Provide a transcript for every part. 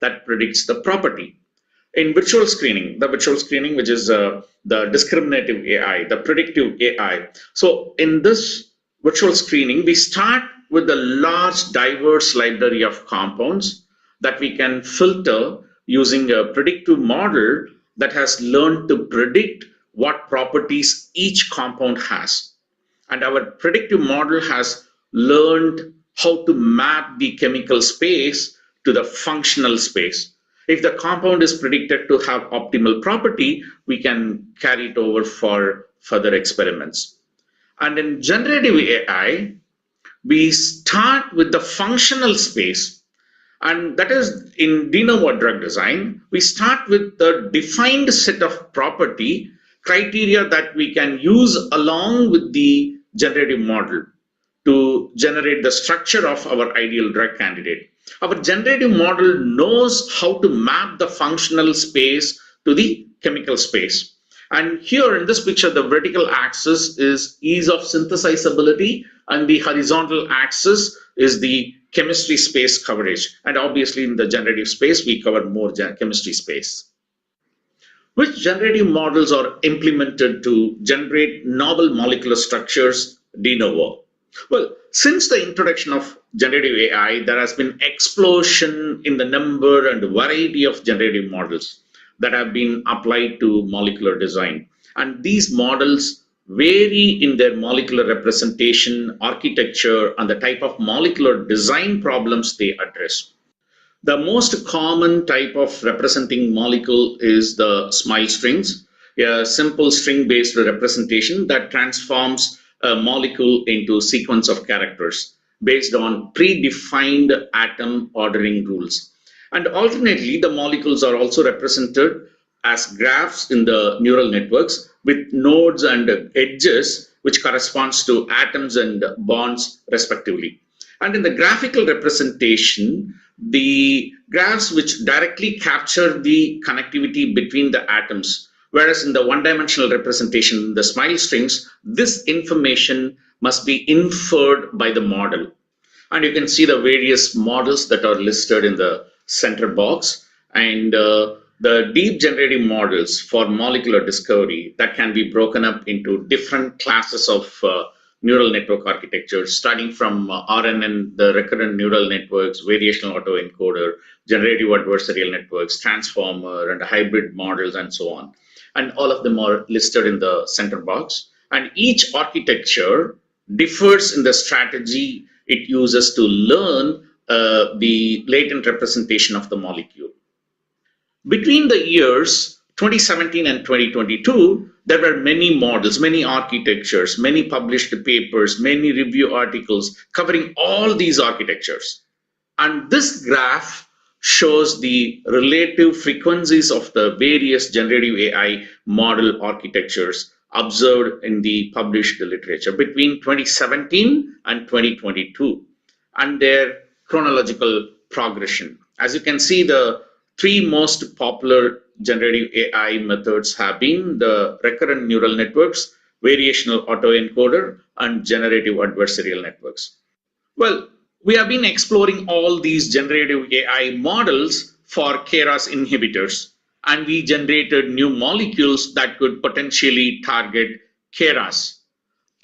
that predicts the property. In virtual screening, which is the discriminative AI, the predictive AI. So in this virtual screening, we start with a large diverse library of compounds that we can filter using a predictive model that has learned to predict what properties each compound has. And our predictive model has learned how to map the chemical space to the functional space. If the compound is predicted to have optimal property, we can carry it over for further experiments. And in generative AI, we start with the functional space. And that is in de novo drug design, we start with the defined set of property criteria that we can use along with the generative model to generate the structure of our ideal drug candidate. Our generative model knows how to map the functional space to the chemical space. And here in this picture, the vertical axis is ease of synthesizability, and the horizontal axis is the chemistry space coverage. And obviously, in the generative space, we cover more chemistry space. Which generative models are implemented to generate novel molecular structures de novo? Well, since the introduction of generative AI, there has been explosion in the number and variety of generative models that have been applied to molecular design. And these models vary in their molecular representation, architecture, and the type of molecular design problems they address. The most common type of representing molecule is the SMILE strings, a simple string-based representation that transforms a molecule into a sequence of characters based on predefined atom ordering rules. And alternately, the molecules are also represented as graphs in the neural networks with nodes and edges, which corresponds to atoms and bonds respectively. And in the graphical representation, the graphs which directly capture the connectivity between the atoms, whereas in the one-dimensional representation, the SMILE strings, this information must be inferred by the model. And you can see the various models that are listed in the center box, and the deep generative models for molecular discovery that can be broken up into different classes of neural network architectures, starting from RNN, the recurrent neural networks, variational autoencoder, generative adversarial networks, transformer, and hybrid models, and so on. And all of them are listed in the center box. And each architecture differs in the strategy it uses to learn the latent representation of the molecule. Between the years 2017 and 2022, there were many models, many architectures, many published papers, many review articles covering all these architectures. And this graph shows the relative frequencies of the various generative AI model architectures observed in the published literature between 2017 and 2022 and their chronological progression. As you can see, the three most popular generative AI methods have been the recurrent neural networks, variational autoencoder, and generative adversarial networks. Well, we have been exploring all these generative AI models for KRAS inhibitors, and we generated new molecules that could potentially target KRAS.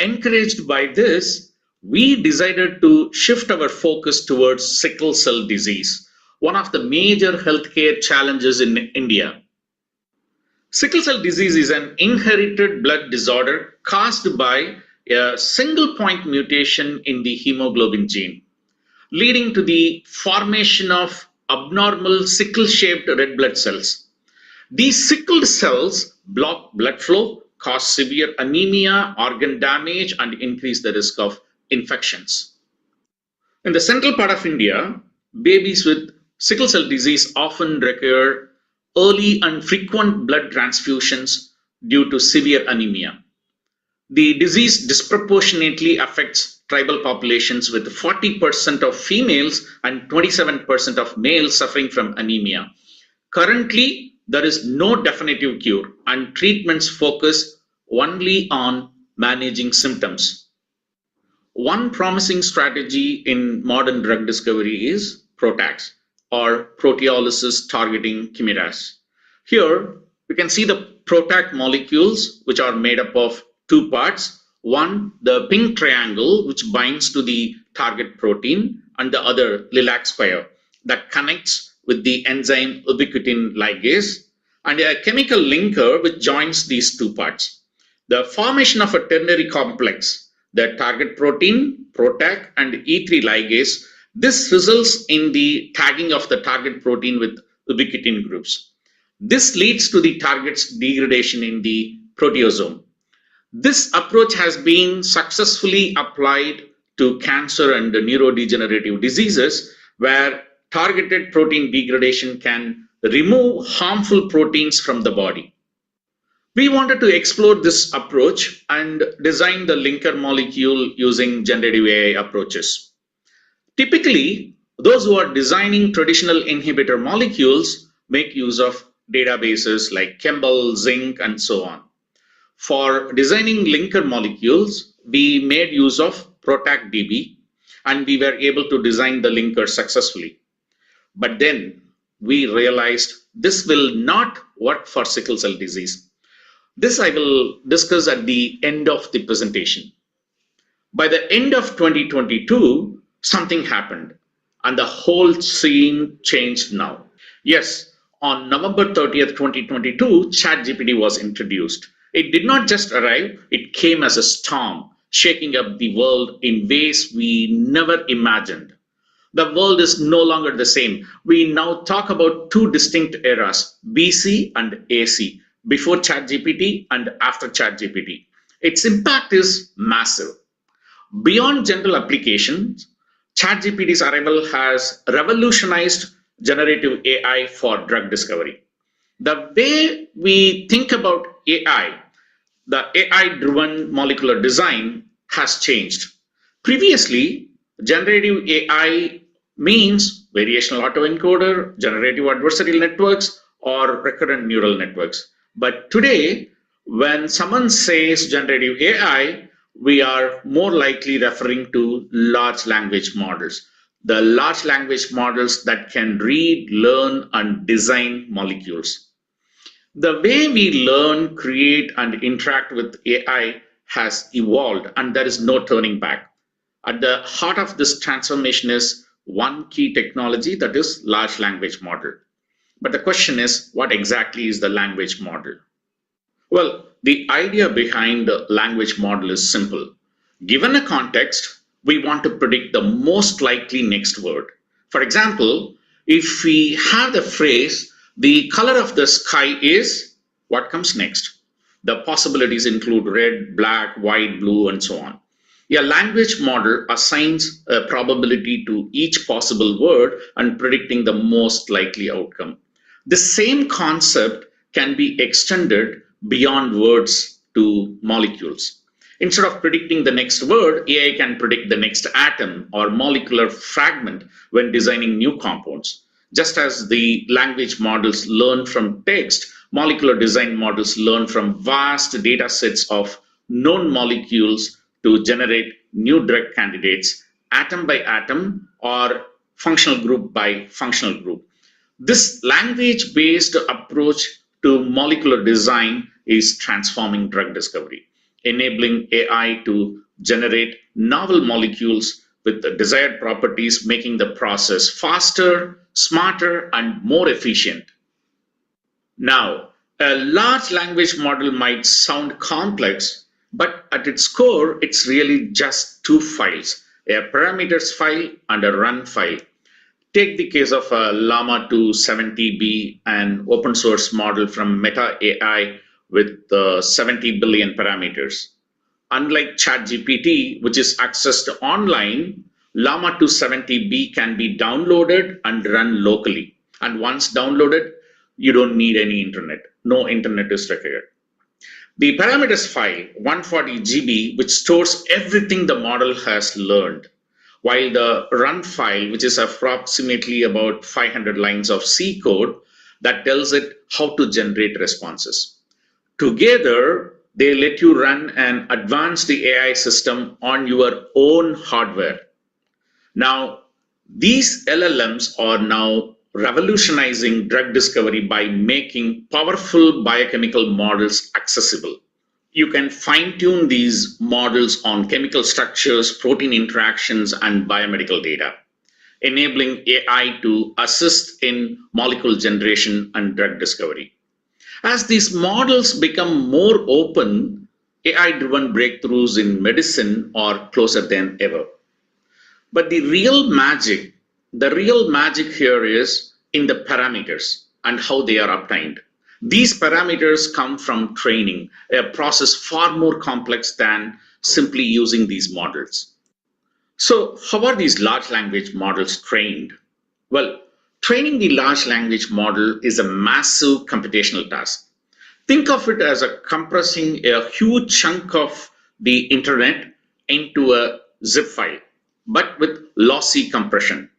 Encouraged by this, we decided to shift our focus towards sickle cell disease, one of the major healthcare challenges in India. Sickle cell disease is an inherited blood disorder caused by a single point mutation in the hemoglobin gene, leading to the formation of abnormal sickle-shaped red blood cells. These sickled cells block blood flow, cause severe anemia, organ damage, and increase the risk of infections. In the central part of India, babies with sickle cell disease often require early and frequent blood transfusions due to severe anemia. The disease disproportionately affects tribal populations with 40% of females and 27% of males suffering from anemia. Currently, there is no definitive cure, and treatments focus only on managing symptoms. One promising strategy in modern drug discovery is PROTACs, or proteolysis targeting chimeras. Here, we can see the PROTAC molecules, which are made up of two parts. One, the pink triangle, which binds to the target protein, and the other, lilac square, that connects with the enzyme ubiquitin ligase, and a chemical linker which joins these two parts. The formation of a ternary complex, the target protein, PROTAC, and E3 ligase, this results in the tagging of the target protein with ubiquitin groups. This leads to the target's degradation in the proteasome. This approach has been successfully applied to cancer and neurodegenerative diseases where targeted protein degradation can remove harmful proteins from the body. We wanted to explore this approach and design the linker molecule using generative AI approaches. Typically, those who are designing traditional inhibitor molecules make use of databases like Chembl, Zinc, and so on. For designing linker molecules, we made use of PROTAC-DB, and we were able to design the linker successfully. But then we realized this will not work for sickle cell disease. This I will discuss at the end of the presentation. By the end of 2022, something happened and the whole scene changed now. Yes, on November 30th, 2022, ChatGPT was introduced. It did not just arrive, it came as a storm, shaking up the world in ways we never imagined. The world is no longer the same. We now talk about two distinct eras, BC and AC, before ChatGPT and after ChatGPT. Its impact is massive. Beyond general applications, ChatGPT's arrival has revolutionized generative AI for drug discovery. The way we think about AI, the AI-driven molecular design, has changed. Previously, generative AI means variational autoencoder, generative adversarial networks, or recurrent neural networks. But today, when someone says generative AI, we are more likely referring to large language models. The large language models that can read, learn, and design molecules. The way we learn, create, and interact with AI has evolved, and there is no turning back. At the heart of this transformation is one key technology, that is large language model. But the question is, what exactly is the language model? Well, the idea behind the language model is simple. Given a context, we want to predict the most likely next word. For example, if we have the phrase, the color of the sky is, what comes next? The possibilities include red, black, white, blue, and so on. A language model assigns a probability to each possible word and predicting the most likely outcome. The same concept can be extended beyond words to molecules. Instead of predicting the next word, AI can predict the next atom or molecular fragment when designing new compounds. Just as the language models learn from text, molecular design models learn from vast data sets of known molecules to generate new drug candidates, atom by atom or functional group by functional group. This language-based approach to molecular design is transforming drug discovery, enabling AI to generate novel molecules with the desired properties, making the process faster, smarter, and more efficient. Now, a large language model might sound complex, but at its core, it's really just two files, a parameters file and a run file. Take the case of Llama 2 70B, an open source model from Meta AI with 70 billion parameters. Unlike ChatGPT, which is accessed online, Llama 2 70B can be downloaded and run locally. And once downloaded, you don't need any internet. No internet is required. The parameters file, 140 GB, which stores everything the model has learned, while the run file, which is approximately about 500 lines of C code, that tells it how to generate responses. Together, they let you run an advanced AI system on your own hardware. Now, these LLMs are now revolutionizing drug discovery by making powerful biochemical models accessible. You can fine tune these models on chemical structures, protein interactions, and biomedical data, enabling AI to assist in molecule generation and drug discovery. As these models become more open, AI driven breakthroughs in medicine are closer than ever. But the real magic here is in the parameters and how they are obtained. These parameters come from training, a process far more complex than simply using these models. So, how are these large language models trained? Well, training the large language model is a massive computational task. Think of it as a compressing a huge chunk of the internet into a zip file, but with lossy compression.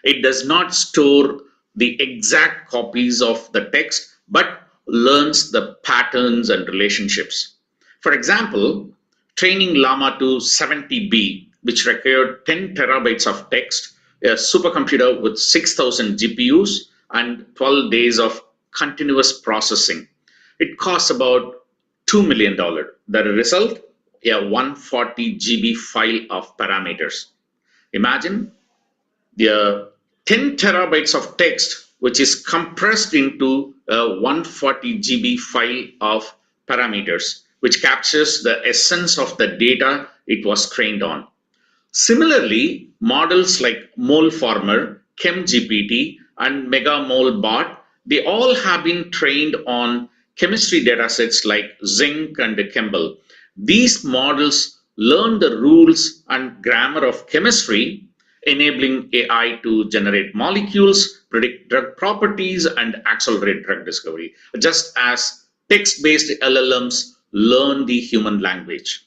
It does not store the exact copies of the text, but learns the patterns and relationships. For example, training Llama to 70B, which required 10 terabytes of text, a supercomputer with 6,000 GPUs and 12 days of continuous processing. It costs about $2 million. The result, a 140 GB file of parameters. Imagine the 10 terabytes of text, which is compressed into a 140 GB file of parameters, which captures the essence of the data it was trained on. Similarly, models like MoleFarmer, ChemGPT, and MegaMoleBot, they all have been trained on chemistry datasets like Zinc and Chembl. These models learn the rules and grammar of chemistry, enabling AI to generate molecules, predict drug properties, and accelerate drug discovery, just as text-based LLMs learn the human language.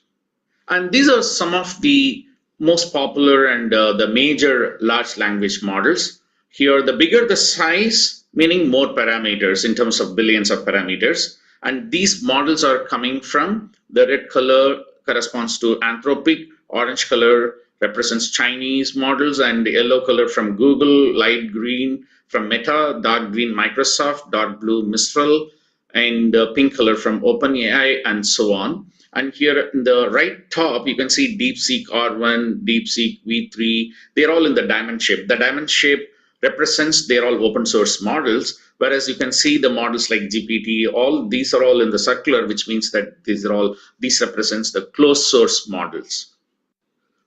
And these are some of the most popular and the major large language models. Here, the bigger the size, meaning more parameters in terms of billions of parameters. And these models are coming from the red color corresponds to Anthropic, orange color represents Chinese models, and the yellow color from Google, light green from Meta, dark green Microsoft, dark blue Mistral, and pink color from OpenAI, and so on. And here in the right top, you can see DeepSeek R1, DeepSeek V3. They're all in the diamond shape. The diamond shape represents they're all open source models, whereas you can see the models like GPT, all these are all in the circular, which means that these represents the closed source models.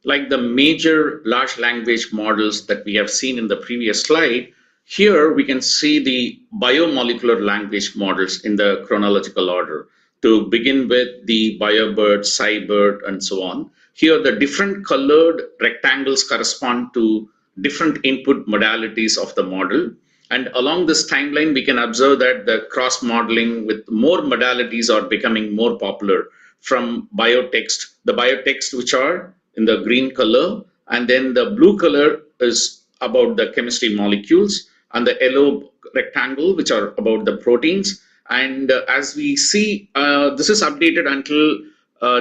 Like the major large language models that we have seen in the previous slide, here we can see the biomolecular language models in the chronological order. To begin with, the BioBERT, SciBERT, and so on. Here, the different colored rectangles correspond to different input modalities of the model. And along this timeline, we can observe that the cross-modeling with more modalities are becoming more popular, from biotext, the biotext which are in the green color, and then the blue color is about the chemistry molecules, and the yellow rectangle which are about the proteins. And as we see, this is updated until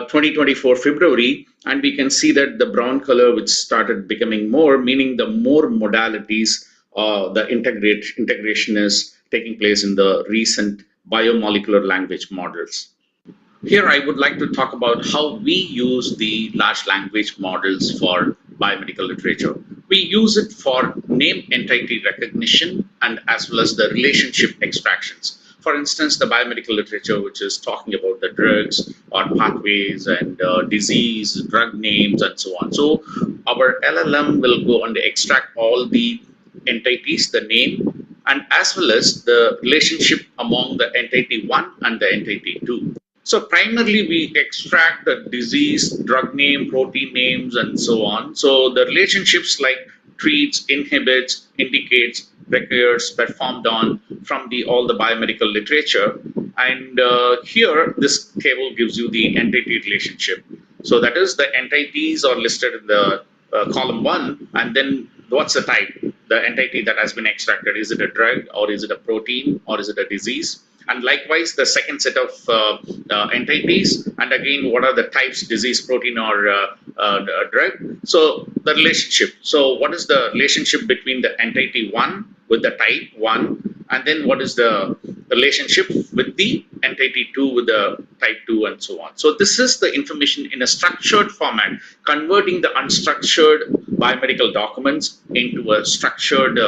2024 February, and we can see that the brown color which started becoming more, meaning the more modalities, the integration is taking place in the recent biomolecular language models. Here I would like to talk about how we use the large language models for biomedical literature. We use it for name entity recognition and as well as the relationship extractions. For instance, the biomedical literature, which is talking about the drugs or pathways and disease, drug names, and so on. So our LLM will go and extract all the entities, the name, and as well as the relationship among the entity 1 and the entity 2. So primarily we extract the disease, drug name, protein names, and so on. So the relationships like treats, inhibits, indicates, requires, performed on from all the biomedical literature. And here this table gives you the entity relationship. So that is the entities are listed in the column 1, and then what's the type? The entity that has been extracted. Is it a drug, or is it a protein, or is it a disease? And likewise, the second set of entities, and again, what are the types, disease, protein, or drug. So the relationship. So what is the relationship between the entity 1 with the type 1, and then what is the relationship with the entity 2 with the type 2, and so on. So this is the information in a structured format, converting the unstructured biomedical documents into a structured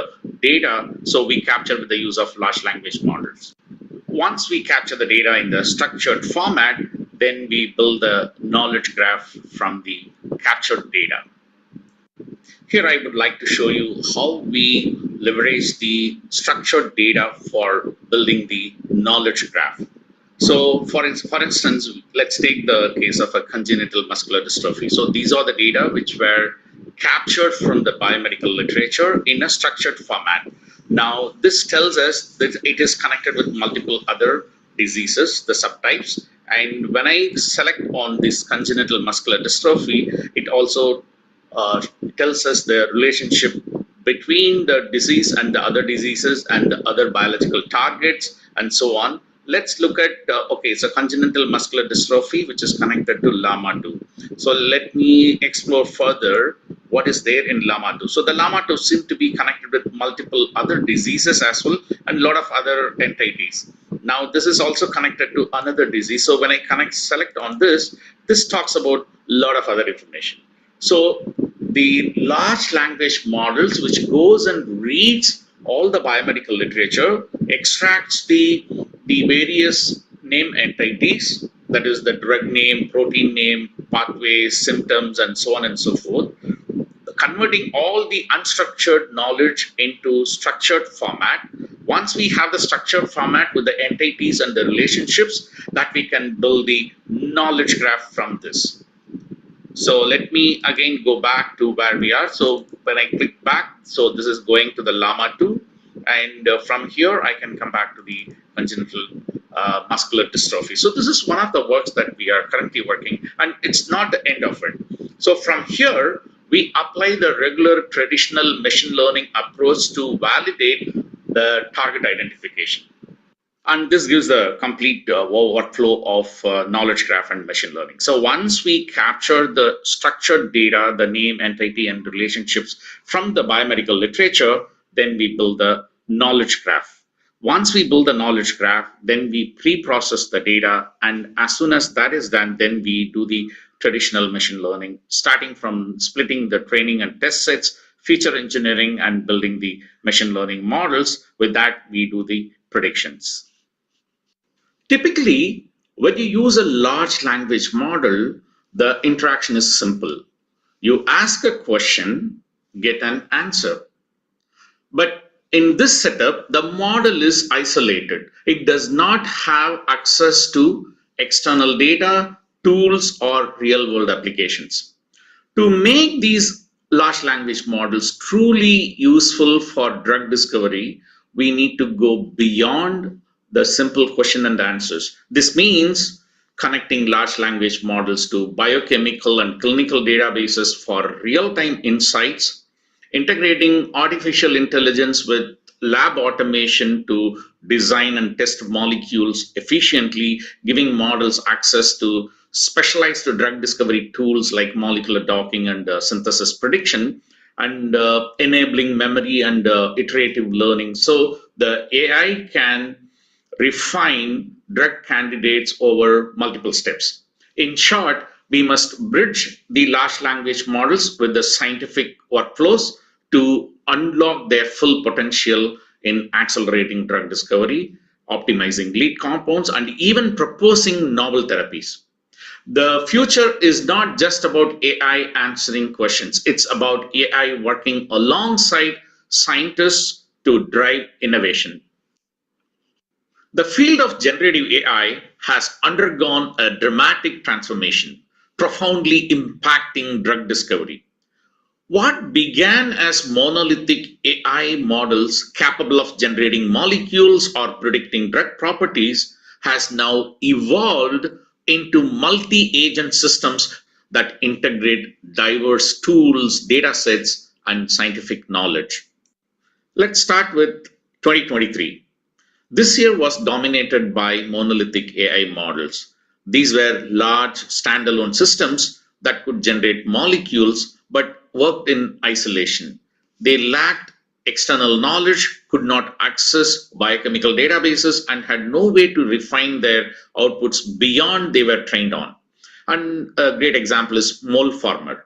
data. So we capture with the use of large language models. Once we capture the data in the structured format, then we build the knowledge graph from the captured data. Here I would like to show you how we leverage the structured data for building the knowledge graph. So for instance, let's take the case of a congenital muscular dystrophy. So these are the data which were captured from the biomedical literature in a structured format. Now, this tells us that it is connected with multiple other diseases, the subtypes. And when I select on this congenital muscular dystrophy, it also tells us the relationship between the disease and the other diseases and the other biological targets and so on. Let's look at, okay, it's a congenital muscular dystrophy, which is connected to LAMA2. So let me explore further what is there in LAMA2. So the LAMA2 seem to be connected with multiple other diseases as well, and a lot of other entities. Now, this is also connected to another disease. So when I select on this, this talks about a lot of other information. So the large language models, which goes and reads all the biomedical literature, extracts the various name entities, that is the drug name, protein name, pathways, symptoms, and so on and so forth, converting all the unstructured knowledge into structured format. Once we have the structured format with the entities and the relationships, that we can build the knowledge graph from this. So let me again go back to where we are. So when I click back, so this is going to the LAMA2, and from here I can come back to the congenital muscular dystrophy. So this is one of the works that we are currently working, and it's not the end of it. So from here, we apply the regular traditional machine learning approach to validate the target identification. And this gives the complete workflow of knowledge graph and machine learning. So once we capture the structured data, the name, entity, and relationships from the biomedical literature, then we build the knowledge graph. Once we build the knowledge graph, then we pre-process the data. And as soon as that is done, then we do the traditional machine learning, starting from splitting the training and test sets, feature engineering, and building the machine learning models. With that, we do the predictions. Typically, when you use a large language model, the interaction is simple. You ask a question, get an answer. But in this setup, the model is isolated. It does not have access to external data, tools, or real-world applications. To make these large language models truly useful for drug discovery, we need to go beyond the simple question and answers. This means connecting large language models to biochemical and clinical databases for real-time insights, integrating artificial intelligence with lab automation to design and test molecules efficiently, giving models access to specialized drug discovery tools like molecular docking and synthesis prediction, and enabling memory and iterative learning. So the AI can refine drug candidates over multiple steps. In short, we must bridge the large language models with the scientific workflows to unlock their full potential in accelerating drug discovery, optimizing lead compounds, and even proposing novel therapies. The future is not just about AI answering questions, it's about AI working alongside scientists to drive innovation. The field of generative AI has undergone a dramatic transformation, profoundly impacting drug discovery. What began as monolithic AI models capable of generating molecules or predicting drug properties has now evolved into multi agent systems that integrate diverse tools, data sets, and scientific knowledge. Let's start with 2023. This year was dominated by monolithic AI models. These were large standalone systems that could generate molecules but worked in isolation. They lacked external knowledge, could not access biochemical databases, and had no way to refine their outputs beyond they were trained on. And a great example is Mole Farmer.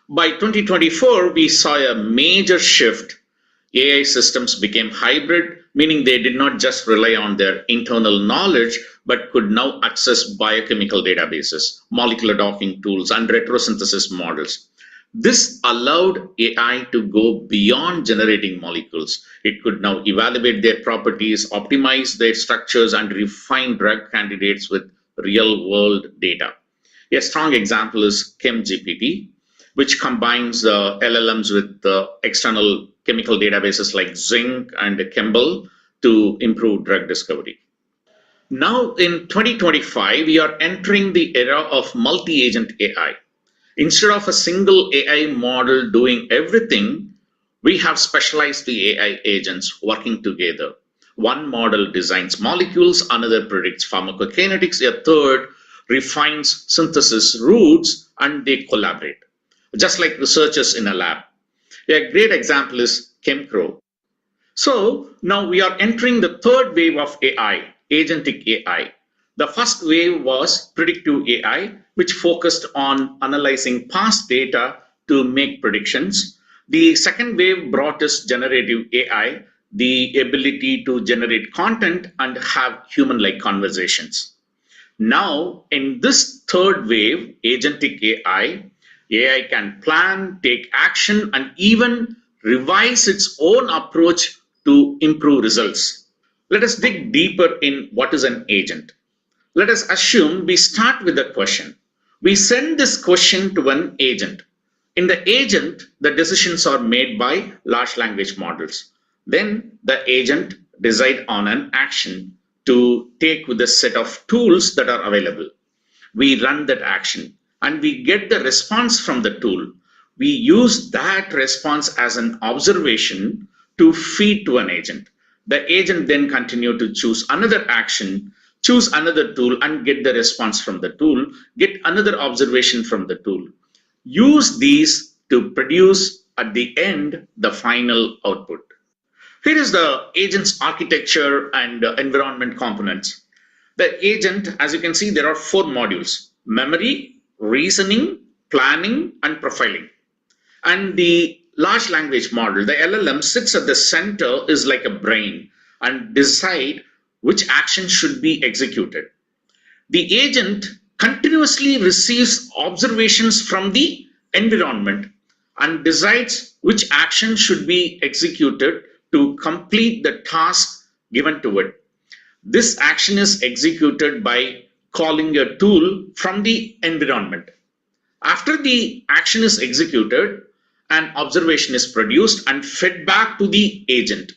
By 2024, we saw a major shift. AI systems became hybrid, meaning they did not just rely on their internal knowledge, but could now access biochemical databases, molecular docking tools, and retrosynthesis models. This allowed AI to go beyond generating molecules. It could now evaluate their properties, optimize their structures, and refine drug candidates with real world data. A strong example is ChemGPT, which combines the LLMs with the external chemical databases like Zinc and Chembl to improve drug discovery. Now, in 2025, we are entering the era of multi agent AI. Instead of a single AI model doing everything, we have specialized the AI agents working together. One model designs molecules, another predicts pharmacokinetics, a third refines synthesis routes, and they collaborate, just like researchers in a lab. A great example is ChemCrow. So now we are entering the third wave of AI, agentic AI. The first wave was predictive AI, which focused on analyzing past data to make predictions. The second wave brought us generative AI, the ability to generate content and have human like conversations. Now, in this third wave, agentic AI can plan, take action, and even revise its own approach to improve results. Let us dig deeper in what is an agent. Let us assume we start with a question. We send this question to an agent. In the agent, the decisions are made by large language models. Then the agent decides on an action to take with a set of tools that are available. We run that action and we get the response from the tool. We use that response as an observation to feed to an agent. The agent then continue to choose another action, choose another tool and get the response from the tool, get another observation from the tool. Use these to produce at the end the final output. Here is the agent's architecture and environment components. The agent, as you can see, there are four modules: memory, reasoning, planning, and profiling. And the large language model, the LLM, sits at the center, is like a brain, and decide which action should be executed. The agent continuously receives observations from the environment and decides which action should be executed to complete the task given to it. This action is executed by calling a tool from the environment. After the action is executed, an observation is produced and fed back to the agent.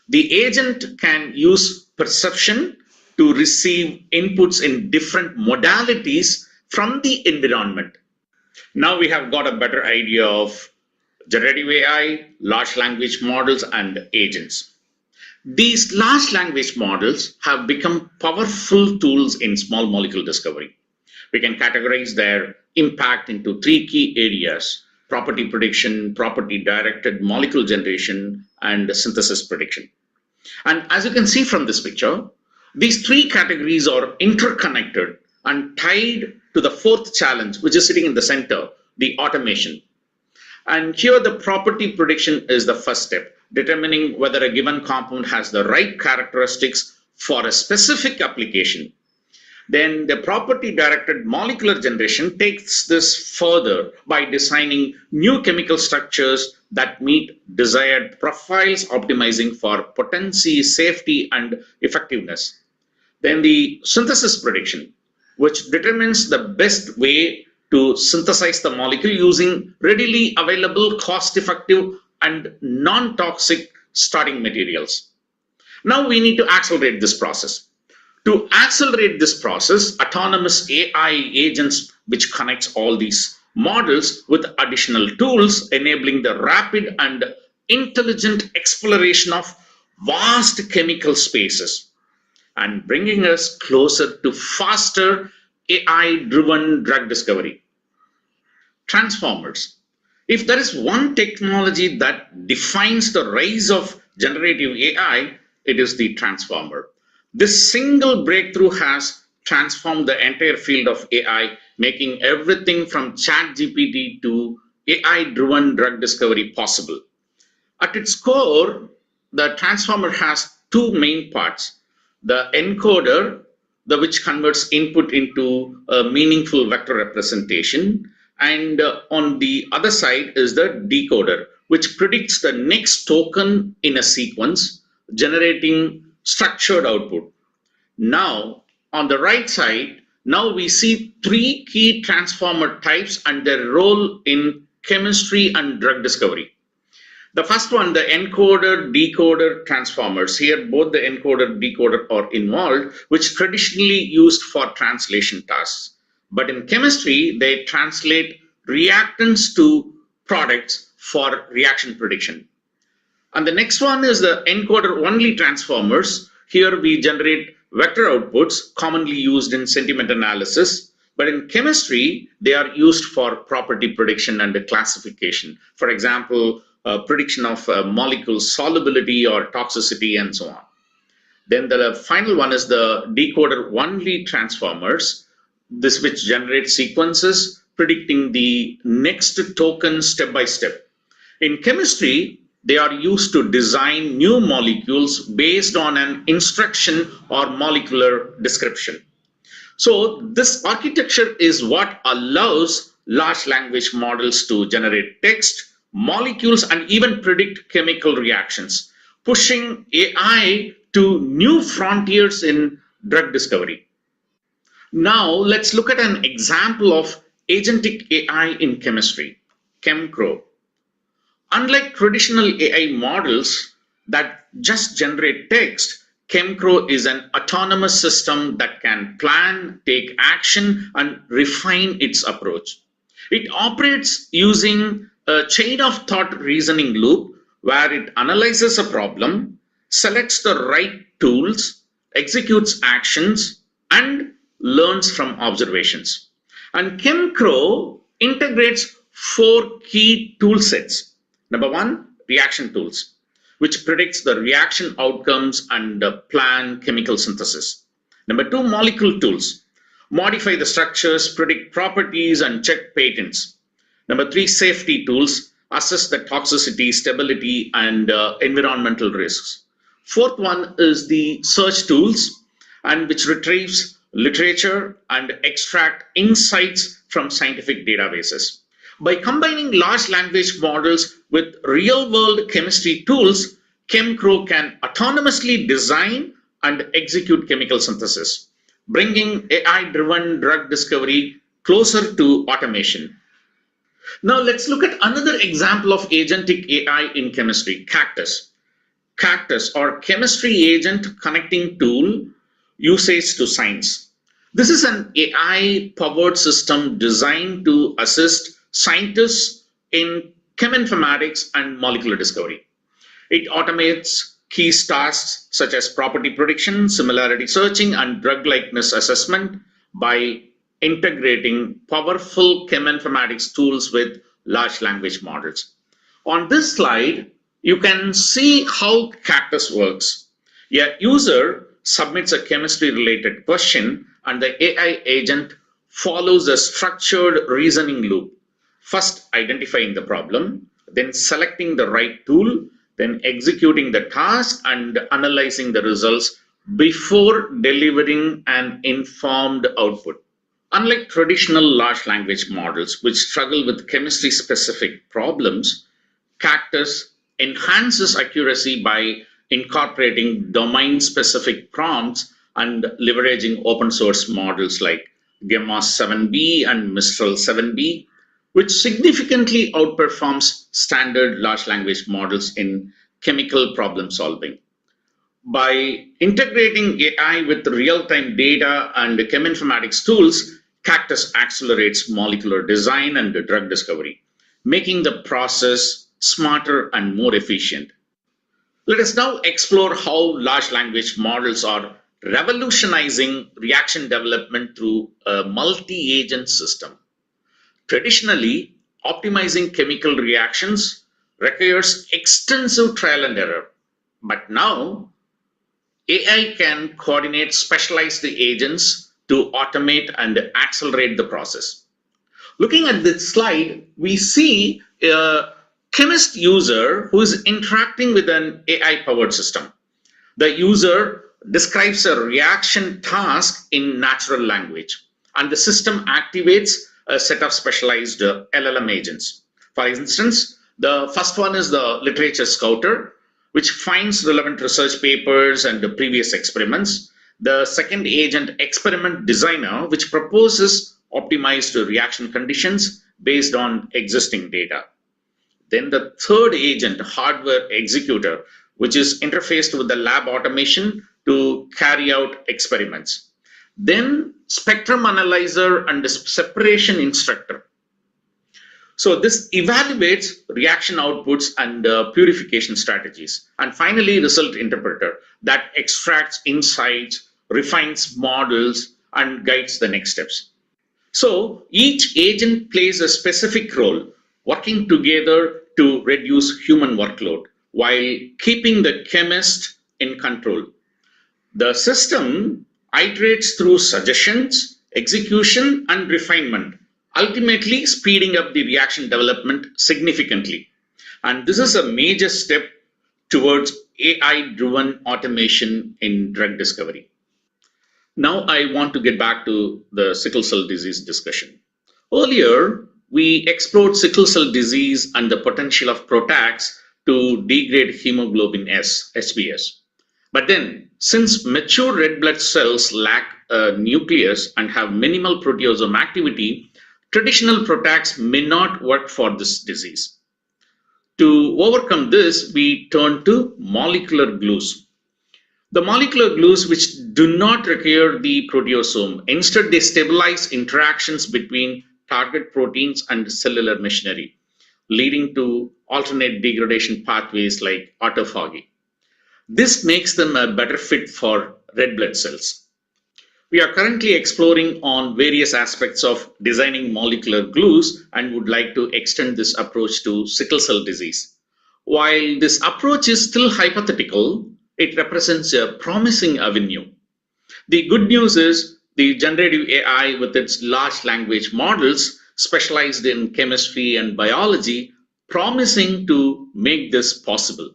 The agent can use perception to receive inputs in different modalities from the environment. Now we have got a better idea of generative AI, large language models, and agents. These large language models have become powerful tools in small molecule discovery. We can categorize their impact into three key areas: property prediction, property directed molecule generation, and synthesis prediction. And as you can see from this picture, these three categories are interconnected and tied to the fourth challenge, which is sitting in the center, the automation. And here the property prediction is the first step, determining whether a given compound has the right characteristics for a specific application. Then the property directed molecular generation takes this further by designing new chemical structures that meet desired profiles, optimizing for potency, safety, and effectiveness. Then the synthesis prediction, which determines the best way to synthesize the molecule using readily available, cost effective, and non toxic starting materials. Now we need to accelerate this process. To accelerate this process, autonomous AI agents, which connects all these models with additional tools, enabling the rapid and intelligent exploration of vast chemical spaces and bringing us closer to faster AI driven drug discovery. transformers. If there is one technology that defines the rise of generative AI, it is the transformer. This single breakthrough has transformed the entire field of AI, making everything from ChatGPT to AI driven drug discovery possible. At its core, the transformer has two main parts: the encoder, which converts input into a meaningful vector representation, and on the other side is the decoder, which predicts the next token in a sequence, generating structured output. Now, on the right side, now we see three key transformer types and their role in chemistry and drug discovery. The first one, the encoder decoder transformers. Here, both the encoder and decoder are involved, which traditionally used for translation tasks. But in chemistry, they translate reactants to products for reaction prediction. And the next one is the encoder only transformers. Here we generate vector outputs commonly used in sentiment analysis. But in chemistry, they are used for property prediction and classification. For example, prediction of molecule solubility or toxicity and so on. Then the final one is the decoder only transformers, this which generates sequences predicting the next token step by step. In chemistry, they are used to design new molecules based on an instruction or molecular description. So this architecture is what allows large language models to generate text, molecules, and even predict chemical reactions, pushing AI to new frontiers in drug discovery. Now, let's look at an example of agentic AI in chemistry, ChemCrow. Unlike traditional AI models that just generate text, ChemCrow is an autonomous system that can plan, take action, and refine its approach. It operates using a chain of thought reasoning loop where it analyzes a problem, selects the right tools, executes actions, and learns from observations. And ChemCrow integrates four key tool sets. Number one, reaction tools, which predicts the reaction outcomes and plan chemical synthesis. Number two, molecule tools, modify the structures, predict properties, and check patents. Number three, safety tools, assess the toxicity, stability, and environmental risks. Fourth one is the search tools, and which retrieves literature and extract insights from scientific databases. By combining large language models with real-world chemistry tools, ChemCrow can autonomously design and execute chemical synthesis, bringing AI-driven drug discovery closer to automation. Now let's look at another example of agentic AI in chemistry, Cactus. Cactus, or chemistry agent connecting tool, usage to science. This is an AI-powered system designed to assist scientists in cheminformatics and molecular discovery. It automates key tasks such as property prediction, similarity searching, and drug likeness assessment by integrating powerful cheminformatics tools with large language models. On this slide, you can see how Cactus works. A user submits a chemistry-related question, and the AI agent follows a structured reasoning loop, first identifying the problem, then selecting the right tool, then executing the task and analyzing the results before delivering an informed output. Unlike traditional large language models, which struggle with chemistry-specific problems, Cactus enhances accuracy by incorporating domain-specific prompts and leveraging open-source models like GEMMA 7b and Mistral 7b, which significantly outperforms standard large language models in chemical problem solving. By integrating AI with real-time data and cheminformatics tools, Cactus accelerates molecular design and drug discovery, making the process smarter and more efficient. Let us now explore how large language models are revolutionizing reaction development through a multi-agent system. Traditionally, optimizing chemical reactions requires extensive trial and error. But now AI can coordinate specialized agents to automate and accelerate the process. Looking at this slide, we see a chemist user who is interacting with an AI powered system. The user describes a reaction task in natural language, and the system activates a set of specialized LLM agents. For instance, the first one is the literature scouter, which finds relevant research papers and the previous experiments. The second agent, experiment designer, which proposes optimized reaction conditions based on existing data. Then the third agent, hardware executor, which is interfaced with the lab automation to carry out experiments. Then spectrum analyzer and the separation instructor. So this evaluates reaction outputs and purification strategies. And finally, result interpreter that extracts insights, refines models, and guides the next steps. So each agent plays a specific role, working together to reduce human workload while keeping the chemist in control. The system iterates through suggestions, execution, and refinement, ultimately speeding up the reaction development significantly. And this is a major step towards AI driven automation in drug discovery. Now, I want to get back to the sickle cell disease discussion. Earlier, we explored sickle cell disease and the potential of PROTACs to degrade hemoglobin S, HbS. But then, since mature red blood cells lack a nucleus and have minimal proteasome activity, traditional PROTACs may not work for this disease. To overcome this, we turn to molecular glues. The molecular glues which do not require the proteasome, instead they stabilize interactions between target proteins and cellular machinery, leading to alternate degradation pathways like autophagy. This makes them a better fit for red blood cells. We are currently exploring on various aspects of designing molecular glues and would like to extend this approach to sickle cell disease. While this approach is still hypothetical, it represents a promising avenue. The good news is the generative AI with its large language models specialized in chemistry and biology promising to make this possible.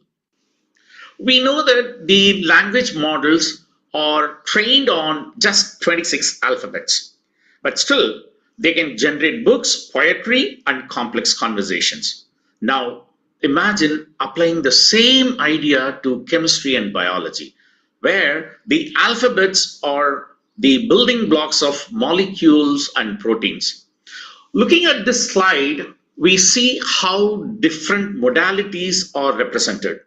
We know that the language models are trained on just 26 alphabets, but still they can generate books, poetry, and complex conversations. Now, imagine applying the same idea to chemistry and biology, where the alphabets are the building blocks of molecules and proteins. Looking at this slide, we see how different modalities are represented.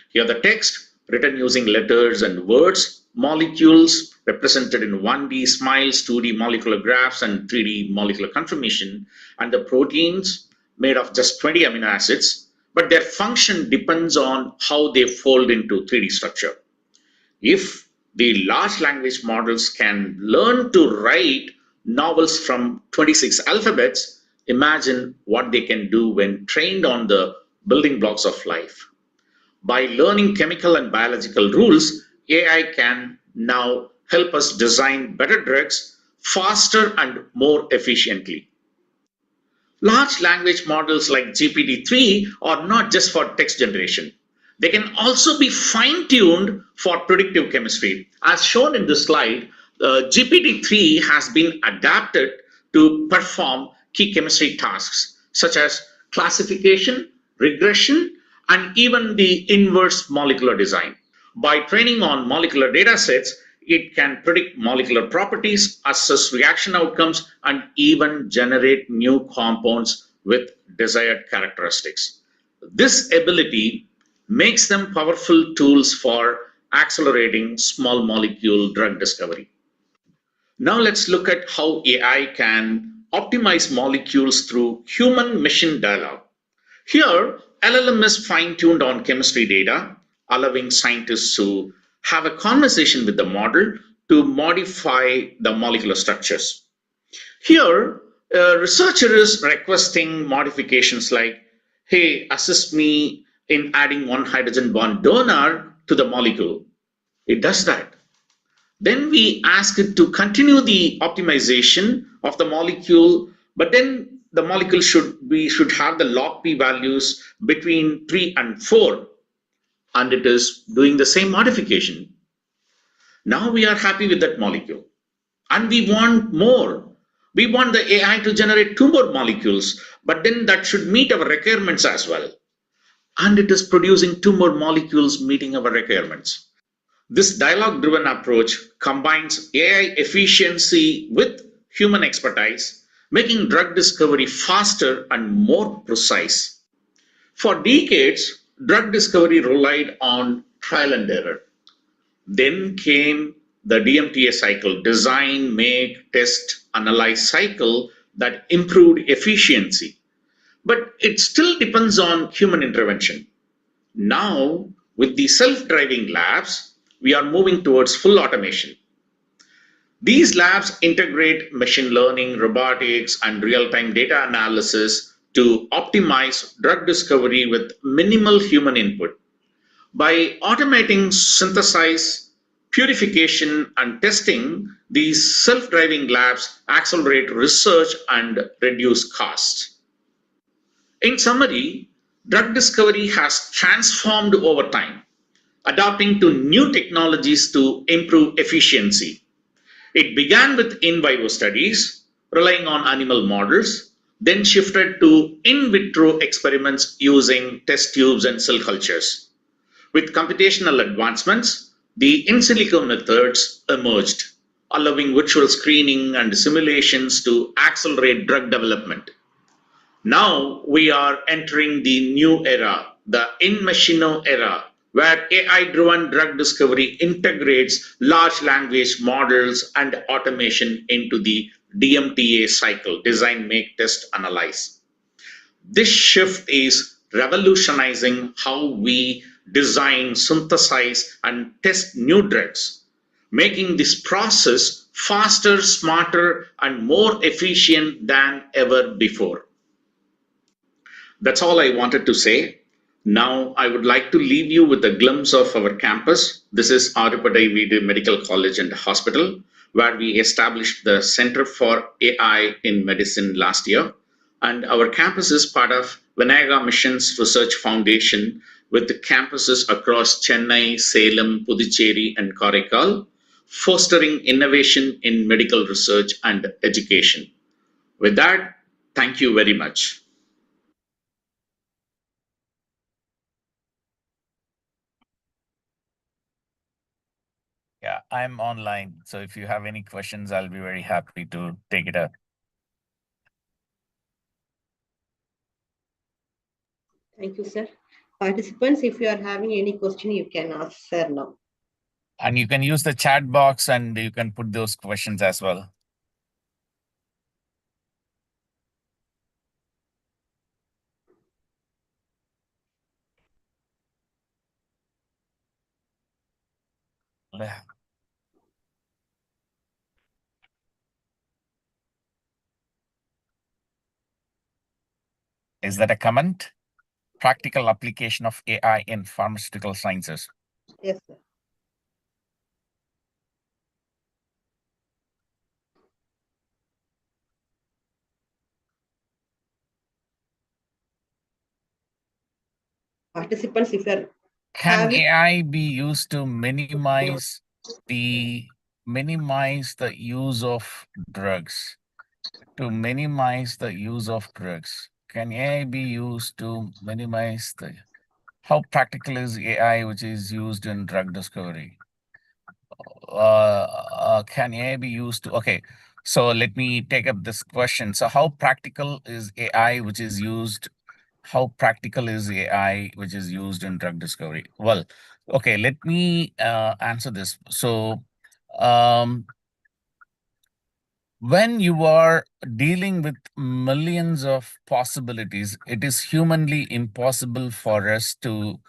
Here, the text written using letters and words, molecules represented in 1D smiles, 2D molecular graphs, and 3D molecular conformation, and the proteins made of just 20 amino acids, but their function depends on how they fold into 3D structure. If the large language models can learn to write novels from 26 alphabets, imagine what they can do when trained on the building blocks of life. By learning chemical and biological rules, AI can now help us design better drugs faster and more efficiently. Large language models like GPT-3 are not just for text generation. They can also be fine-tuned for predictive chemistry. As shown in this slide, GPT-3 has been adapted to perform key chemistry tasks such as classification, regression, and even the inverse molecular design. By training on molecular data sets, it can predict molecular properties, assess reaction outcomes, and even generate new compounds with desired characteristics. This ability makes them powerful tools for accelerating small molecule drug discovery. Now let's look at how AI can optimize molecules through human machine dialogue. Here, LLM is fine-tuned on chemistry data, allowing scientists to have a conversation with the model to modify the molecular structures. Here, A researcher is requesting modifications like, hey, assist me in adding one hydrogen bond donor to the molecule. It does that. Then we ask it to continue the optimization of the molecule, but then the molecule should have the log p values between 3 and 4, and it is doing the same modification. Now we are happy with that molecule, and we want more. We want the AI to generate two more molecules, but then that should meet our requirements as well. And it is producing two more molecules meeting our requirements. This dialogue driven approach combines AI efficiency with human expertise, making drug discovery faster and more precise. For decades, drug discovery relied on trial and error. Then came the DMTA cycle, design, make, test, analyze cycle that improved efficiency. But it still depends on human intervention. Now, with the self driving labs, we are moving towards full automation. These labs integrate machine learning, robotics, and real time data analysis to optimize drug discovery with minimal human input. By automating synthesis, purification, and testing, these self driving labs accelerate research and reduce costs. In summary, drug discovery has transformed over time, adapting to new technologies to improve efficiency. It began with in vivo studies, relying on animal models, then shifted to in vitro experiments using test tubes and cell cultures. With computational advancements, the in silico methods emerged, allowing virtual screening and simulations to accelerate drug development. Now we are entering the new era, the in machino era, where AI driven drug discovery integrates large language models and automation into the DMTA cycle, design, make, test, analyze. This shift is revolutionizing how we design, synthesize, and test new drugs, making this process faster, smarter, and more efficient than ever before. That's all I wanted to say. Now, I would like to leave you with a glimpse of our campus. This is Arupadai Veedu Medical College and Hospital, where we established the Center for AI in Medicine last year. And our campus is part of Vinayaga Missions Research Foundation with the campuses across Chennai, Salem, Puducherry, and Karaikal, fostering innovation in medical research and education. With that, thank you very much. Yeah, I'm online. So if you have any questions, I'll be very happy to take it up. Thank you, sir. Participants, if you are having any question, you can ask sir now. And you can use the chat box and you can put those questions as well. Yeah. Is that a comment? Practical application of AI in pharmaceutical sciences. Yes, sir. Participants, if you are Can having AI be used to minimize the use of drugs? To minimize the use of drugs. Can AI be used to minimize the how practical is AI which is used in drug discovery? Can AI be used to okay? So let me take up this question. So how practical is AI which is used? How practical is AI which is used in drug discovery? Well, okay, let me answer this. So when you are dealing with millions of possibilities, it is humanly impossible for us to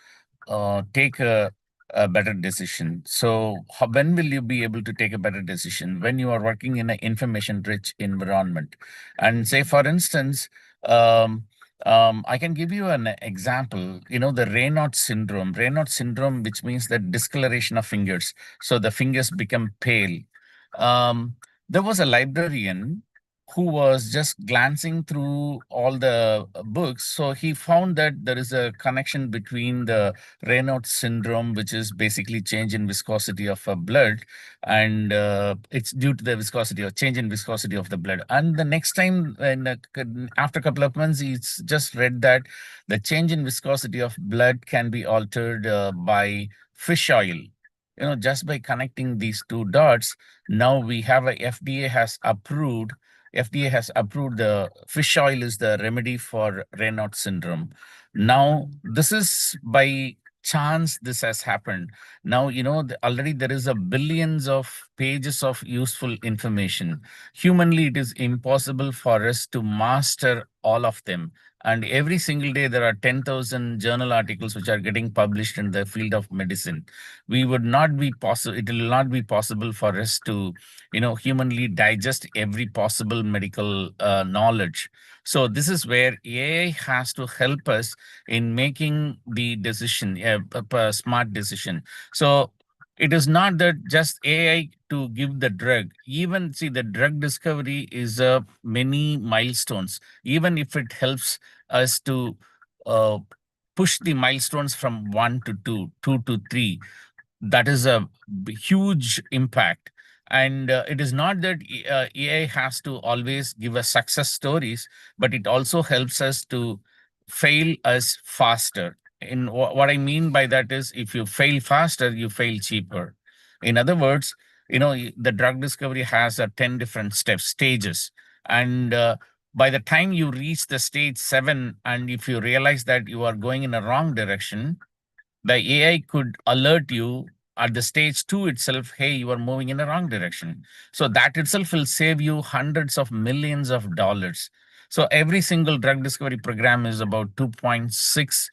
take a a better decision. So when will you be able to take a better decision? When you are working in an information-rich environment. And say, for instance, I can give you an example, the Raynaud syndrome. Raynaud syndrome, which means the discoloration of fingers. So the fingers become pale. There was a librarian who was just glancing through all the books. So he found that there is a connection between the Raynaud syndrome, which is basically change in viscosity of blood, and it's due to the viscosity or change in viscosity of the blood. And the next time, after a couple of months, he's just read that the change in viscosity of blood can be altered by fish oil. Just by connecting these two dots, now we have FDA has approved the fish oil is the remedy for Raynaud syndrome. Now, this is by chance this has happened. Now, already there is a billions of pages of useful information. Humanly, it is impossible for us to master all of them. And every single day, there are 10,000 journal articles which are getting published in the field of medicine. It will not be possible for us to, humanly digest every possible medical knowledge. So this is where AI has to help us in making the decision, a smart decision. So it is not that just AI to give the drug. Even see, the drug discovery is many milestones. Even if it helps us to push the milestones from 1 to 2, 2 to 3, that is a huge impact. And it is not that AI has to always give us success stories, but it also helps us to fail us faster. In what I mean by that is, if you fail faster, you fail cheaper. In other words, the drug discovery has 10 different stages. And by the time you reach the stage 7, and if you realize that you are going in a wrong direction, the AI could alert you at the stage 2 itself, hey, you are moving in the wrong direction. So that itself will save you hundreds of millions of dollars. So every single drug discovery program is about $2.6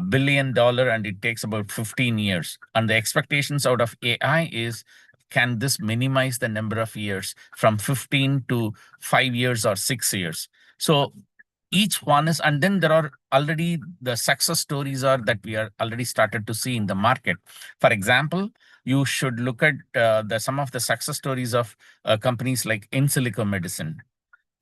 billion, and it takes about 15 years. And the expectations out of AI is, can this minimize the number of years from 15 to 5 years or 6 years? So each one is, and then there are already the success stories are that we are already started to see in the market. For example, you should look at some of the success stories of companies like Insilico Medicine.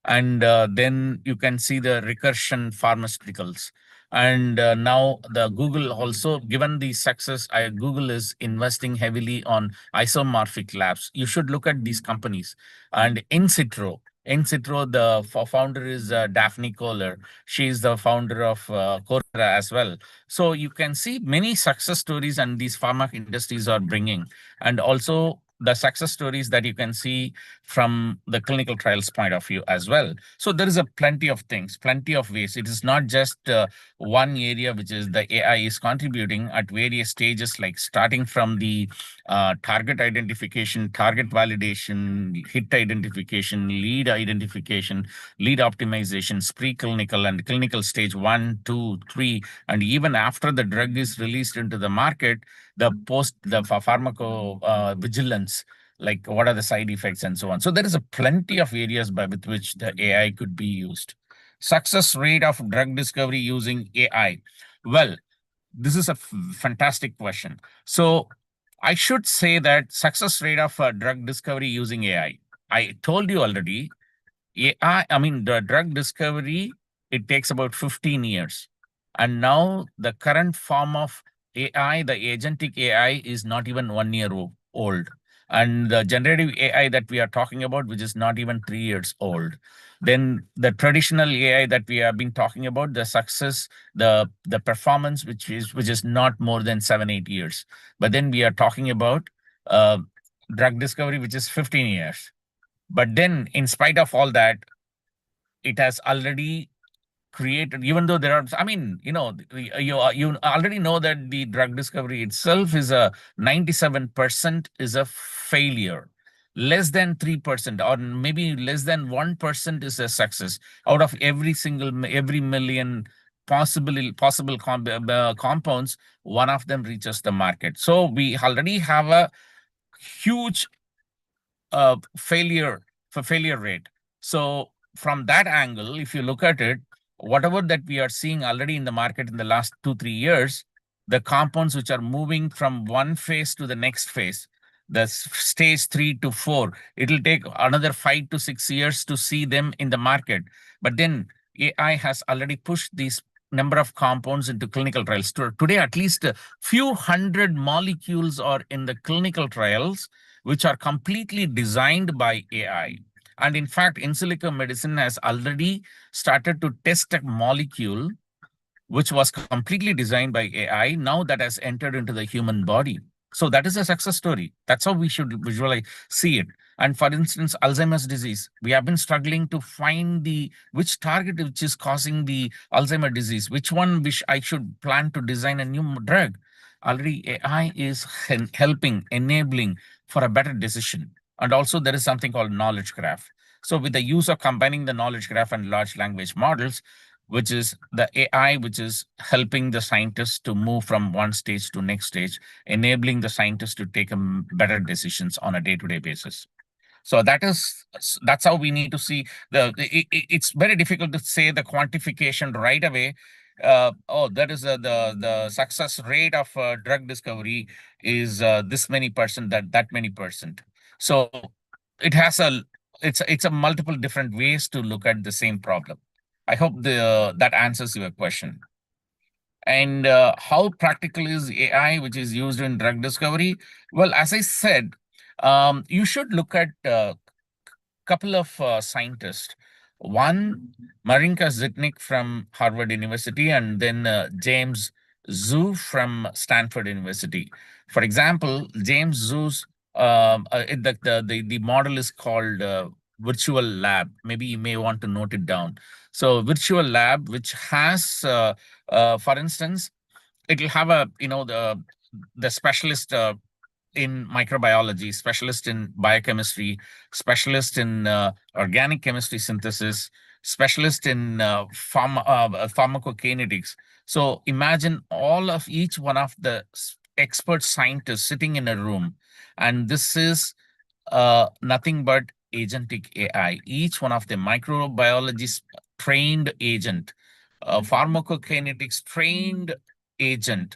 And then you can see the Recursion Pharmaceuticals. And now the Google also, given the success, Google is investing heavily on isomorphic labs. You should look at these companies. And In-Sitro, the founder is Daphne Kohler. She is the founder of Coursera as well. So you can see many success stories and these pharma industries are bringing. And also the success stories that you can see from the clinical trials point of view as well. So there is a plenty of things, plenty of ways. It is not just one area which is the AI is contributing at various stages, like starting from the target identification, target validation, hit identification, lead identification, lead optimizations, preclinical and clinical stage 1, 2, 3, and even after the drug is released into the market, the pharmacovigilance, like what are the side effects and so on. So there is a plenty of areas with which the AI could be used. Success rate of drug discovery using AI. Well, this is a fantastic question. So I should say that success rate of drug discovery using AI. I told you already, the drug discovery, it takes about 15 years. And now the current form of AI, the agentic AI, is not even 1 year old. And the generative AI that we are talking about, which is not even 3 years old. Then the traditional AI that we have been talking about, the success, the performance, which is not more than 7, 8 years. But then we are talking about drug discovery, which is 15 years. But then, in spite of all that, it has already created, even though there are, you already know that the drug discovery itself is 97% is a failure. Less than 3% or maybe less than 1% is a success out of every million possible compounds, one of them reaches the market. So we already have a huge failure rate. So from that angle, if you look at it, whatever that we are seeing already in the market in the last 2-3 years, the compounds which are moving from one phase to the next phase, the stage 3 to 4, it'll take another 5 to 6 years to see them in the market. But then AI has already pushed these number of compounds into clinical trials. Today, at least a few hundred molecules are in the clinical trials, which are completely designed by AI. And in fact, in silico medicine has already started to test a molecule which was completely designed by AI, now that has entered into the human body. So that is a success story. That's how we should visualize, see it. And for instance, Alzheimer's disease, we have been struggling to find which target which is causing the Alzheimer's disease, which one which I should plan to design a new drug. Already AI is helping, enabling for a better decision. And also there is something called knowledge graph. So with the use of combining the knowledge graph and large language models, which is the AI, which is helping the scientists to move from one stage to next stage, enabling the scientists to take better decisions on a day-to-day basis. So that's how we need to see it's very difficult to say the quantification right away. That is the success rate of drug discovery is this many percent, that many percent. So it has it's a multiple different ways to look at the same problem. I hope that answers your question. And how practical is AI, which is used in drug discovery? Well, as I said, you should look at a couple of scientists. One, Marinka Zitnik from Harvard University, and then James Zhu from Stanford University. For example, James Zhu's the model is called Virtual Lab. Maybe you may want to note it down. So Virtual Lab, which has, for instance, it will have the specialist in microbiology, specialist in biochemistry, specialist in organic chemistry synthesis, specialist in pharmacokinetics. So imagine all of each one of the expert scientists sitting in a room, and this is nothing but agentic AI. Each one of the microbiologists trained agent, pharmacokinetics trained agent,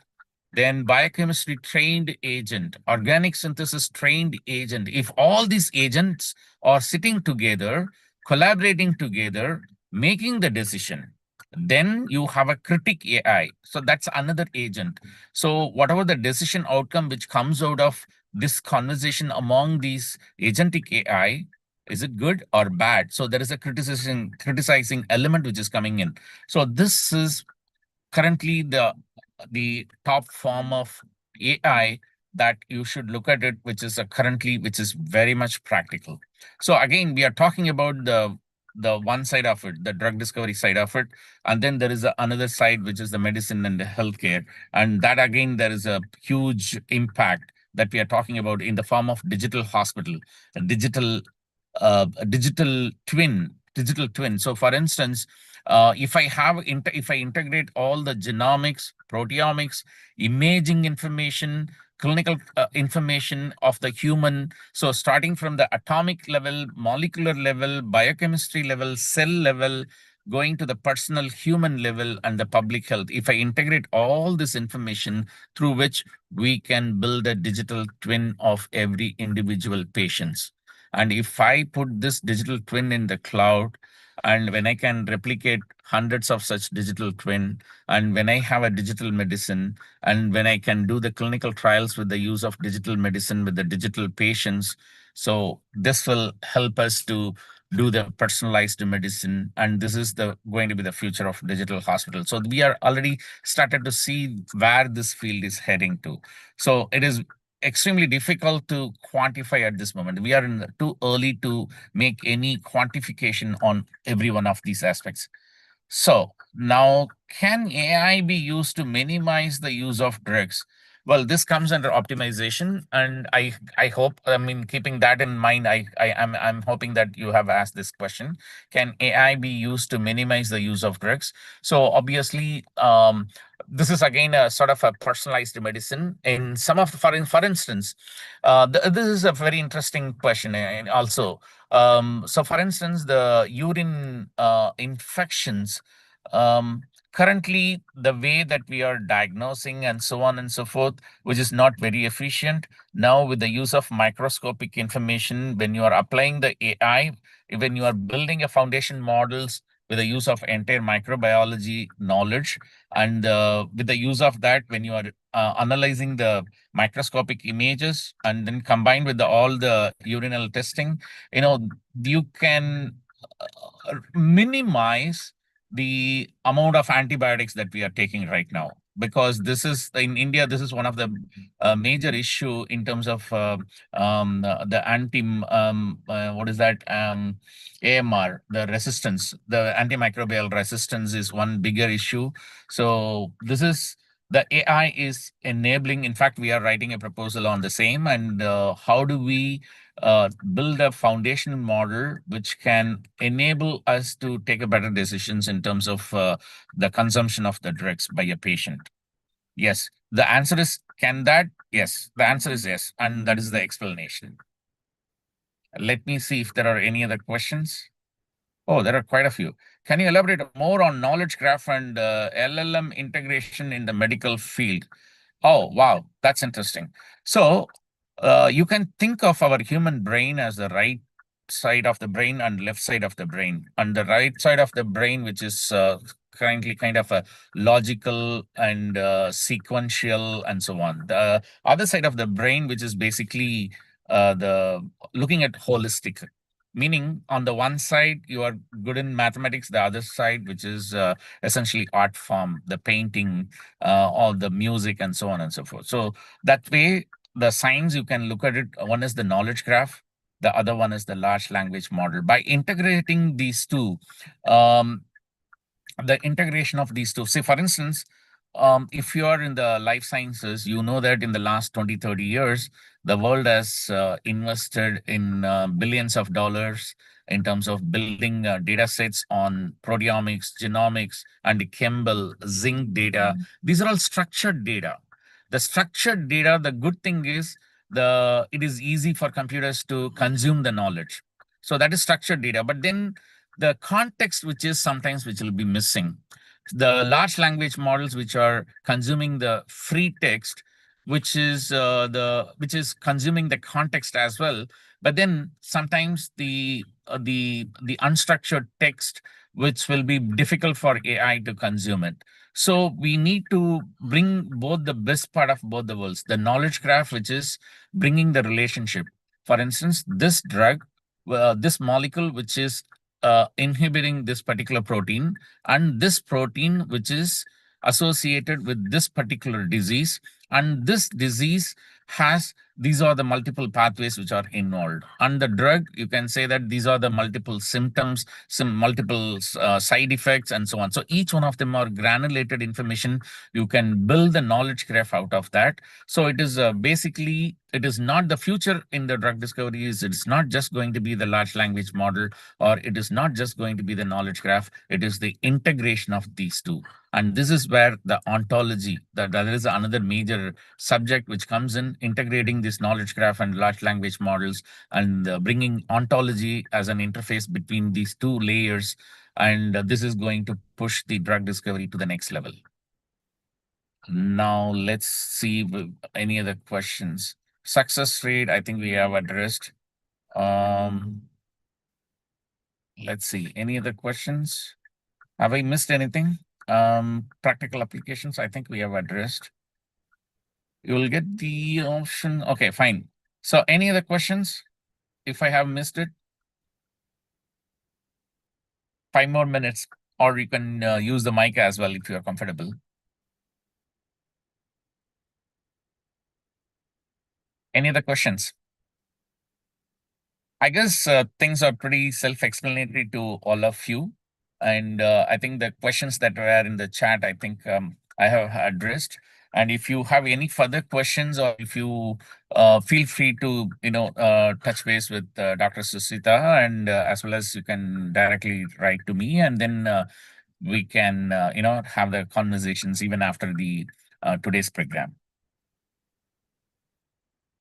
then biochemistry trained agent, organic synthesis trained agent. If all these agents are sitting together, collaborating together, making the decision, then you have a critic AI. So that's another agent. So whatever the decision outcome which comes out of this conversation among these agentic AI, is it good or bad? So there is a criticizing element which is coming in. So this is currently the top form of AI that you should look at it, which is which is very much practical. So again, we are talking about the one side of it, the drug discovery side of it, and then there is another side, which is the medicine and the healthcare, and that again there is a huge impact that we are talking about in the form of digital hospital, a digital twin. So for instance, if I integrate all the genomics, proteomics, imaging information, clinical information of the human, so starting from the atomic level, molecular level, biochemistry level, cell level, going to the personal human level and the public health, if I integrate all this information through which we can build a digital twin of every individual patients. And if I put this digital twin in the cloud, and when I can replicate hundreds of such digital twin, and when I have a digital medicine, and when I can do the clinical trials with the use of digital medicine with the digital patients, so this will help us to do the personalized medicine. And this is going to be the future of digital hospital. So we are already started to see where this field is heading to. So it is extremely difficult to quantify at this moment. We are too early to make any quantification on every one of these aspects. So now, can AI be used to minimize the use of drugs? Well, this comes under optimization, and I hope, I mean, keeping that in mind, I'm hoping that you have asked this question: can AI be used to minimize the use of drugs? So obviously, this is again a sort of a personalized medicine. In some of, for instance, this is a very interesting question, and also, so for instance, the urine infections. Um, Currently, the way that we are diagnosing and so on and so forth, which is not very efficient. Now, with the use of microscopic information, when you are applying the AI, when you are building a foundation models with the use of entire microbiology knowledge, and with the use of that, when you are analyzing the microscopic images, and then combined with all the urinal testing, you can minimize the amount of antibiotics that we are taking right now, because this is in India, this is one of the major issue in terms of the what is that, AMR, the resistance, the antimicrobial resistance is one bigger issue. So this is, the AI is enabling. In fact, we are writing a proposal on the same, and how do we build a foundation model which can enable us to take a better decisions in terms of the consumption of the drugs by a patient. Yes, the answer is, can that? Yes, the answer is yes, and that is the explanation. Let me see if there are any other questions. Oh, there are quite a few. Can you elaborate more on knowledge graph and LLM integration in the medical field? Oh, wow, that's interesting. So you can think of our human brain as the right side of the brain and left side of the brain. And the right side of the brain, which is currently kind of a logical and sequential and so on. The other side of the brain, which is basically the looking at holistic, meaning on the one side you are good in mathematics, the other side, which is essentially art form, the painting, or the music, and so on and so forth. So that way, the science, you can look at it, one is the knowledge graph, the other one is the large language model. By integrating these two, the integration of these two, say for instance, if you are in the life sciences, you know that in the last 20-30 years, the world has invested in billions of dollars in terms of building data sets on proteomics, genomics, and Campbell zinc data. These are all structured data. The structured data, the good thing is it is easy for computers to consume the knowledge. So that is structured data. But then the context, which is sometimes which will be missing. The large language models, which are consuming the free text, which is consuming the context as well. But then sometimes the unstructured text, which will be difficult for AI to consume it. So we need to bring both the best part of both the worlds. The knowledge graph, which is bringing the relationship. For instance, this drug, this molecule, which is inhibiting this particular protein, and this protein, which is associated with this particular disease, and this disease has, these are the multiple pathways which are involved. And the drug, you can say that these are the multiple symptoms, some multiple side effects, and so on. So each one of them are granulated information. You can build the knowledge graph out of that. So it is basically, it is not the future in the drug discovery. It's not just going to be the large language model, or it is not just going to be the knowledge graph. It is the integration of these two. And this is where the ontology, that is another major subject which comes in, integrating this knowledge graph and large language models, and bringing ontology as an interface between these two layers. And this is going to push the drug discovery to the next level. Now, let's see any other questions. Success rate, I think we have addressed. Let's see, any other questions? Have I missed anything? Practical applications, I think we have addressed. You will get the option. Okay, fine. So any other questions? If I have missed it? 5 more minutes, or you can use the mic as well if you are comfortable. Any other questions? I guess things are pretty self-explanatory to all of you. And I think the questions that were in the chat, I think I have addressed. And if you have any further questions, or if you feel free to, touch base with Dr. Susita, and as well as you can directly write to me, and then we can, have the conversations even after the today's program.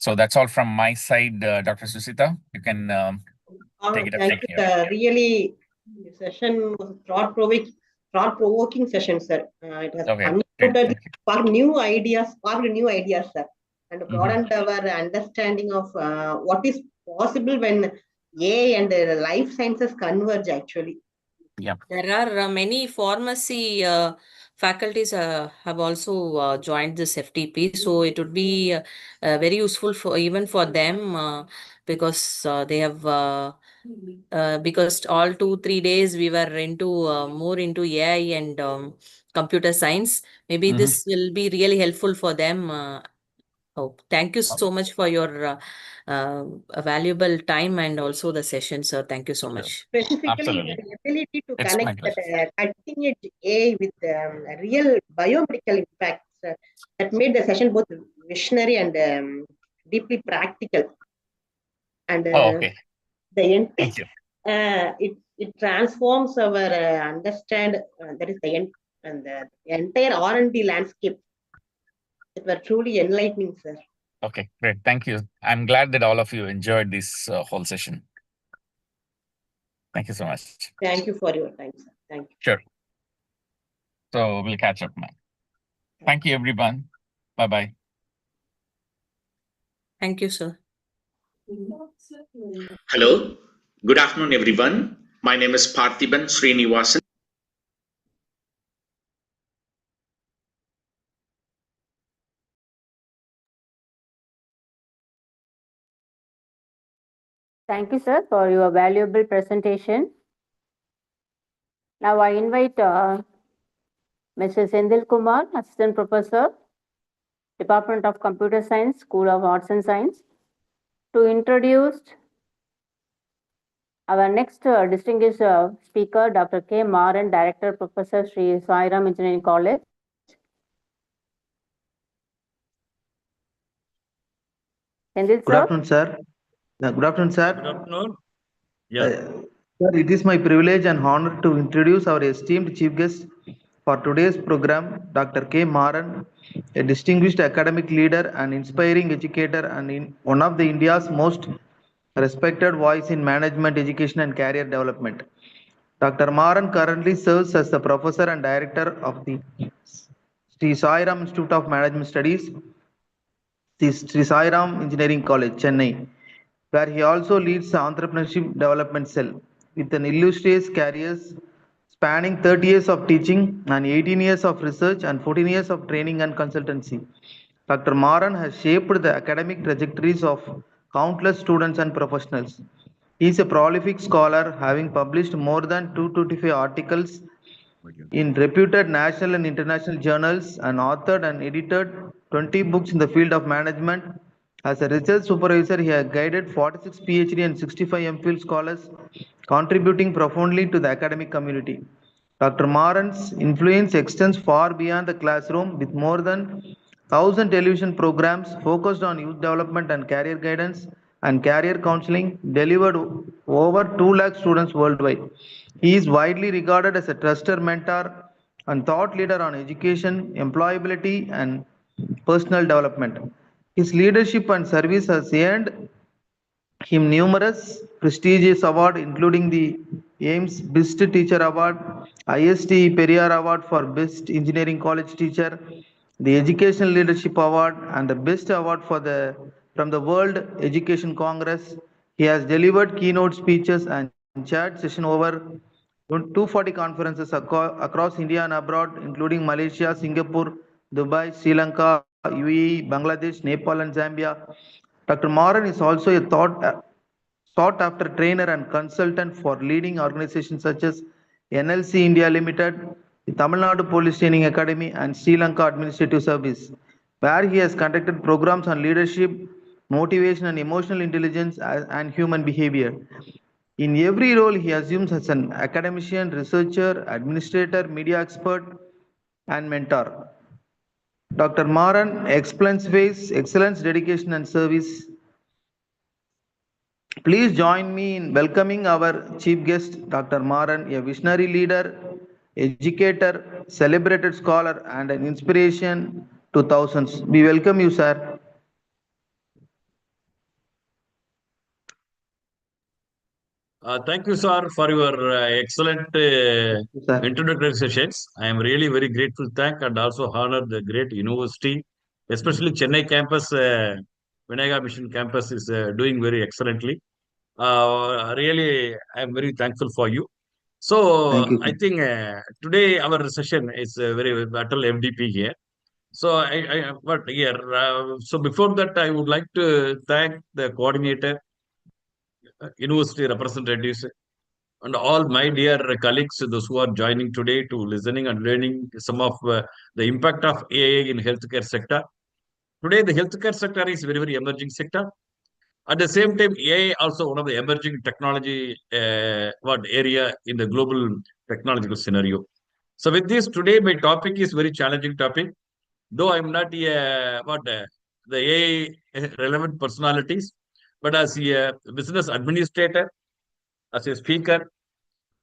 So that's all from my side, Dr. Susita. You can take it up Thank from you, here. sir. Really, the session was thought-provoking session, sir. It has Okay, great. undoubtedly Thank you. sparked new ideas, sir, and broadened our understanding of what is possible when AI and life sciences converge, actually. Yeah. There are many pharmacy faculties have also joined this FTP, so it would be very useful for even for them because they have because all 2-3 days we were into more into AI and computer science. Maybe this will be really helpful for them. Oh, thank you so much for your valuable time and also the session, sir. Thank you so much. Specifically, Absolutely. the ability to It's my connect pleasure. that cutting-edge AI with real biomedical impacts that made the session both visionary and deeply practical. And Oh, okay. the Thank you. it transforms our understand that is and the entire R&D landscape. It were truly enlightening, sir. Okay, great. Thank you. I'm glad that all of you enjoyed this whole session. Thank you so much. Thank you for your time, sir. Thank you. Sure. So we'll catch up, man. Thank you, everyone. Bye-bye. Thank you, sir. Hello. Good afternoon, everyone. My name is Parthiban Srinivasan. Thank you, sir, for your valuable presentation. Now I invite Mr. Sendil Kumar, Assistant Professor, Department of Computer Science, School of Arts and Science, to introduce our next distinguished speaker, Dr. K. Maran, Director, Professor, Sri Sai Ram Engineering College. Sendil, Good sir. afternoon, sir. Good afternoon, sir. Good afternoon. Yeah. Sir, it is my privilege and honor to introduce our esteemed chief guest for today's program, Dr. K. Maran, a distinguished academic leader and inspiring educator and one of the India's most respected voice in management, education and career development. Dr. Maran currently serves as the professor and director of the Sri Sai Ram Institute of Management Studies, the Sri Sai Ram Engineering College, Chennai, where he also leads the Entrepreneurship Development Cell with an illustrious career spanning 30 years of teaching and 18 years of research and 14 years of training and consultancy. Dr. Maran has shaped the academic trajectories of countless students and professionals. He is a prolific scholar, having published more than 225 articles in reputed national and international journals and authored and edited 20 books in the field of management. As a research supervisor, he has guided 46 PhD and 65 MPhil scholars, contributing profoundly to the academic community. Dr. Maran's influence extends far beyond the classroom, with more than 1,000 television programs focused on youth development and career guidance and career counseling delivered over 2 lakh students worldwide. He is widely regarded as a trusted mentor and thought leader on education, employability, and personal development. His leadership and service has earned him numerous prestigious awards, including the AIMS Best Teacher Award, IST Periyar Award for Best Engineering College Teacher, the Educational Leadership Award, and the Best Award from the World Education Congress. He has delivered keynote speeches and chaired sessions over 240 conferences across India and abroad, including Malaysia, Singapore, Dubai, Sri Lanka, UAE, Bangladesh, Nepal, and Zambia. Dr. Maran is also a sought after trainer and consultant for leading organizations such as NLC India Limited, the Tamil Nadu Police Training Academy, and Sri Lanka Administrative Service, where he has conducted programs on leadership, motivation, and emotional intelligence and human behavior. In every role, he assumes as an academician, researcher, administrator, media expert, and mentor. Dr. Maran exemplifies excellence, dedication, and service. Please join me in welcoming our chief guest, Dr. Maran, a visionary leader, educator, celebrated scholar, and an inspiration to thousands. We welcome you, sir. Thank you, sir, for your excellent Sir. introductory sessions. I am really very grateful, thank, and also honor the great university, especially Chennai campus, Vinayaga Mission campus is doing very excellently. Really, I am very thankful for you. So, Thank you, I sir. think today our session is very battle MDP here. So, but here, so before that, I would like to thank the coordinator, university representatives, and all my dear colleagues, those who are joining today to listening and learning some of the impact of AI in healthcare sector. Today, the healthcare sector is very, very emerging sector. At the same time, AI also one of the emerging technology area in the global technological scenario. So with this, today my topic is very challenging topic. Though I'm not the AI relevant personalities, but as a business administrator, as a speaker,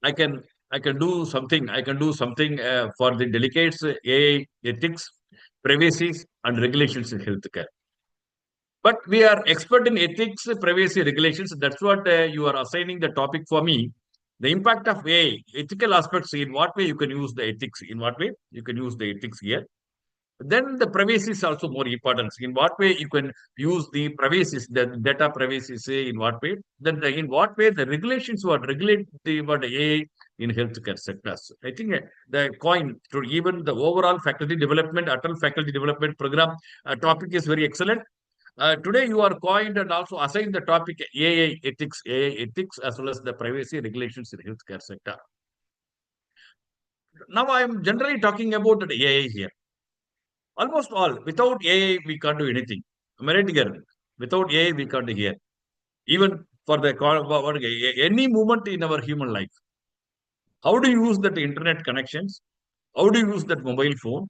I can do something. I can do something for the delegates, AI ethics, privacy, and regulations in healthcare. But we are expert in ethics, privacy, regulations. That's what you are assigning the topic for me. The impact of AI, ethical aspects. In what way you can use the ethics? In what way you can use the ethics here? Then the privacy is also more important. In what way you can use the privacy, the data privacy, say in what way? Then in what way the regulations would regulate the AI in healthcare sectors. I think the coin to even the overall faculty development, Atal faculty development program topic is very excellent. Today you are coined and also assigned the topic AI ethics as well as the privacy regulations in healthcare sector. Now I am generally talking about the AI here. Almost all. Without AI, we can't do anything. Am I right here? Without AI, we can't hear. Even for the any movement in our human life. How do you use that internet connections? How do you use that mobile phone?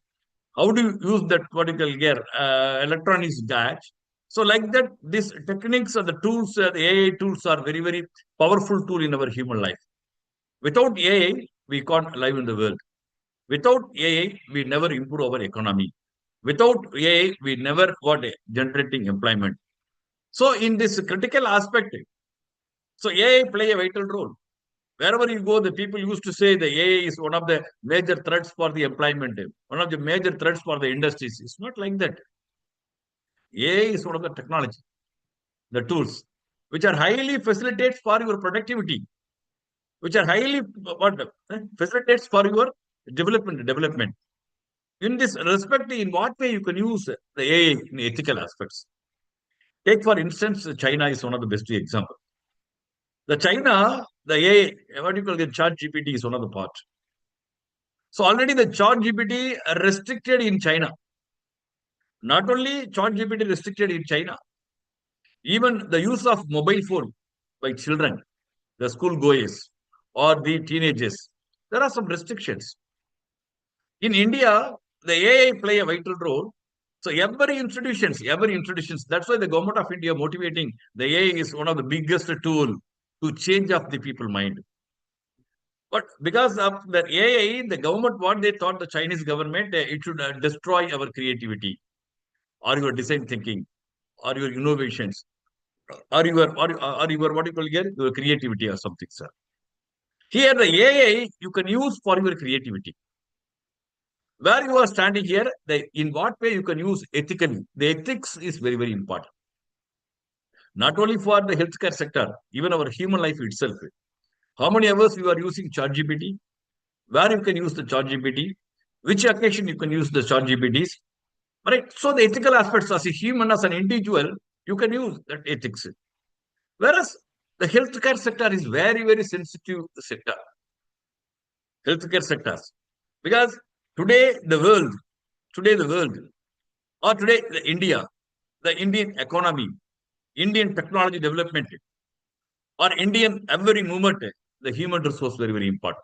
How do you use that particular electronics gadget? So like that, these techniques or the tools, the AI tools are very, very powerful tool in our human life. Without AI, we can't live in the world. Without AI, we never improve our economy. Without AI, we never got generating employment. So in this critical aspect, so AI play a vital role. Wherever you go, the people used to say the AI is one of the major threats for the employment, one of the major threats for the industries. It's not like that. AI is one of the technology, the tools, which are highly facilitates for your productivity, which are highly facilitates for your development. In this respect, in what way you can use the AI in ethical aspects? Take for instance, China is one of the best example. The China, the AI, what you call the ChatGPT is one of the part. So already the ChatGPT restricted in China. Not only ChatGPT restricted in China, even the use of mobile phone by children, the school goers or the teenagers, there are some restrictions. In India, the AI play a vital role. So every institutions, that's why the government of India motivating the AI is one of the biggest tool to change up the people mind. But because of the AI, the government, what they thought, the Chinese government, it should destroy our creativity or your design thinking or your innovations or your what you call here, your creativity or something, sir. Here the AI you can use for your creativity. Where you are standing here, in what way you can use ethically. The ethics is very, very important. Not only for the healthcare sector, even our human life itself. How many hours you are using ChatGPT? Where you can use the ChatGPT? Which occasion you can use the ChatGPTs? Right. So the ethical aspects as a human, as an individual, you can use that ethics. Whereas the healthcare sector is very, very sensitive sector. Healthcare sectors. Because today the world, or today India, the Indian economy, Indian technology development, or Indian every movement, the human resource very, very important.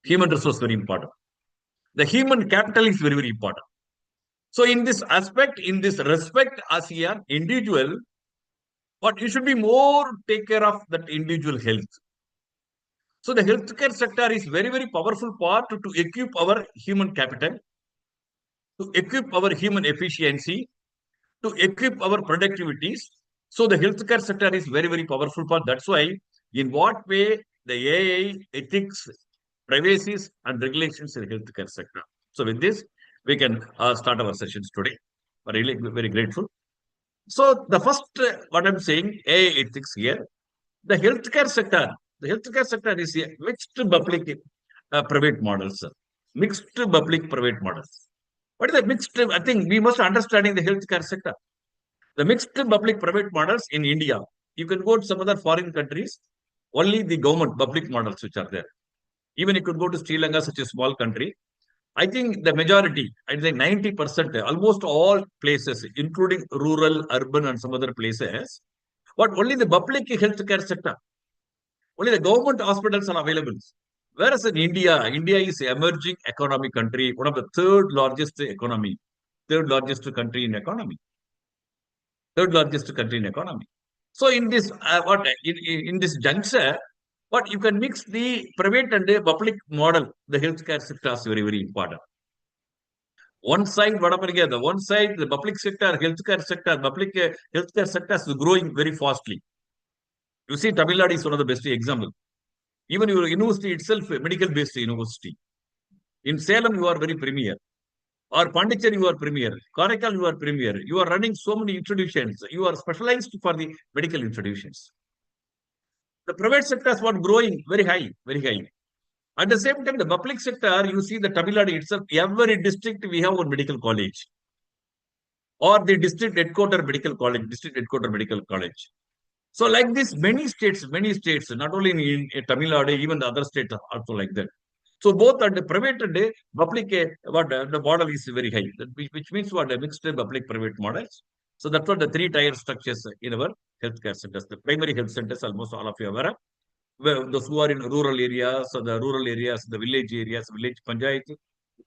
Human resource very important. The human capital is very, very important. So in this aspect, in this respect, as an individual, what you should be more take care of that individual health. So the healthcare sector is very, very powerful part to equip our human capital, to equip our human efficiency, to equip our productivities. So the healthcare sector is very, very powerful part. That's why in what way the AI, ethics, privacies and regulations in the healthcare sector. So with this, we can start our sessions today. I'm really very grateful. So the first, what I'm saying, AI ethics here, the healthcare sector is a mixed public private models, sir. Mixed public private models. What is the mixed? I think we must understanding the healthcare sector. The mixed public private models in India. You can go to some other foreign countries, only the government public models which are there. Even you could go to Sri Lanka, such a small country. I think the majority, I'd say 90%, almost all places, including rural, urban, and some other places, but only the public healthcare sector, only the government hospitals are available. Whereas in India, India is an emerging economic country, one of the third largest country in economy. So in this, in this juncture, but you can mix the private and the public model. The healthcare sector is very, very important. One side, the public sector, healthcare sector is growing very fastly. You see, Tamil Nadu is one of the best example. Even your university itself, medical-based university. In Salem, you are very premier. Or Pondicherry, you are premier. Karaikal, you are premier. You are running so many institutions. You are specialized for the medical institutions. The private sector is what growing very high, very high. At the same time, the public sector, you see the Tamil Nadu itself, every district we have one medical college. Or the district headquarter medical college. So like this, many states, not only in Tamil Nadu, even the other states are also like that. So both at the private and the public, the model is very high, which means what a mixed public-private models. So that's what the three-tier structures in our healthcare centers. The primary health centers, almost all of you are aware. Well, those who are in rural areas, or the rural areas, the village areas, village panchayat,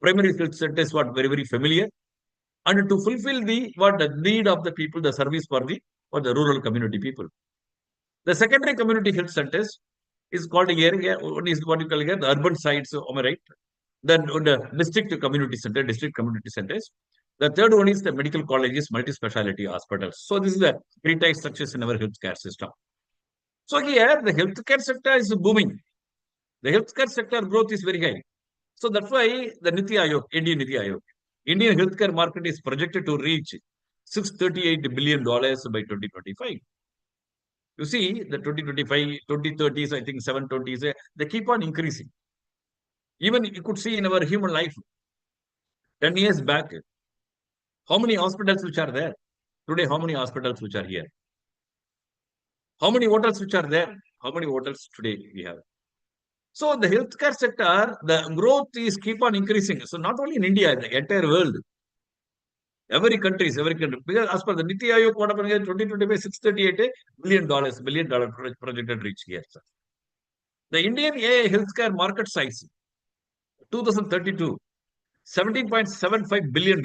primary health centers, what very, very familiar. And to fulfill the need of the people, the service for the rural community people. The secondary community health centers is called here, one is what you call here, the urban sites, am I right? Then the district community centers. The third one is the medical colleges, multi-speciality hospitals. So this is the three-tier structures in our healthcare system. So here, the healthcare sector is booming. The healthcare sector growth is very high. So that's why the Niti Aayog, Indian healthcare market is projected to reach $638 billion by 2025. You see, the 2025, 2030s, I think 720s, they keep on increasing. Even you could see in our human life, 10 years back, how many hospitals which are there? Today, how many hospitals which are here? How many hotels which are there? How many hotels today we have? So the healthcare sector, the growth is keep on increasing. So not only in India, in the entire world. Every country. Because as per the Niti Aayog, 2025, $638 billion projected reach here. Sir. The Indian AI healthcare market size, 2032, $17.75 billion.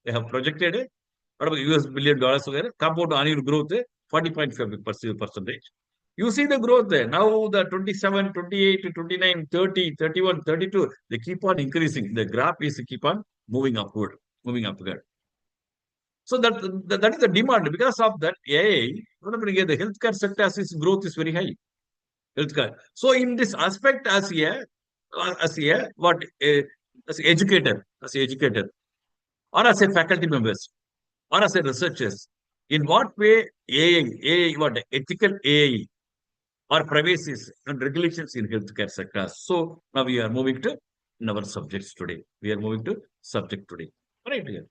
They have projected US billion dollars, compound annual growth, 40.5%. You see the growth there. Now the 27, 28, 29, 30, 31, 32, they keep on increasing. The graph is keep on moving upward. So that is the demand. Because of that, AI, the healthcare sector's growth is very high. Healthcare. So in this aspect, as educator, or as a faculty members, or as a researchers, in what way AI, what ethical AI or privacies and regulations in healthcare sectors. So now we are moving to our subjects today. Right here.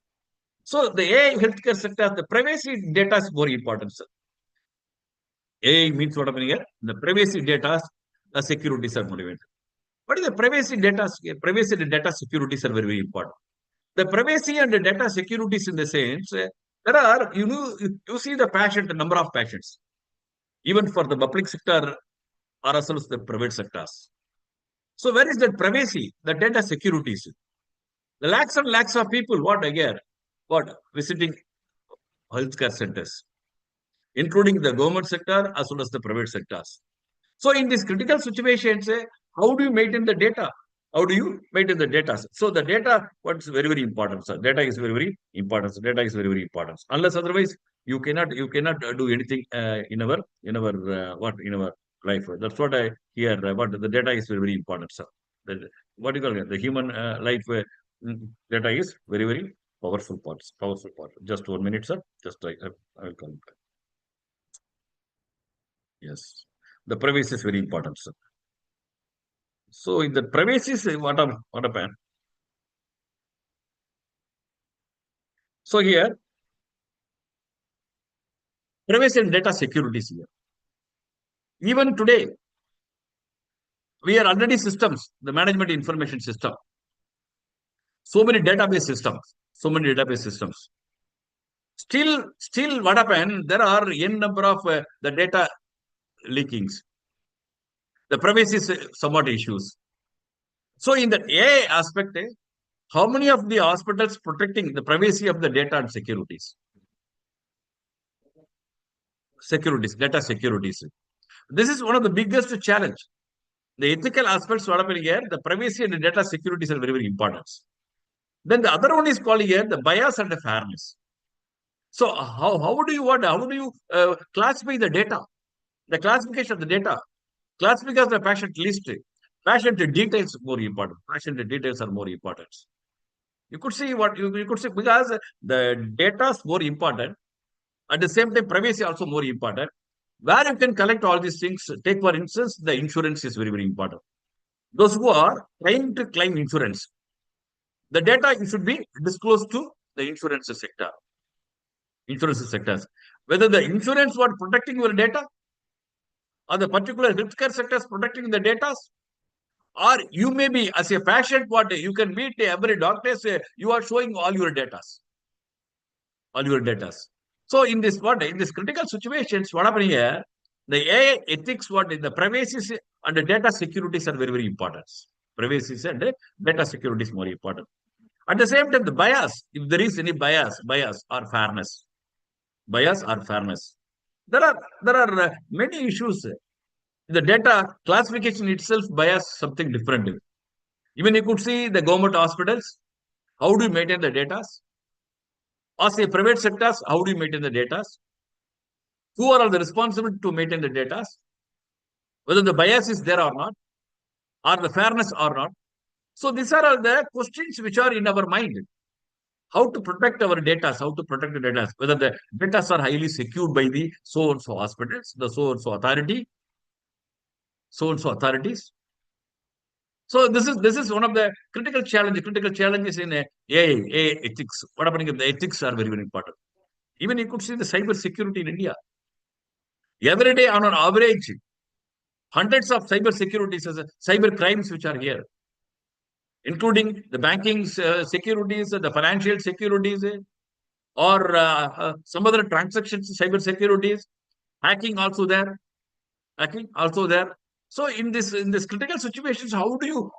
So the AI healthcare sector, the privacy data is more important, sir. AI means what happening here? The privacy data, the securities are motivated. What is the privacy data? Privacy and data securities are very, very important. The privacy and the data securities in the sense, there are, you see the number of patients, even for the public sector or as well as the private sectors. So where is that privacy, the data securities? The lakhs and lakhs of people, what visiting healthcare centers, including the government sector as well as the private sectors. So in these critical situations, how do you maintain the data? How do you maintain the data? So the data, what's very, very important, sir. Data is very, very important. Data is very, very important. Unless otherwise, you cannot do anything in our life. That's what I hear. But the data is very, very important, sir. What do you call it? The human life data is very, very powerful part. Powerful part. Just 1 minute, sir. Just I will come back. Yes. The privacy is very important, sir. So in the privacy, what happened? So here, privacy and data security is here. Even today, we are already systems, the management information system. So many database systems. Still, what happened? There are n number of the data leakings. The privacy is somewhat issues. So in the AI aspect, how many of the hospitals protecting the privacy of the data and securities? Data securities. This is one of the biggest challenge. The ethical aspects what happening here, the privacy and the data securities are very, very important. Then the other one is called here the bias and the fairness. So how do you classify the data? The classification of the data. Classification of the patient list. Patient details more important. Patient details are more important. You could see what you could see because the data is more important. At the same time, privacy also more important. Where you can collect all these things, take for instance, the insurance is very, very important. Those who are trying to claim insurance, the data should be disclosed to the insurance sector. Insurance sectors. Whether the insurance was protecting your data, or the particular healthcare sectors protecting the data, or you may be as a patient, what you can meet every doctor, say you are showing all your data. So in this critical situations, what happening here? The AI ethics, the privacy and the data securities are very, very important. Privacy and data security is more important. At the same time, the bias, if there is any bias or fairness. There are many issues. The data classification itself bias something different. Even you could see the government hospitals, how do you maintain the data? Or say private sectors, how do you maintain the data? Who are all the responsible to maintain the data? Whether the bias is there or not, or the fairness or not. So these are all the questions which are in our mind. How to protect our data, how to protect the data, whether the data are highly secured by the so-and-so hospitals, the so-and-so authority, so-and-so authorities. So this is one of the critical challenges in AI ethics. What happening in the ethics are very, very important. Even you could see the cyber security in India. Every day on an average, hundreds of cyber securities, cyber crimes which are here, including the banking securities, the financial securities, or some other transactions, cyber securities, hacking also there. So in this critical situations, how do you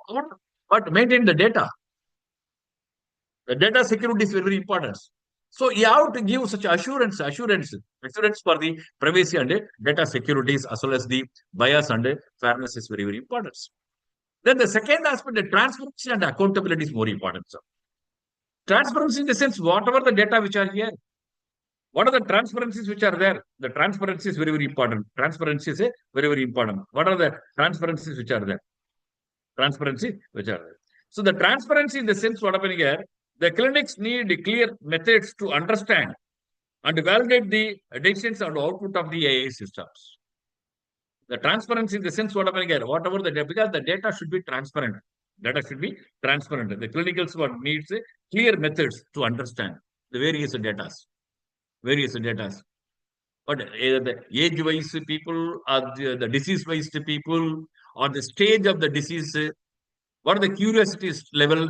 maintain the data? The data security is very, very important. So you have to give such assurance for the privacy and data securities as well as the bias and fairness is very, very important. Then the second aspect, the transparency and accountability is more important, sir. Transparency in the sense, whatever the data which are here, what are the transparencies which are there? The transparency is very, very important. Transparency is very, very important. What are the transparencies which are there? So the transparency in the sense, what happening here? The clinics need clear methods to understand and validate the decisions and output of the AI systems. The transparency in the sense, what happening here? Whatever the data, because the data should be transparent. The clinicals what needs clear methods to understand the various data. But either the age-wise people or the disease-wise people or the stage of the disease, what are the curiosity level?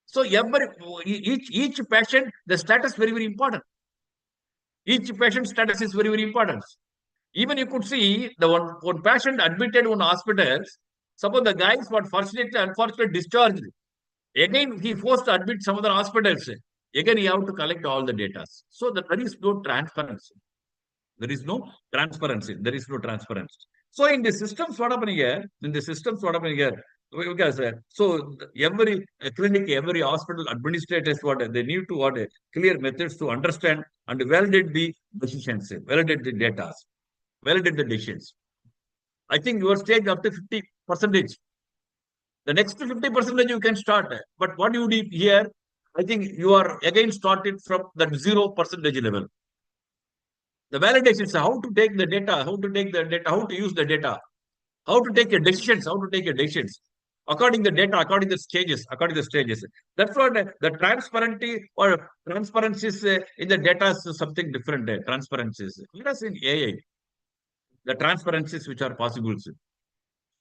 So each patient, the status very, very important. Each patient status is very, very important. Even you could see the one patient admitted in hospital, suppose the guy is unfortunately discharged. Again, he forced to admit some other hospitals. Again, you have to collect all the data. So that there is no transparency. There is no transparency. There is no transparency. So in the systems, what happening here? In the systems, what happening here? Because so every clinic, every hospital administrators, what they need to what clear methods to understand and validate the decisions, validate the data, validate the decisions. I think your stage up to 50%. The next 50% you can start. But what you did here, I think you are again started from that 0% level. The validations, how to take the data, how to take the data, how to use the data, how to take your decisions, how to take your decisions. According to the data, according to the stages, That's what the transparency or transparencies in the data is something different. Transparencies. Whereas in AI, the transparencies which are possible.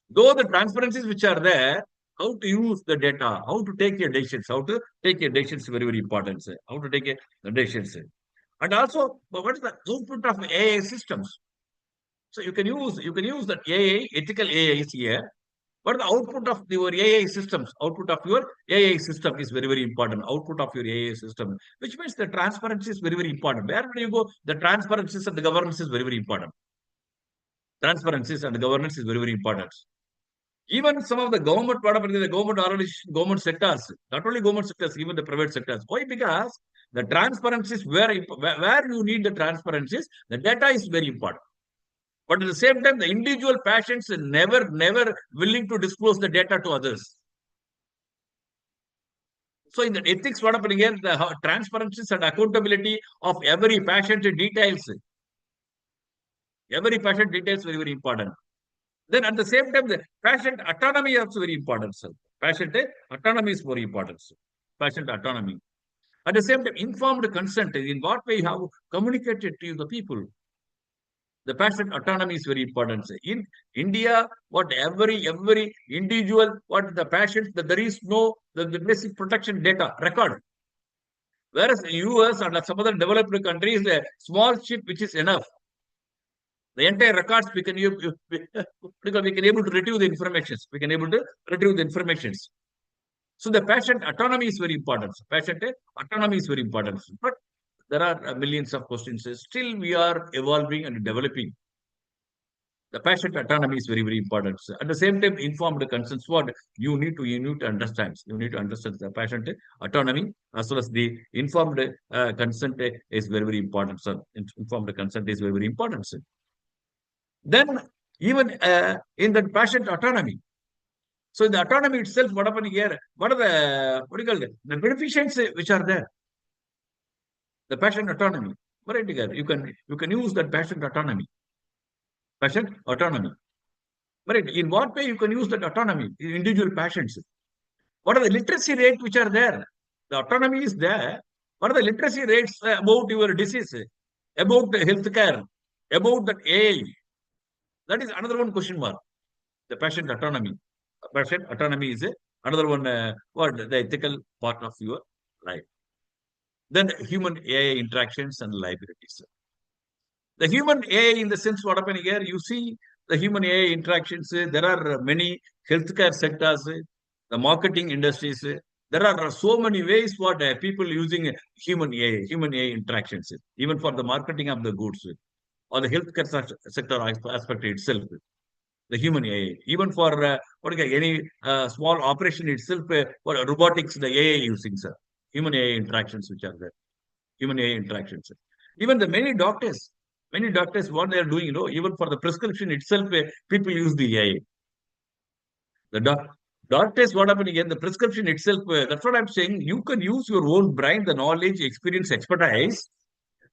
Though the transparencies which are there, how to use the data, how to take your decisions, how to take your decisions very, very important. How to take your decisions. And also, what is the output of AI systems? So you can use that AI, ethical AI is here. But the output of your AI systems, output of your AI system is very, very important. Output of your AI system, which means the transparency is very, very important. Wherever you go, the transparency and the governance is very, very important. Transparency and the governance is very, very important. Even some of the government, the government sectors, not only government sectors, even the private sectors. Why? Because the transparency is where you need the transparencies, the data is very important. But at the same time, the individual patients are never willing to disclose the data to others. So in the ethics, what happening here, the transparency and accountability of every patient details. Every patient details very, very important. Then at the same time, the patient autonomy is also very important, sir. Patient autonomy is very important, sir. Patient autonomy. At the same time, informed consent. In what way you have communicated to the people. The patient autonomy is very important. Sir. In India, what every individual, what the patient, there is no the basic protection data record. Whereas in US and some other developed countries, a small chip which is enough. The entire records we can able to retrieve the information. We can able to retrieve the information. So the patient autonomy is very important. Patient autonomy is very important. But there are millions of questions. Still, we are evolving and developing. The patient autonomy is very, very important. At the same time, informed consent. What you need to understand. You need to understand the patient autonomy as well as the informed consent is very, very important. Sir, informed consent is very, very important. Sir. Then even in the patient autonomy. So in the autonomy itself, what happened here? What are the beneficents which are there? The patient autonomy. Right here, you can use that patient autonomy. Patient autonomy. Right. In what way you can use that autonomy? Individual patients. What are the literacy rates which are there? The autonomy is there. What are the literacy rates about your disease? About the healthcare? About the AI? That is another one question mark. The patient autonomy. Patient autonomy is another one. The ethical part of your life. Then human AI interactions and liabilities. The human AI, in the sense, what happened here? You see the human AI interactions. There are many healthcare sectors, the marketing industries. There are so many ways what people using human AI interactions, even for the marketing of the goods or the healthcare sector aspect itself. The human AI, even for any small operation itself, for robotics, the AI using, sir. Human AI interactions which are there. Human AI interactions. Even the many doctors, what they are doing, even for the prescription itself, people use the AI. The doctors, what happened again, the prescription itself, that's what I'm saying. You can use your own brain, the knowledge, experience, expertise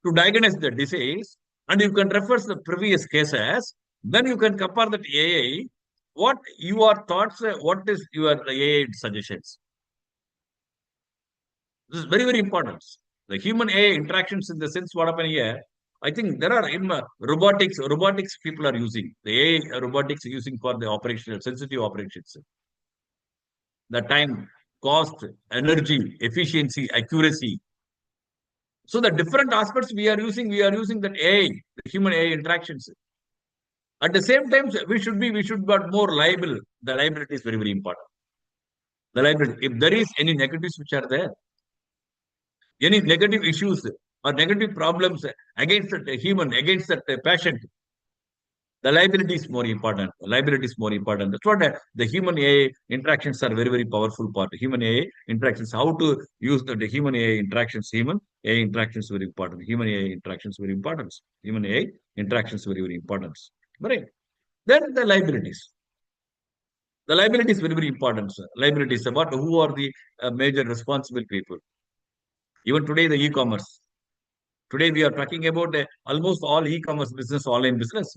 to diagnose the disease, and you can refer to the previous cases. Then you can compare that AI, what your thoughts, what is your AI suggestions. This is very, very important. The human AI interactions, in the sense what happened here, I think there are in robotics people are using. The AI robotics using for the operational, sensitive operations. The time, cost, energy, efficiency, accuracy. So the different aspects we are using that AI, the human AI interactions. At the same time, we should be more liable. The liability is very, very important. The liability. If there is any negatives which are there, any negative issues or negative problems against that human, against that patient, the liability is more important. The liability is more important. That's what the human AI interactions are very, very powerful part. Human AI interactions, how to use the human AI interactions. Human AI interactions very important. Human AI interactions very important. Human AI interactions very, very important. Right. Then the liabilities. The liability is very, very important. Sir. Liabilities about who are the major responsible people. Even today, the e-commerce. Today, we are talking about almost all e-commerce business, online business.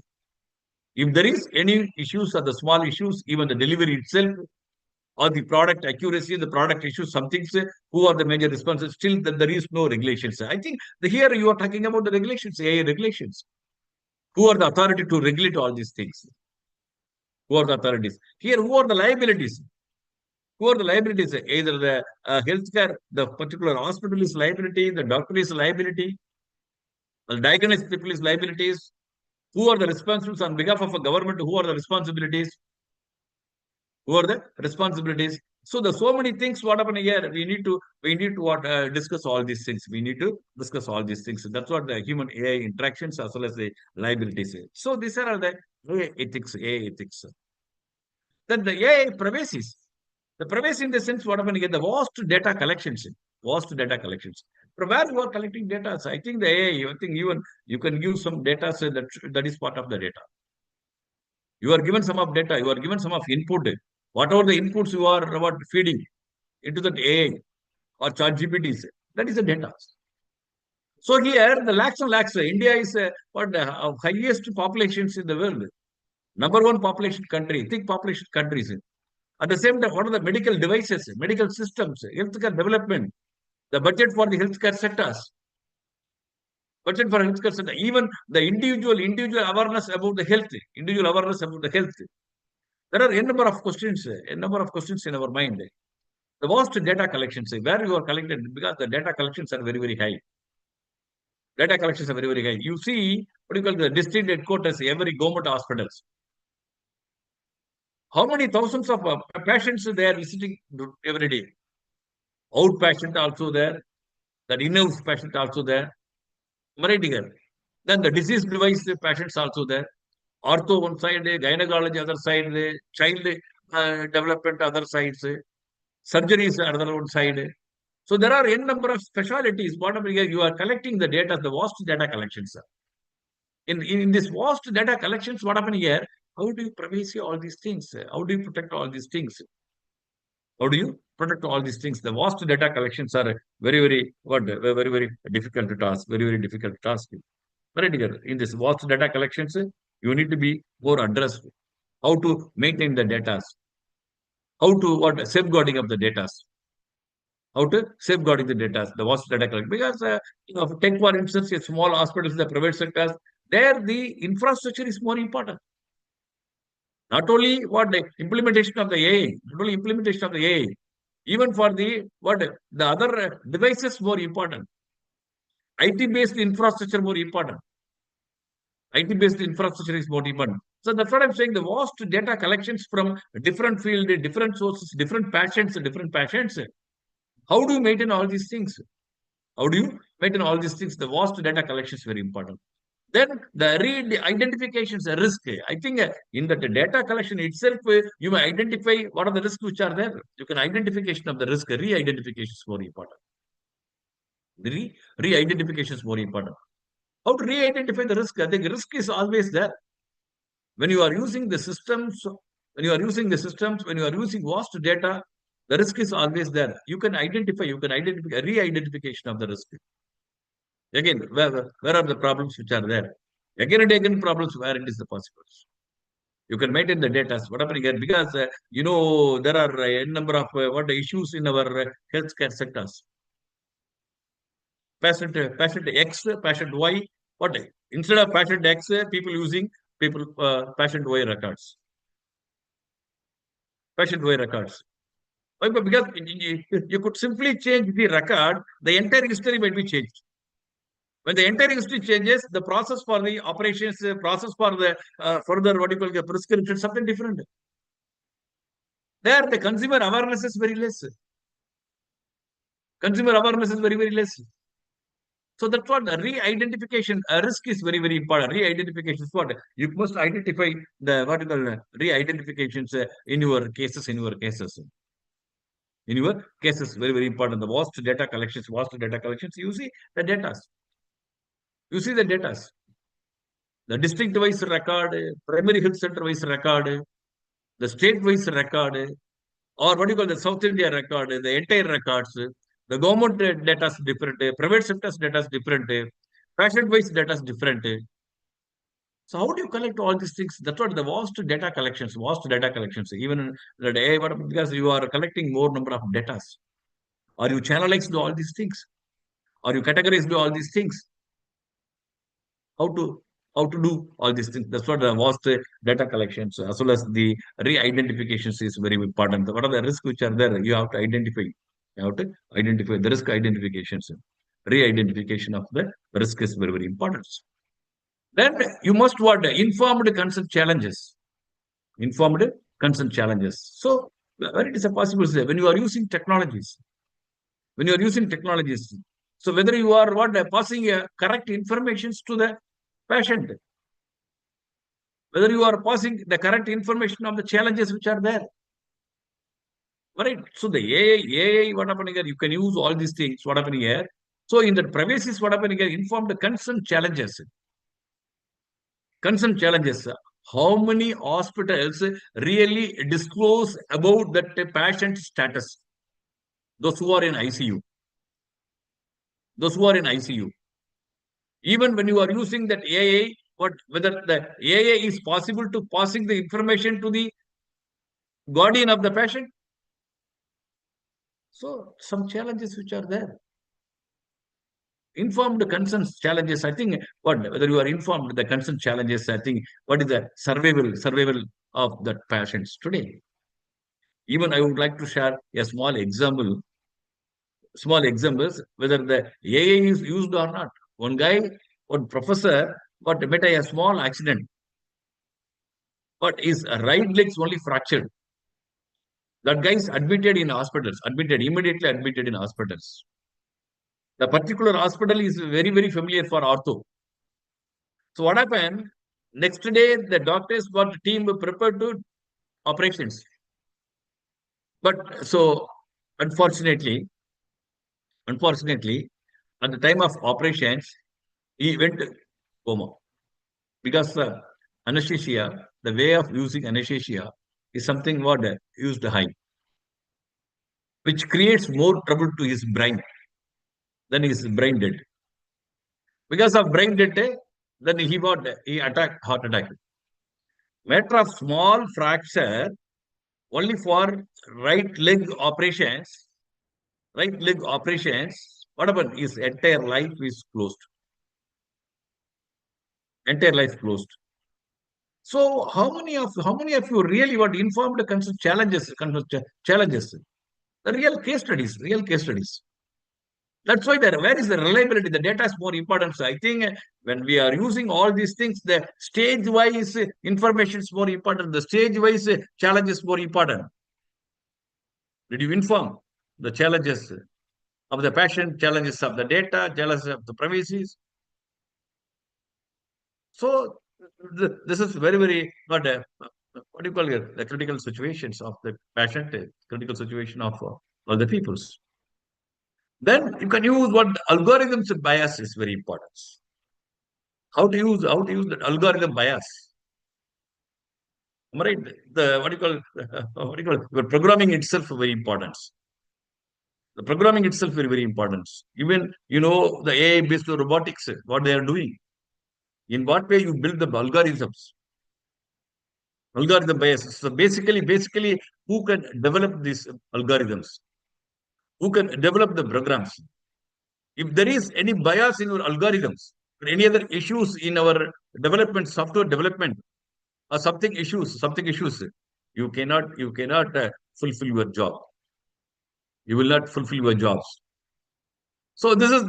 If there is any issues or the small issues, even the delivery itself or the product accuracy, the product issues, some things, who are the major responsible, still there is no regulations. I think here you are talking about the regulations, AI regulations. Who are the authority to regulate all these things? Who are the authorities? Here, who are the liabilities? Who are the liabilities? Either the healthcare, the particular hospital is liability, the doctor is liability, the diagnostic people is liabilities. Who are the responsibles on behalf of a government? Who are the responsibilities? Who are the responsibilities? So there's so many things. What happened here? We need to discuss all these things. We need to discuss all these things. That's what the human AI interactions as well as the liabilities. So these are all the AI ethics. Then the AI privacies. The privacy in the sense what happened here? The vast data collections. Vast data collections. From where you are collecting data? So I think the AI. I think even you can give some data so that is part of the data. You are given some of data. You are given some of input. Whatever the inputs you are feeding into the AI or ChatGPT, that is the data. So here the lakhs and lakhs. India is highest populations in the world. Number one population country, thick population countries. At the same time, what are the medical devices, medical systems, healthcare development, the budget for the healthcare sectors, budget for healthcare sector, even the individual awareness about the health, There are a number of questions in our mind. The vast data collections, where you are collected, because the data collections are very, very high. Data collections are very, very high. You see, what do you call the district headquarters, every government hospitals. How many thousands of patients they are visiting every day? Outpatient also there, that in-house patient also there. Then the disease device patients also there. Ortho one side, gynecology other side, child development other sides, surgeries other one side. So there are n number of specialties. Whatever you are collecting the data, the vast data collections. In this vast data collections, what happened here? How do you privacy all these things? How do you protect all these things? How do you protect all these things? The vast data collections are very, very difficult task. Very, very difficult task. In this vast data collections, you need to be more addressed. How to maintain the data? How to safeguarding of the data? How to safeguarding the data, the vast data collection. Because take for instance, a small hospitals, the private sectors, there the infrastructure is more important. Not only the implementation of the AI, not only implementation of the AI, even for the other devices more important. IT-based infrastructure more important. IT-based infrastructure is more important. So that's what I'm saying. The vast data collections from different field, different sources, different patients. How do you maintain all these things? How do you maintain all these things? The vast data collection is very important. Then the identifications, the risk. I think in the data collection itself, you may identify what are the risks which are there. You can identification of the risk, re-identification is more important. Re-identification is more important. How to re-identify the risk? I think risk is always there. When you are using the systems, when you are using vast data, the risk is always there. You can identify re-identification of the risk. Again, where are the problems which are there? Again and again problems where it is the possible. You can maintain the data. What happening here? Because there are a number of issues in our healthcare sectors. Patient X, patient Y. Instead of patient X, people using patient Y records. Patient Y records. Because you could simply change the record, the entire history might be changed. When the entire history changes, the process for the operations, process for the further the prescription, something different. There, the consumer awareness is very less. Consumer awareness is very, very less. So that's what the re-identification risk is very, very important. Re-identification is what you must identify the what you call re-identifications in your cases. In your cases, very, very important. The vast data collections. You see the data. You see the data. The district-wise record, primary health center-wise record, the state-wise record, or what you call the South India record, the entire records, the government data is different, private sector's data is different, patient-wise data is different. So how do you collect all these things? That's what the vast data collections, even the AI, because you are collecting more number of data. Or you channelize all these things, or you categorize all these things. How to do all these things? That's what the vast data collections as well as the re-identifications is very important. What are the risks which are there? You have to identify. You have to identify the risk identifications. Re-identification of the risk is very, very important. Then you must what? Informed consent challenges. Informed consent challenges. So where it is a possible say when you are using technologies. So whether you are passing correct informations to the patient, whether you are passing the correct information of the challenges which are there. Right. So the AI, what happening here? You can use all these things. What happening here? So in the privacy is what happening here? Informed consent challenges. How many hospitals really disclose about that patient status? Those who are in ICU. Even when you are using that AI, whether the AI is possible to passing the information to the guardian of the patient? So some challenges which are there. Informed consent challenges, I think whether you are informed the consent challenges, I think what is the survival of the patients today. Even I would like to share a small examples, whether the AI is used or not. One professor met a small accident, but his right leg's only fractured. That guy is immediately admitted in hospitals. The particular hospital is very, very familiar for ortho. So what happened? Next day, the doctors got the team prepared to operations. But so, unfortunately, at the time of operations, he went coma because anesthesia, the way of using anesthesia is something used high, which creates more trouble to his brain than his brain dead. Because of brain dead, then he attacked heart attack. Matter of small fracture only for right leg operations. What happened? His entire life is closed. So how many of you really informed consent challenges? The real case studies. That's why where is the reliability? The data is more important. So I think when we are using all these things, the stage-wise information is more important. The stage-wise challenge is more important. Did you inform the challenges of the patient, challenges of the data, challenges of the privacies? So this is very, very what do you call it? The critical situations of the patient, critical situation of all the peoples. Then you can use what algorithms bias is very important. How to use that algorithm bias. Right? The programming itself very important. The programming itself very, very important. Even the AI based robotics, what they are doing. In what way you build the algorithms? Algorithm bias. So basically, who can develop these algorithms? Who can develop the programs? If there is any bias in your algorithms, or any other issues in our development, software development, or something issues, you cannot fulfill your job. You will not fulfill your jobs. So this is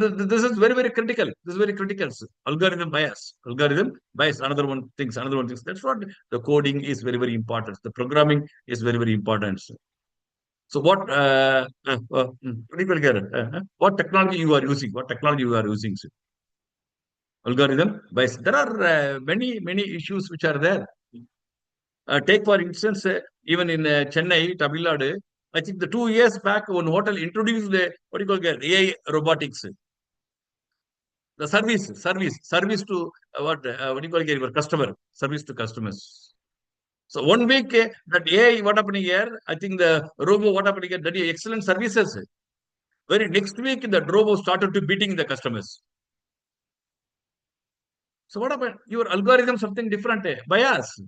very, very critical. This is very critical. Algorithm bias. Another one things. That's what the coding is very, very important. The programming is very, very important. So what what technology you are using? What technology you are using? Sir? Algorithm bias. There are many issues which are there. Take for instance, even in Chennai, Tamil Nadu, I think the 2 years back, one hotel introduced what do you call it, AI robotics. The service to what do you call it, your customer, service to customers. So 1 week that AI, what happened here? I think the robo, what happened here? That is excellent services. Very next week, the robo started to beating the customers. So what happened? Your algorithm something different, bias.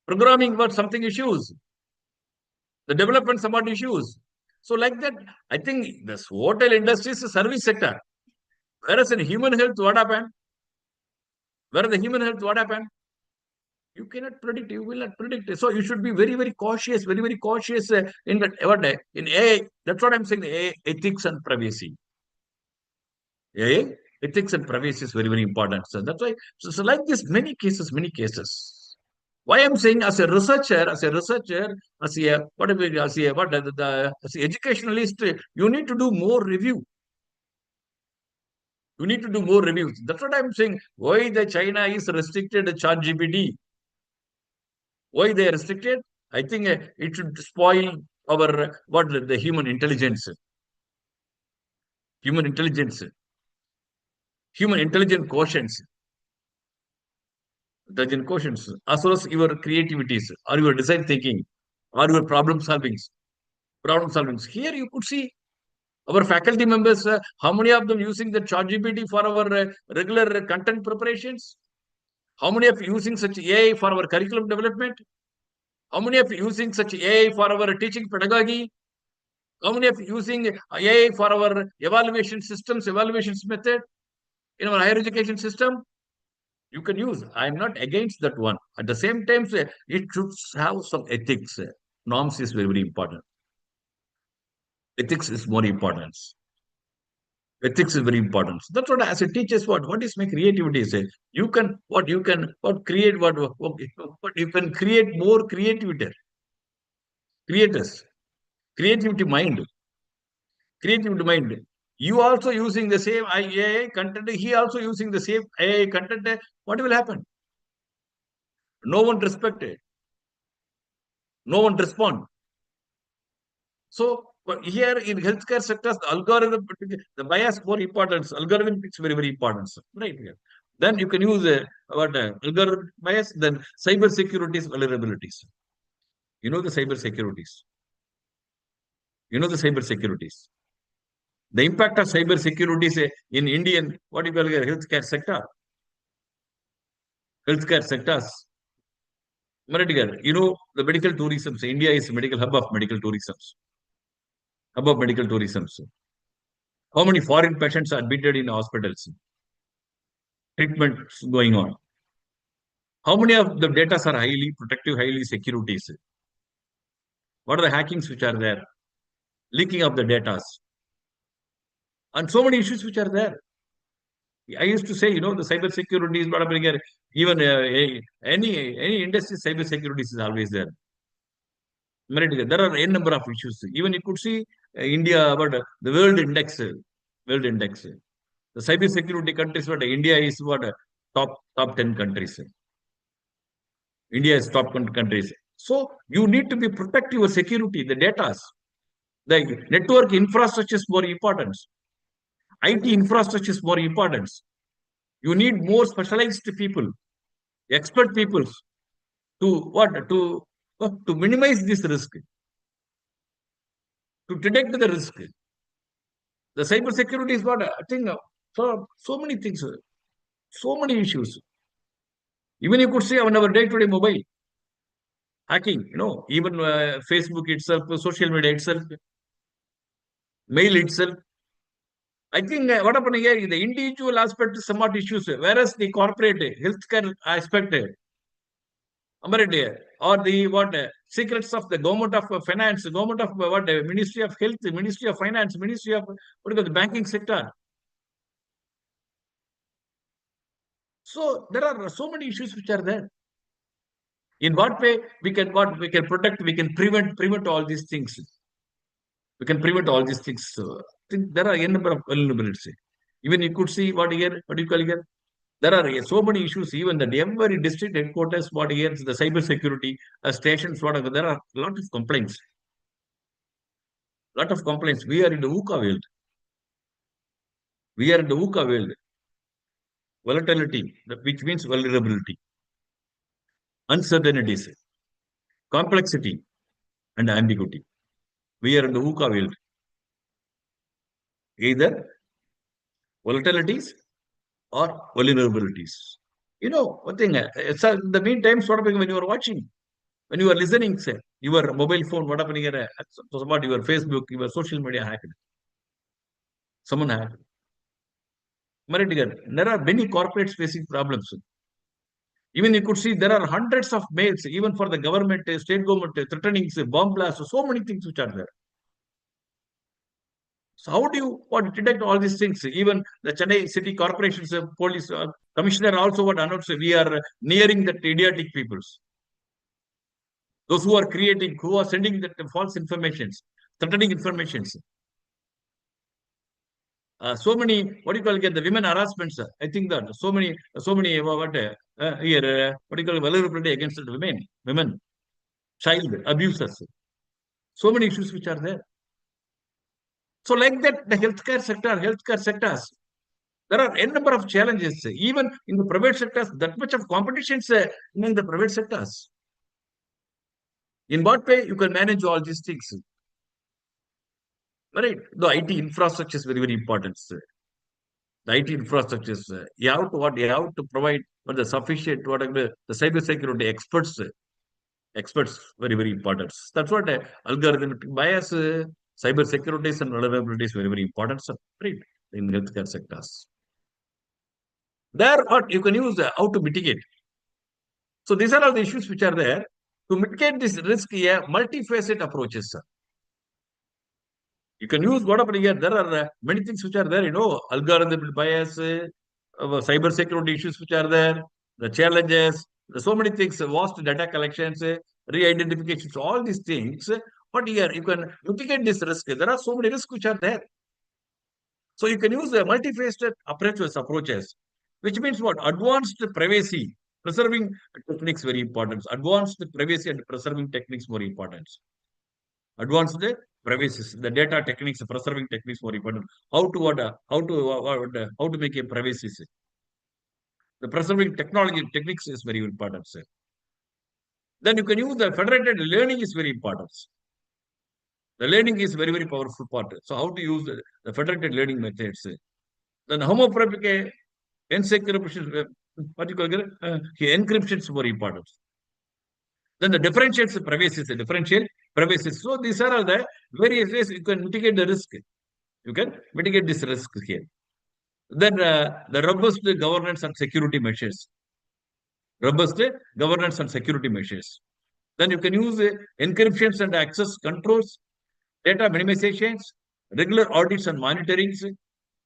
Programming was something issues. The development somewhat issues. So like that, I think this hotel industry is a service sector. Whereas in human health, what happened? Where the human health, what happened? You cannot predict. You will not predict. So you should be very cautious. Very cautious in that. What in AI? That's what I'm saying. AI ethics and privacy. AI ethics and privacy is very important. So that's why. So like this, many cases. Why I'm saying as a researcher, as a whatever, as an educationalist, you need to do more review. You need to do more reviews. That's what I'm saying. Why the China is restricted ChatGPT? Why they are restricted? I think it should spoil our the human intelligence, human intelligence quotients. As well as your creativities, or your design thinking, or your problem solving. Here you could see our faculty members, how many of them using the ChatGPT for our regular content preparations? How many of using such AI for our curriculum development? How many of using such AI for our teaching pedagogy? How many of using AI for our evaluations method in our higher education system? You can use. I'm not against that one. At the same time, it should have some ethics. Norms is very important. Ethics is more important. Ethics is very important. So that's what as a teacher, what is my creativity? Say you can create what you can create more creativity. Creators, creativity mind. You also using the same AI content. He also using the same AI content. What will happen? No one respected. No one respond. So but here in healthcare sectors, the algorithm, the more importance. Algorithm is very important, right here. Then you can use algorithm bias. Then cyber securities vulnerabilities. You know the cyber securities. The impact of cyber securities in Indian what you call healthcare sector. Healthcare sectors. You know the medical tourism. India is a medical hub of medical tourism. How many foreign patients are admitted in hospitals? Treatments going on. How many of the data are highly protective, highly securities? What are the hackings which are there? Leaking of the data. And so many issues which are there. I used to say, the cyber security is even any industry, cyber security is always there. There are a number of issues. Even you could see India, the world index. The cyber security countries, India is top 10 countries. India is top 10 countries. So you need to be protect your security, the data. The network infrastructure is more important. IT infrastructure is more important. You need more specialized people, expert people to minimize this risk, to detect the risk. The cyber security is I think so many things, so many issues. Even you could say on our day-to-day mobile hacking, even Facebook itself, social media itself, mail itself. I think what happened here is the individual aspect is somewhat issues, whereas the corporate healthcare aspect, or the secrets of the government of finance, government of Ministry of Health, Ministry of Finance, Ministry of the banking sector. So there are so many issues which are there. In what way we can protect, we can prevent all these things. We can prevent all these things. I think there are a number of vulnerabilities. Even you could see what here, what do you call here? There are so many issues, even that every district headquarters, what here, the cyber security stations, whatever, there are a lot of complaints. Lot of complaints. We are in the VUCA world. We are in the VUCA world. Volatility, which means vulnerability, uncertainties, complexity, and ambiguity. We are in the VUCA world. Either volatilities or vulnerabilities. You know, one thing, so in the meantime, sort of when you are watching, when you are listening, say, your mobile phone, what happened here, what your Facebook, your social media hacked. Someone hacked. There are many corporates facing problems. Even you could see there are hundreds of mails, even for the government, state government, threatening bomb blasts, so many things which are there. So how do you detect all these things? Even the Chennai City Corporation's police commissioner also announced we are nearing the idiotic peoples. Those who are creating, who are sending the false informations, threatening informations. So many, what do you call the women harassments? I think that so many, here, what do you call vulnerability against the women, child abusers. So many issues which are there. So like that, the healthcare sectors, there are a number of challenges. Even in the private sectors, that much of competition among the private sectors. In what way you can manage all these things? Right? The IT infrastructure is very, very important. The IT infrastructure, you have to provide the sufficient, the cyber security experts. Experts, very, very important. That's what algorithmic bias, cyber security and vulnerability is very, very important. Right? In healthcare sectors. There, what you can use how to mitigate. So these are all the issues which are there. To mitigate this risk, multifaceted approaches. You can use whatever here. There are many things which are there, algorithm bias, cyber security issues which are there, the challenges, so many things, vast data collections, re-identifications, all these things. But here you can mitigate this risk. There are so many risks which are there. So you can use the multifaceted approaches, which means what? Advanced privacy, preserving techniques very important. Advanced privacy and preserving techniques more important. Advanced privacy, the data techniques, preserving techniques more important. How to make a privacy. The preserving technology techniques is very important. Then you can use the federated learning is very important. The learning is very, very powerful part. So how to use the federated learning methods. Then homomorphic encryption, what you call it? Encryption is more important. Then the differential privacy is the differential privacy. So these are all the various ways you can mitigate the risk. You can mitigate this risk here. Then the robust governance and security measures. Robust governance and security measures. Then you can use encryptions and access controls, data minimizations, regular audits and monitorings.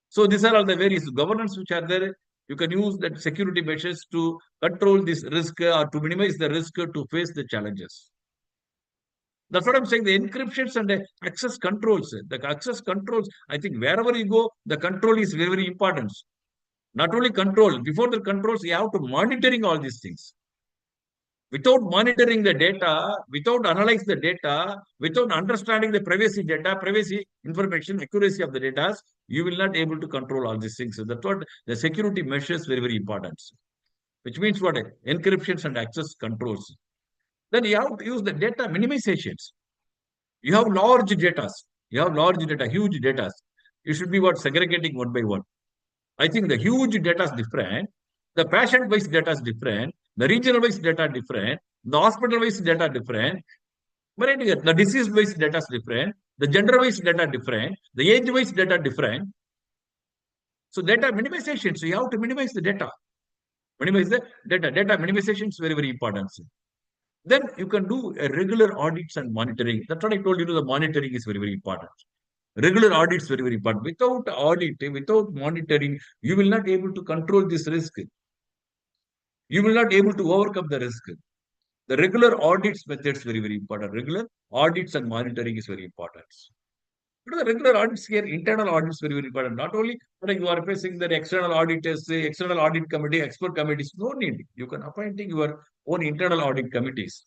So these are all the various governance which are there. You can use that security measures to control this risk or to minimize the risk to face the challenges. That's what I'm saying. The encryptions and the access controls. The access controls, I think wherever you go, the control is very, very important. Not only control, before the controls, you have to monitoring all these things. Without monitoring the data, without analyzing the data, without understanding the privacy data, privacy information, accuracy of the data, you will not be able to control all these things. So that's what the security measures very, very important. Which means what? Encryptions and access controls. Then you have to use the data minimizations. You have large data. You have large data, huge data. You should be segregating one by one. I think the huge data is different. The patient-wise data is different. The regional-wise data is different. The hospital-wise data is different. The disease-wise data is different. The gender-wise data is different. The age-wise data is different. So data minimization. So you have to minimize the data. Minimize the data. Data minimization is very, very important. Then you can do a regular audits and monitoring. That's what I told you. The monitoring is very, very important. Regular audits very, very important. Without audit, without monitoring, you will not be able to control this risk. You will not be able to overcome the risk. The regular audits methods very, very important. Regular audits and monitoring is very important. What are the regular audits here? Internal audits very, very important. Not only when you are facing the external auditors, the external audit committee, expert committees, no need. You can appointing your own internal audit committees.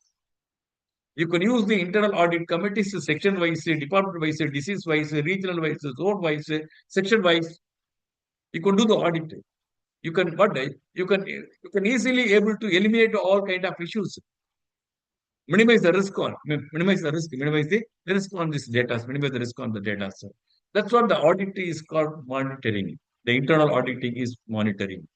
You can use the internal audit committees section-wise, department-wise, disease-wise, regional-wise, zone-wise, section-wise. You can do the audit. You can easily able to eliminate all kind of issues. Minimize the risk on minimize the risk on this data, minimize the risk on the data. So that's what the audit is called, monitoring. The internal auditing is monitoring.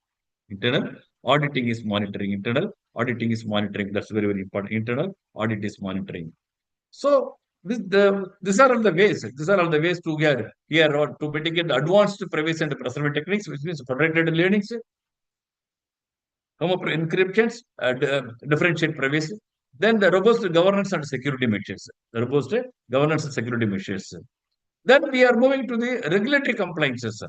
Internal auditing is monitoring. Internal auditing is monitoring. That's very, very important. Internal audit is monitoring. So these are all the ways. These are all the ways to here or to mitigate the advanced privacy and preservation techniques, which means protected learnings, encryptions, differentiate privacy. Then the robust governance and security measures. The robust governance and security measures. Then we are moving to the regulatory compliances.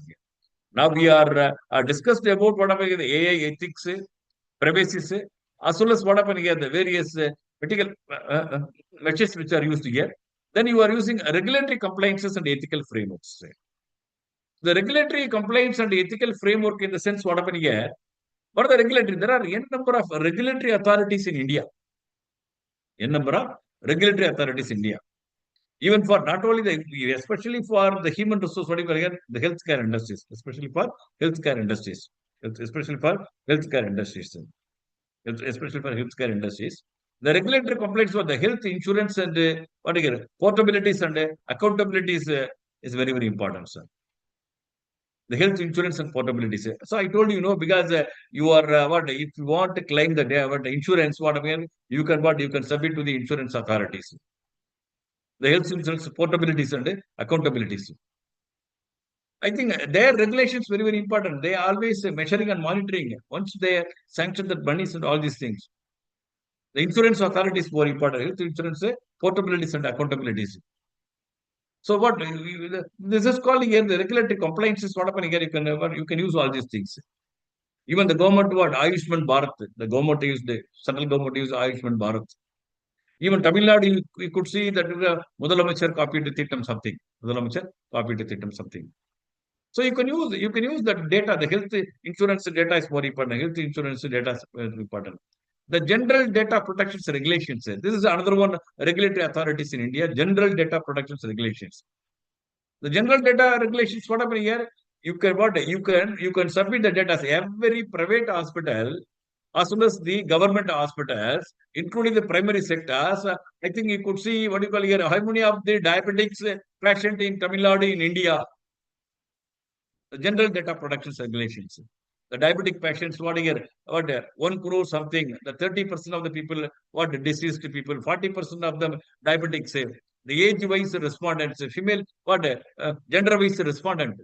Now we are discussed about what are the AI ethics, privacy, as well as what happened here, the various ethical measures which are used here. Then you are using regulatory compliances and ethical frameworks. The regulatory compliance and ethical framework in the sense what happened here. What are the regulatory? There are n number of regulatory authorities in India. N number of regulatory authorities in India. Even for not only especially for the human resource, what you call here, the healthcare industries, especially for healthcare industries, especially for healthcare industries, especially for healthcare industries. The regulatory complaints for the health insurance and portabilities and accountabilities is very, very important, sir. The health insurance and portabilities. So I told you, because you are if you want to claim the insurance, you can submit to the insurance authorities. The health insurance portabilities and accountabilities. I think their regulations very, very important. They are always measuring and monitoring. Once they sanction the monies and all these things, the insurance authorities is more important. Health insurance portabilities and accountabilities. So what this is called here, the regulatory compliance is what happening here. You can use all these things. Even the government Ayushman Bharat, the government used the central government used Ayushman Bharat. Even Tamil Nadu, you could see that Mudalamichar copied the Thittam something. Mudalamichar copied the Thittam something. So you can use that data. The health insurance data is more important. Health insurance data is important. The general data protection regulations. This is another one, regulatory authorities in India. General data protection regulations. The general data regulations. What happened here? You can submit the data. Every private hospital, as well as the government hospitals, including the primary sectors. I think you could see what you call here, how many of the diabetics patient in Tamil Nadu in India. The general data protection regulations. The diabetic patients, 1 crore something, the 30% of the people, deceased people, 40% of them diabetics, the age-wise respondents, female, gender-wise respondent.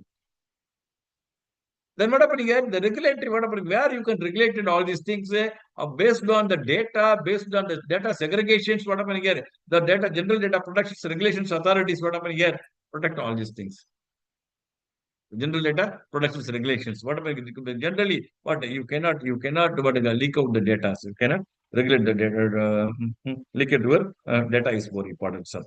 Then what happened here? The regulatory, where you can regulate all these things based on the data, based on the data segregations, what happened here? The general data protection regulations authorities, what happened here? Protect all these things. General data protection regulations. Generally, you cannot leak out the data. So you cannot regulate the data. Leak it your data is more important, sir.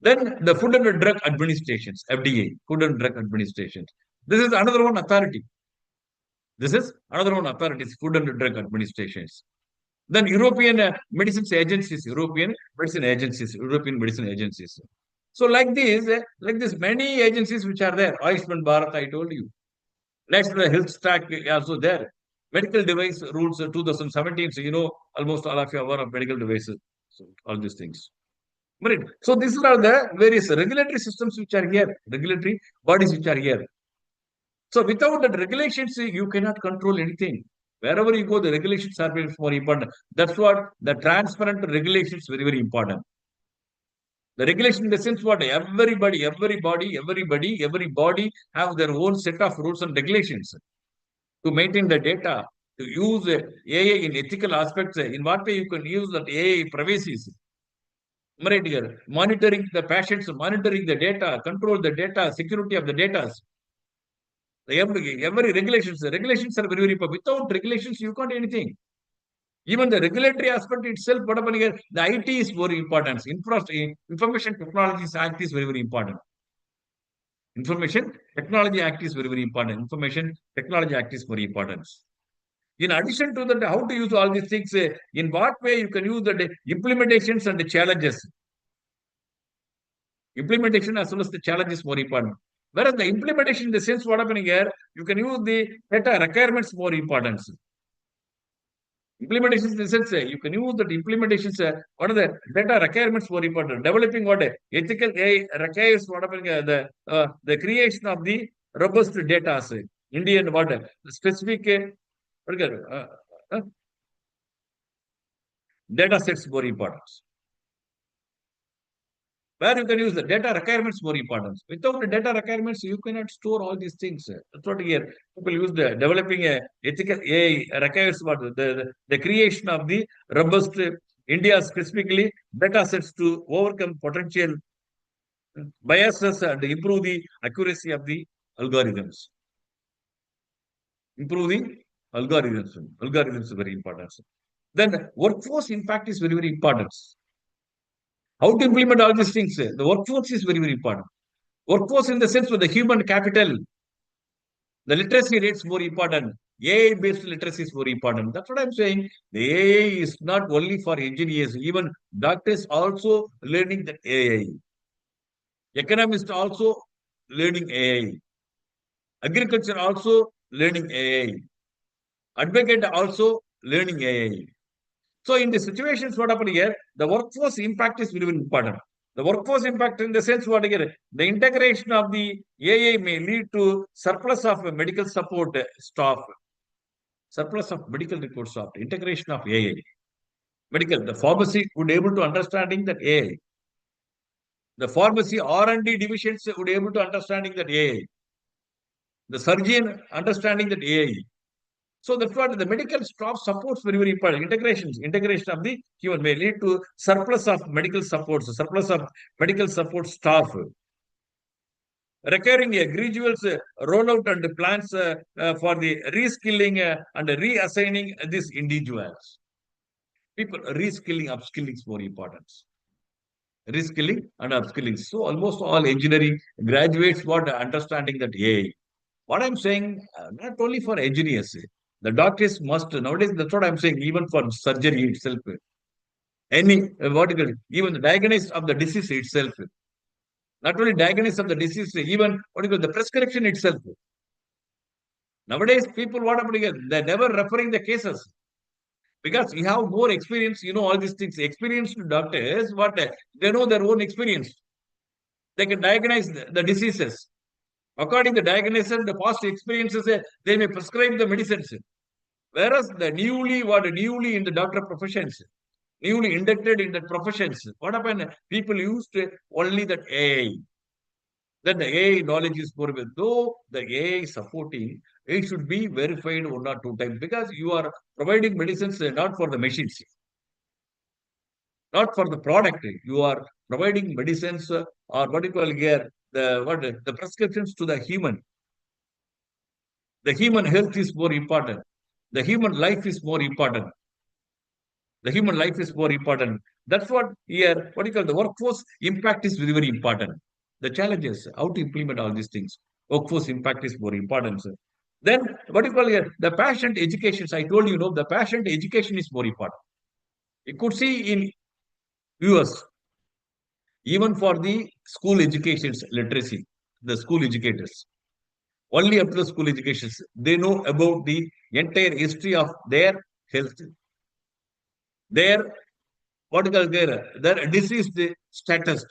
Then the Food and Drug Administrations, FDA, Food and Drug Administrations. This is another one authority. Food and Drug Administrations. Then European medicines agencies, European medicine agencies. So like this, many agencies which are there. Ayushman Bharat, I told you. National Health Stack also there. Medical device rules 2017. So almost all of you are aware of medical devices. So all these things. Right. So these are the various regulatory systems which are here, regulatory bodies which are here. So without the regulations, you cannot control anything. Wherever you go, the regulations are very more important. That's what the transparent regulations is very, very important. The regulation in the sense everybody have their own set of rules and regulations to maintain the data, to use AI in ethical aspects. In what way you can use that AI privacy? Right here, monitoring the patients, monitoring the data, control the data, security of the data. Every regulations are very, very important. Without regulations, you can't do anything. Even the regulatory aspect itself, what happened here? The IT is very important. Information Technologies Act is very, very important. Information Technology Act is very, very important. Information Technology Act is very important. In addition to that, how to use all these things, in what way you can use the implementations and the challenges. Implementation as well as the challenge is more important. Whereas the implementation in the sense what happening here, you can use the data requirements more important. Implementation in the sense, you can use the implementations, what are the data requirements more important. Developing what ethical AI requires what happening, the creation of the robust data, Indian what specific data sets more important. Where you can use the data requirements more important. Without the data requirements, you cannot store all these things. That's what here people use the developing a ethical AI requires what the creation of the robust India specifically data sets to overcome potential biases and improve the accuracy of the algorithms. Improve the algorithms. Algorithms are very important. Then workforce impact is very, very important. How to implement all these things? The workforce is very, very important. Workforce in the sense of the human capital. The literacy rate is more important. AI-based literacy is more important. That's what I'm saying. The AI is not only for engineers. Even doctors also learning the AI. Economists also learning AI. Agriculture also learning AI. Advocate also learning AI. So in the situations what happened here, the workforce impact is very, very important. The workforce impact in the sense what again, the integration of the AI may lead to surplus of medical support staff, surplus of medical report staff, integration of AI. Medical, the pharmacy would able to understanding that AI. The pharmacy R&D divisions would able to understanding that AI. The surgeon understanding that AI. So that's what the medical staff supports very, very important. Integration of the human may lead to surplus of medical supports, surplus of medical support staff. Requiring a gradual rollout and plans for the reskilling and reassigning these individuals. People reskilling, upskilling is more important. Reskilling and upskilling. So almost all engineering graduates what understanding that AI. What I'm saying, not only for engineers, the doctors must nowadays. That's what I'm saying. Even for surgery itself, any even the diagnosis of the disease itself. Not only diagnosis of the disease, even the prescription itself. Nowadays, people what happening? They're never referring the cases because you have more experience. You know all these things. Experienced doctors, what they know their own experience. They can diagnose the diseases. According to the diagnosis, the past experiences, they may prescribe the medicines. Whereas the newly in the doctor professions, newly inducted in the professions, what happened? People used only that AI. Then the AI knowledge is more. Though the AI supporting, it should be verified 1 or 2 times because you are providing medicines not for the machines, not for the product. You are providing medicines or what you call here the prescriptions to the human. The human health is more important. The human life is more important. The human life is more important. That's what here, the workforce impact is very, very important. The challenges, how to implement all these things. Workforce impact is more important, sir. Then, here, the patient education. I told you, the patient education is more important. You could see in US, even for the school educations, literacy, the school educators, only up to the school educations, they know about the entire history of their health. Their disease status,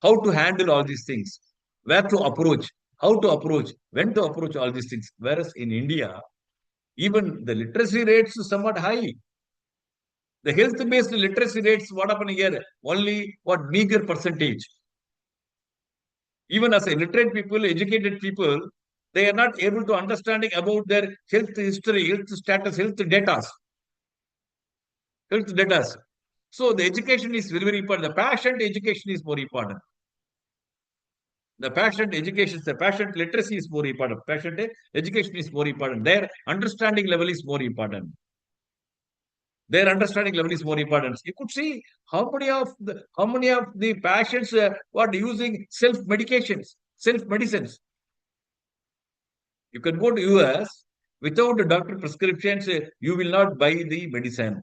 how to handle all these things, where to approach, how to approach, when to approach all these things. Whereas in India, even the literacy rates is somewhat high. The health-based literacy rates, what happened here? Only meager percentage. Even as illiterate people, educated people, they are not able to understanding about their health history, health status, health data. So the education is very, very important. The patient education is more important. The patient education, the patient literacy is more important. Patient education is more important. Their understanding level is more important. Their understanding level is more important. You could see how many of the patients are using self-medications, self-medicines. You can go to US without a doctor prescriptions, you will not buy the medicine.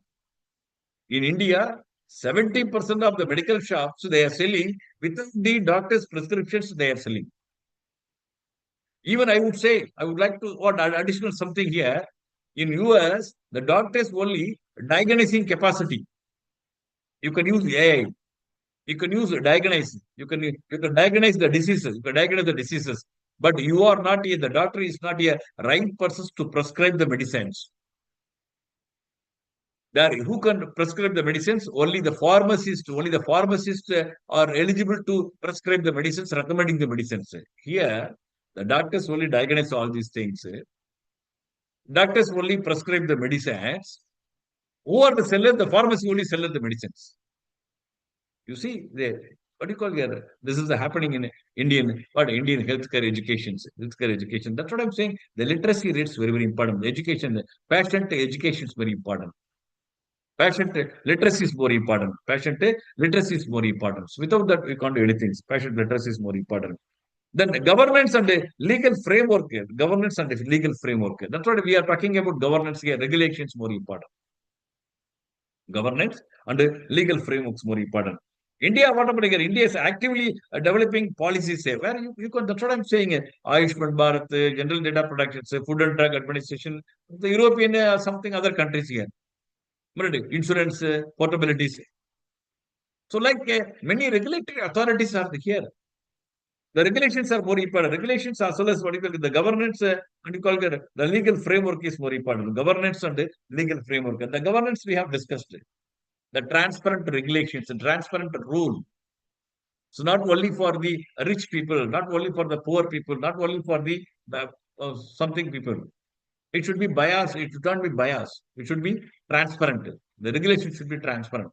In India, 70% of the medical shops they are selling without the doctor's prescriptions they are selling. Even I would say, I would like to add additional something here. In US, the doctors only diagnosing capacity. You can use AI. You can use diagnose. You can diagnose the diseases. You can diagnose the diseases. But you are not here. The doctor is not here. Right person to prescribe the medicines. There, who can prescribe the medicines? Only the pharmacists. Only the pharmacists are eligible to prescribe the medicines, recommending the medicines. Here, the doctors only diagnose all these things. Doctors only prescribe the medicines. Who are the sellers? The pharmacy only sells the medicines. You see, what do you call here? This is happening in Indian healthcare education. That's what I'm saying. The literacy rate is very, very important. The education, patient education is very important. Patient literacy is more important. Patient literacy is more important. So without that, we can't do anything. Patient literacy is more important. Then governance and legal framework. Governance and legal framework. That's what we are talking about. Governance here. Regulations more important. Governance and legal frameworks more important. India, what about here? India is actively developing policies where you can, that's what I'm saying. Ayushman Bharat, General Data Protection, Food and Drug Administration, the European, something other countries here. Insurance, portabilities. So, like many regulatory authorities are here. The regulations are more important. Regulations as well as what you call the governance and you call the legal framework is more important. Governance and the legal framework. And the governance we have discussed. The transparent regulations, the transparent rule. So not only for the rich people, not only for the poor people, not only for the something people. It should be biased. It should not be biased. It should be transparent. The regulation should be transparent.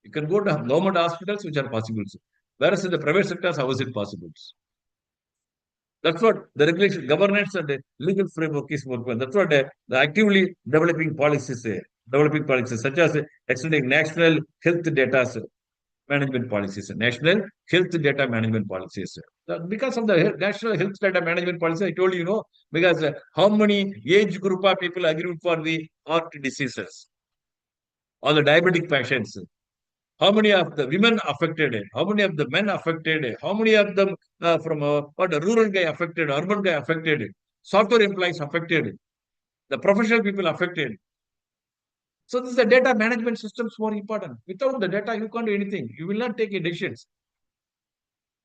You can go to government hospitals, which are possible. Whereas in the private sectors, how is it possible? That's what the regulation, governance and the legal framework is more important. That's what the actively developing policies such as extending national health data management policies, national health data management policies. Because of the national health data management policy, I told you, because how many age group of people agree for the heart diseases or the diabetic patients. How many of the women affected? How many of the men affected? How many of them from a rural guy affected, urban guy affected, software employees affected, the professional people affected? So this is the data management systems more important. Without the data, you can't do anything. You will not take decisions.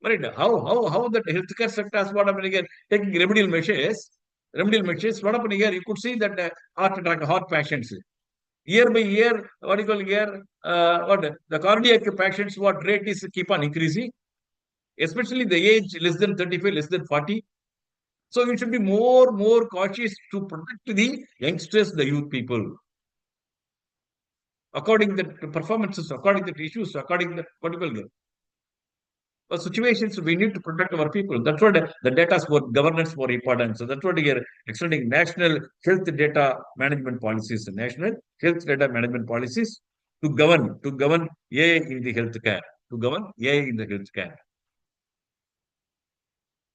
Right? How the healthcare sector has what happened again? Taking remedial measures. What happened here? You could see that heart attack, heart patients. Year by year, what you call here, the cardiac patients, what rate is keep on increasing, especially the age less than 35, less than 40. So we should be more cautious to protect the youngsters, the youth people. According to the performances, according to the issues, according to the particular situations, we need to protect our people. That's what the data is more governance more important. So that's what we are extending national health data management policies, national health data management policies to govern AI in the healthcare,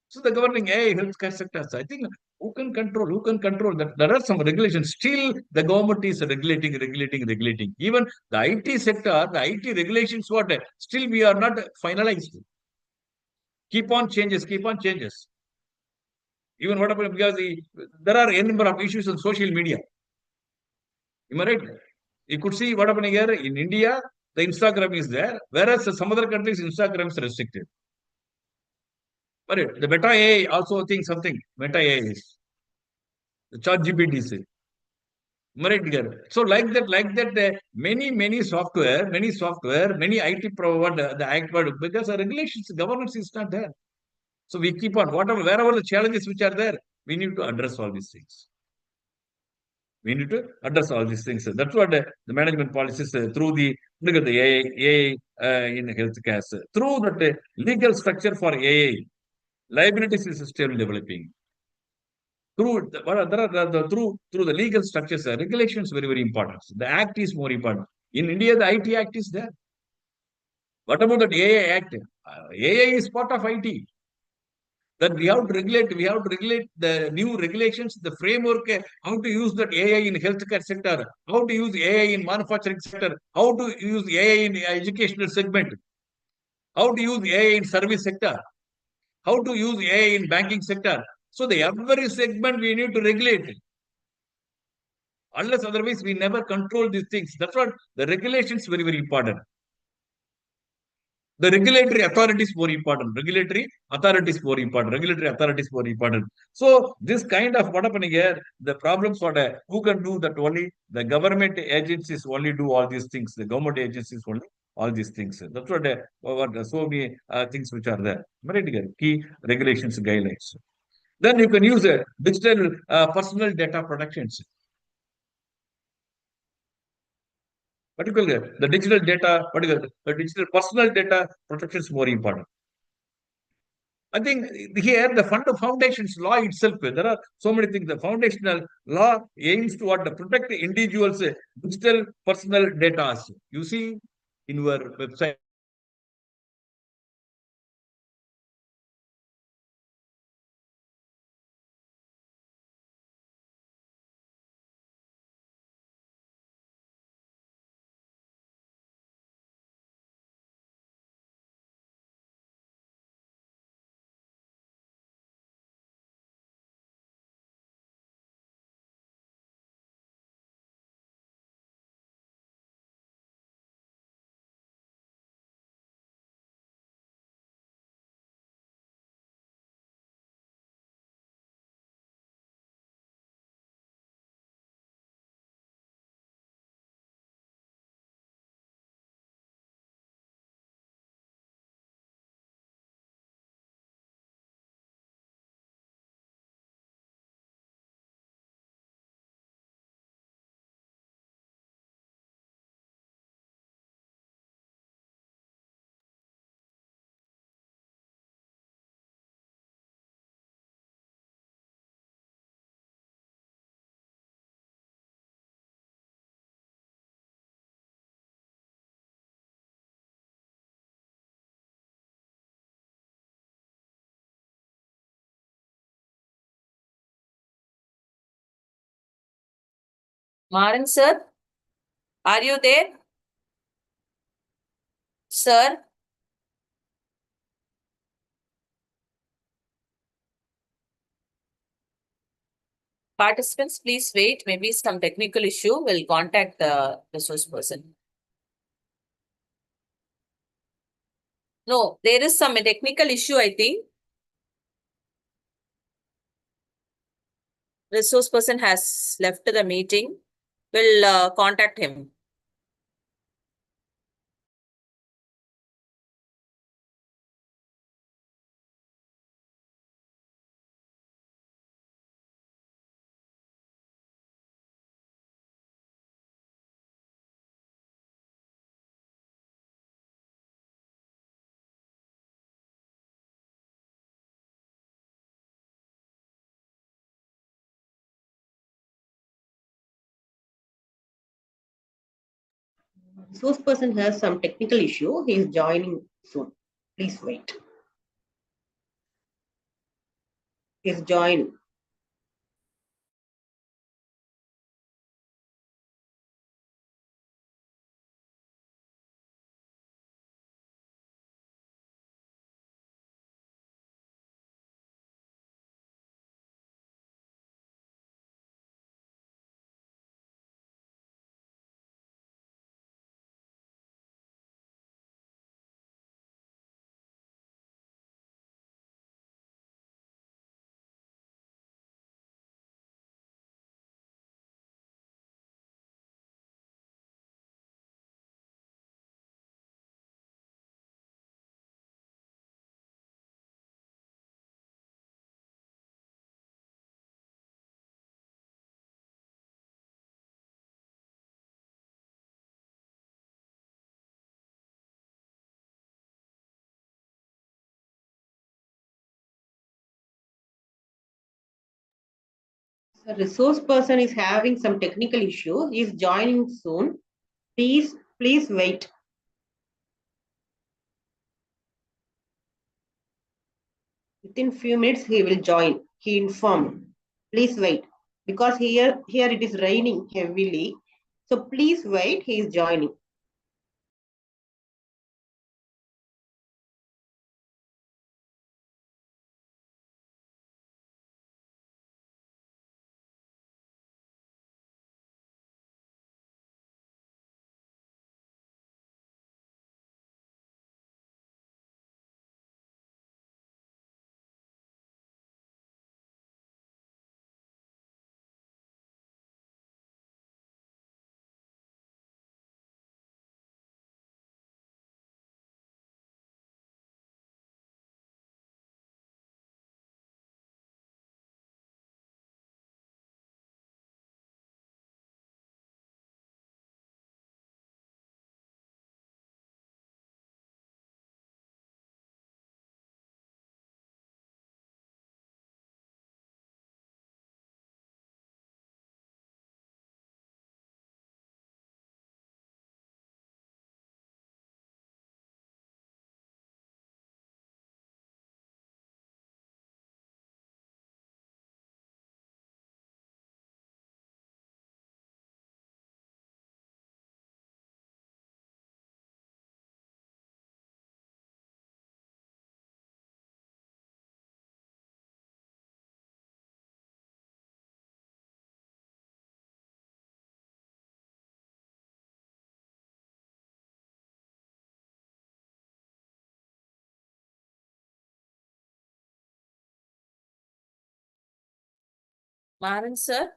So the governing AI healthcare sectors, I think who can control that? There are some regulations. Still, the government is regulating. Even the IT sector, the IT regulations, still we are not finalized. Keep on changes. Even what happened because there are a number of issues on social media. Am I right? You could see what happened here in India. The Instagram is there, whereas some other countries Instagram is restricted. But the Meta AI also thinks something. Meta AI is the ChatGPT is. So like that, many software, many IT provider, the act because the regulations, governance is not there. So we keep on wherever the challenges which are there, we need to address all these things. That's what the management policies through the AI in healthcare, through that legal structure for AI, liabilities is still developing. through through the legal structures, regulations very, very important. The act is more important. In India, the IT Act is there. What about that AI Act? AI is part of IT. That we have to regulate the new regulations, the framework, how to use that AI in healthcare sector, how to use AI in manufacturing sector, how to use AI in educational segment, how to use AI in service sector, how to use AI in banking sector. So the every segment we need to regulate. Unless otherwise we never control these things. That's what the regulations very, very important. The regulatory authority is more important. Regulatory authority is more important. Regulatory authority is more important. So this kind of what happening here, the problems are who can do that only the government agencies only do all these things. The government agencies only all these things. That's what so many things which are there. Key regulations guidelines. Then you can use digital personal data protections. Particularly the digital data, particularly the digital personal data protection is more important. I think here the foundations law itself, there are so many things. The foundational law aims to what to protect the individuals' digital personal data. You see in your website. Maran sir, are you there? Sir? Participants, please wait. Maybe some technical issue. Will contact the resource person. No, there is some technical issue, I think. Resource person has left the meeting. We'll contact him. Source person has some technical issue. He is joining soon. Please wait. He is joining. A resource person is having some technical issue. He is joining soon. Please wait. Within few minutes he will join. He informed. Please wait. Because here it is raining heavily. So please wait. He is joining. Maran, sir.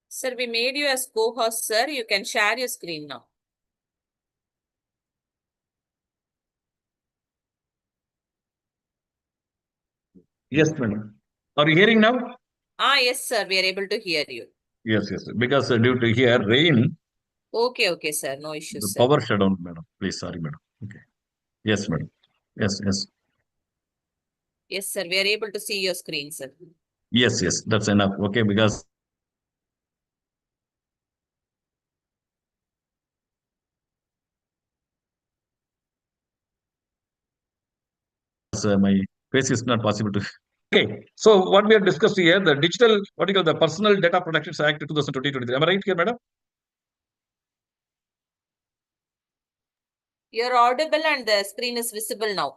Sir, we made you as co-host, sir. You can share your screen now. Yes, madam. Are you hearing now? Yes, sir. We are able to hear you. Yes, yes. Because due to here rain, Okay, sir. No the issues, sir. power shut down, madam. Please, sorry, madam. Okay. Yes, madam. Yes, yes. Yes, sir. We are able to see your screen, sir. Yes, yes. That's enough. Okay, because my face is not possible to. Okay, so what we have discussed here, the digital, what do you call the Personal Data Protection Act 2020-23. Am I right here, madam? You're audible and the screen is visible now.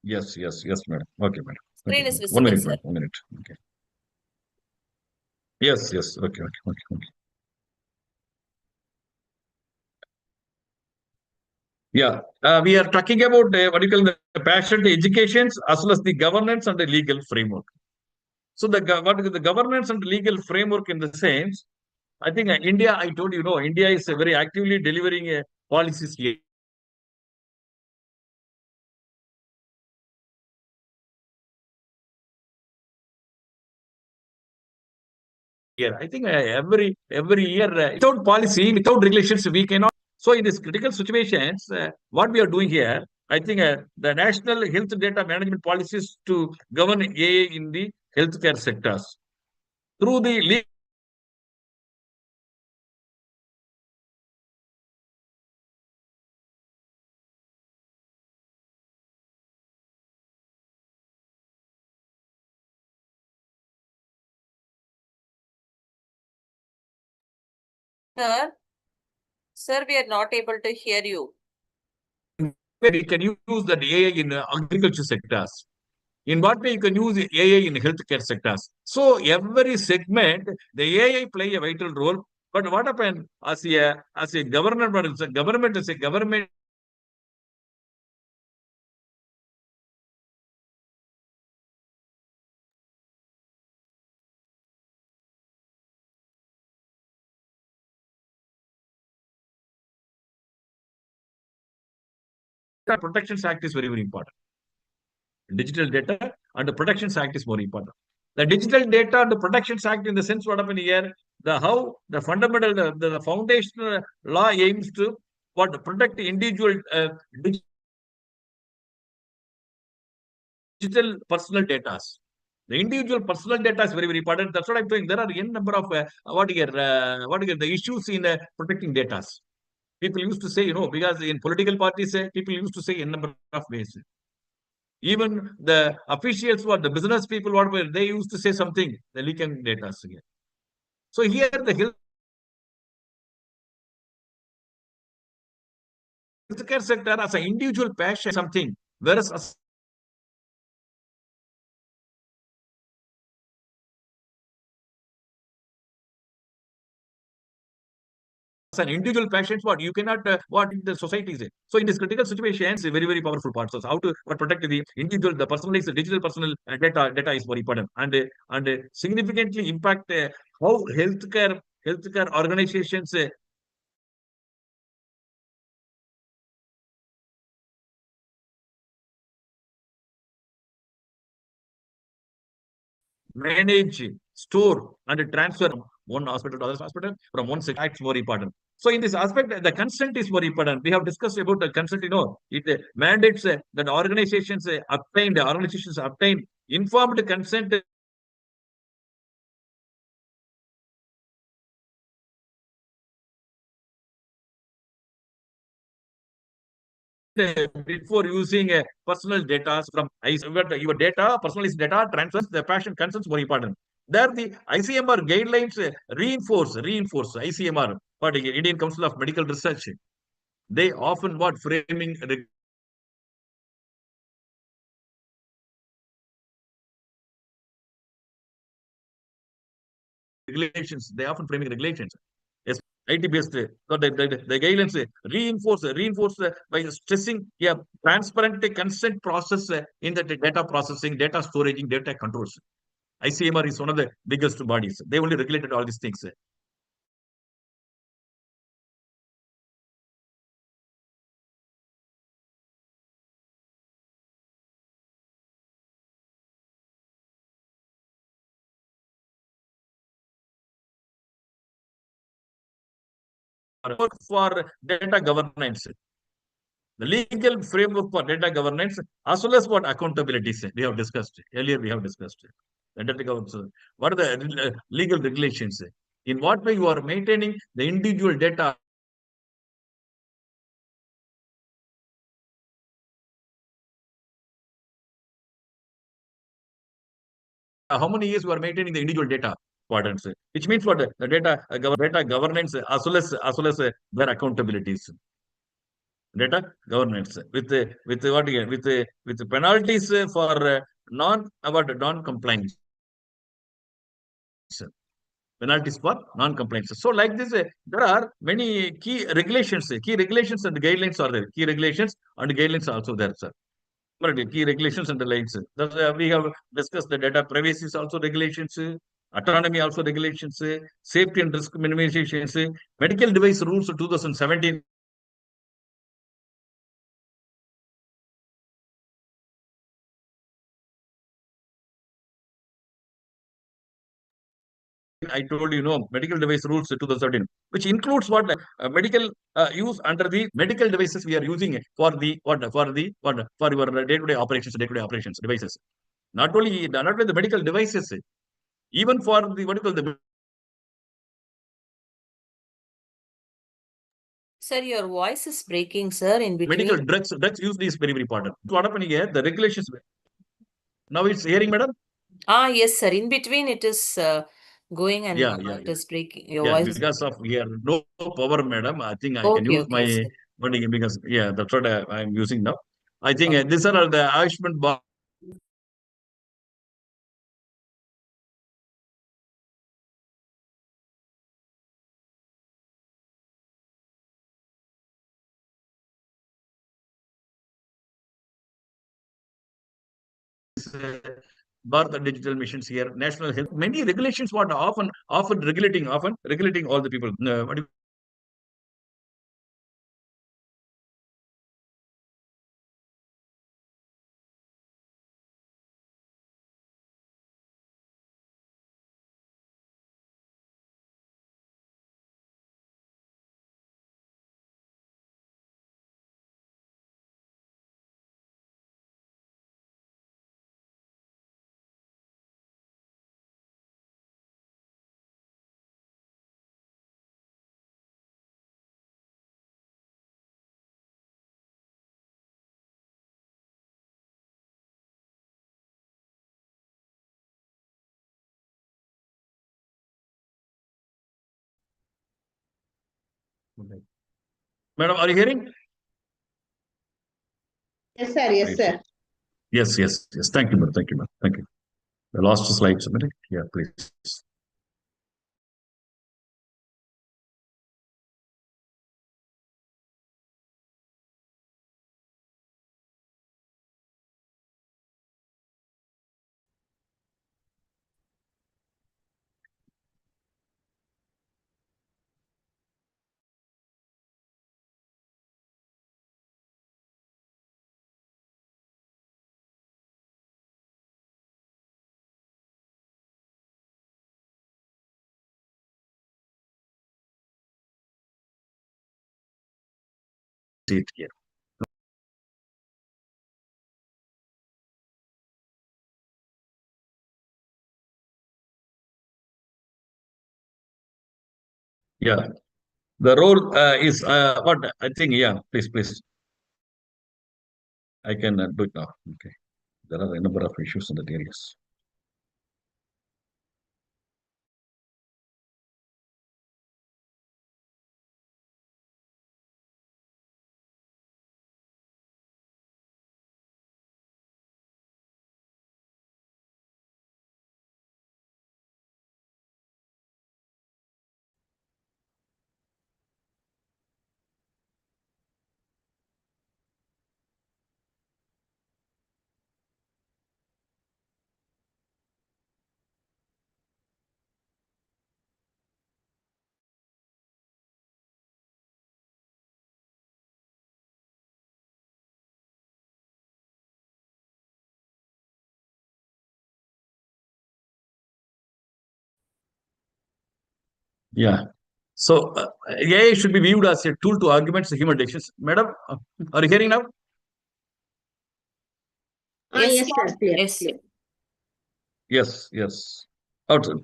Yes, yes, yes, madam. Okay, madam. Screen Okay. is One visible, minute, sir. madam. 1 minute. Okay. Yes, yes. Okay, okay, okay, okay. Yeah, we are talking about what do you call the passion educations as well as the governance and the legal framework. So what is the governance and legal framework in the sense, I think India, I told you, no, India is very actively delivering policies here. I think every year, without policy, without regulations, we cannot. So in these critical situations, what we are doing here, I think the national health data management policies to govern AI in the healthcare sectors through the legal. Sir, we are not able to hear you. We can use that AI in agriculture sectors. In what way you can use AI in healthcare sectors? So every segment, the AI play a vital role. But what happened as a government is a government. The Protection Act is very, very important. Digital data and the Protection Act is more important. The Digital Data and the Protections Act, in the sense what happened here, the fundamental, the foundational law aims to protect individual digital personal data. The individual personal data is very, very important. That's what I'm doing. There are n number of the issues in protecting data. People used to say, because in political parties, people used to say in number of ways. Even the officials, the business people, they used to say something, the leaking data. So here the healthcare sector as an individual passion something, whereas as an individual patient, you cannot what the society is. So in this critical situation, it's a very, very powerful part. So how to protect the individual, the personalized digital personal data is very important, and significantly impact how healthcare organizations manage, store, and transfer from one hospital to other hospital, from one sector. It's more important. So in this aspect, the consent is more important. We have discussed about the consent. It mandates that organizations obtain informed consent before using personal data from your data, personalized data transfers, the patient consents more important. There the ICMR guidelines reinforce ICMR, but Indian Council of Medical Research, they often framing regulations. They often framing regulations. Yes, IT-based. So the guidelines reinforce by stressing transparent consent process in the data processing, data storage, data controls. ICMR is one of the biggest bodies. They only regulated all these things. For data governance, the legal framework for data governance, as well as accountabilities we have discussed earlier. We have discussed the data governance. What are the legal regulations? In what way you are maintaining the individual data? How many years you are maintaining the individual data quadrants, which means what the data governance as well as their accountabilities. Data governance with what again with the penalties for non-compliance. Penalties for non-compliance. So like this, there are many key regulations. Key regulations and guidelines are there. Key regulations and guidelines are also there, sir. Key regulations and the lines. We have discussed the data privacy is also regulations, autonomy also regulations, safety and risk minimization, medical device rules of 2017. I told medical device rules 2013, which includes medical use under the medical devices we are using for your day-to-day operations devices. Not only the medical devices, even for the the Sir, your voice is breaking, sir, in medical between. drugs used is very, very important. What happened here? The regulations. Now it's hearing, madam. Yes, sir. In between, it is going and it is breaking. Your voice is because of here no power, madam. I think I can okay, use okay, sir. my because that's what I'm using now. I think these are the Ayushman Bharat. Bharat digital missions here, national health, many regulations often regulating all the people. What do Madam, are you hearing? Yes, sir. Yes, sir. Yes, yes, yes. Thank you, madam. Thank you, madam. Thank you. The last slide, submitted. Yeah, please. See it here. Yeah. The role is what I think. Yeah, please, please. I can do it now. Okay. There are a number of issues in that areas. Yeah. So AI should be viewed as a tool to augment the human decisions. Madam, are you hearing now? Yes, Yes, sir. Clear, yes. clear. Yes, yes. Outside.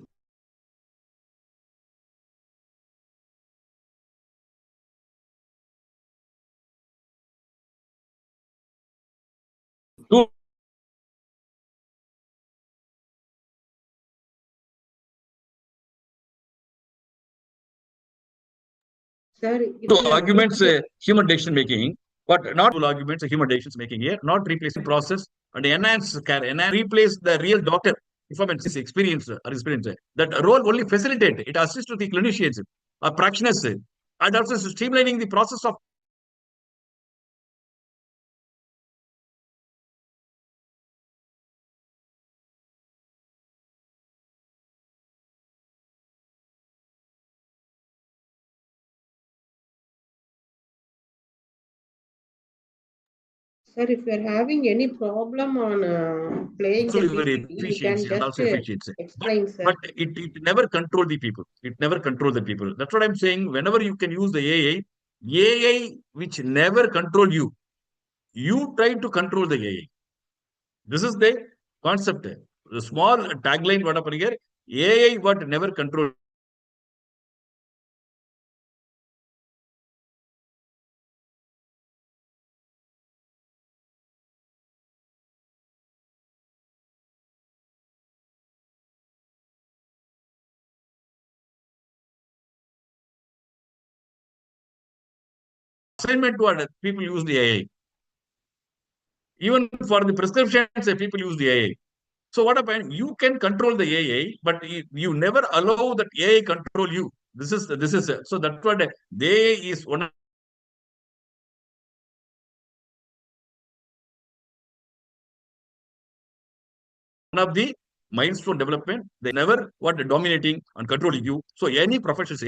Two Sir, to arguments human decision making, but not to arguments human decision making here, not replacing process and enhance care, and replace the real doctor performance experience or experience. That role only facilitate, it assists to the clinicians or practitioners and also streamlining the process of Sir, if you're having any problem on playing the absolutely very PPT, you can efficiency and just also efficiency. explain, sir. But it never control the people. It never control the people. That's what I'm saying. Whenever you can use the AI which never control you, you try to control the AI. This is the concept. The small tagline what happened here, AI what never control. Assignment what people use the AI. Even for the prescriptions, people use the AI. So what happened? You can control the AI, but you never allow that AI control you. This is so that's what the AI is one of the milestone development. They never what dominating and controlling you. So any professions,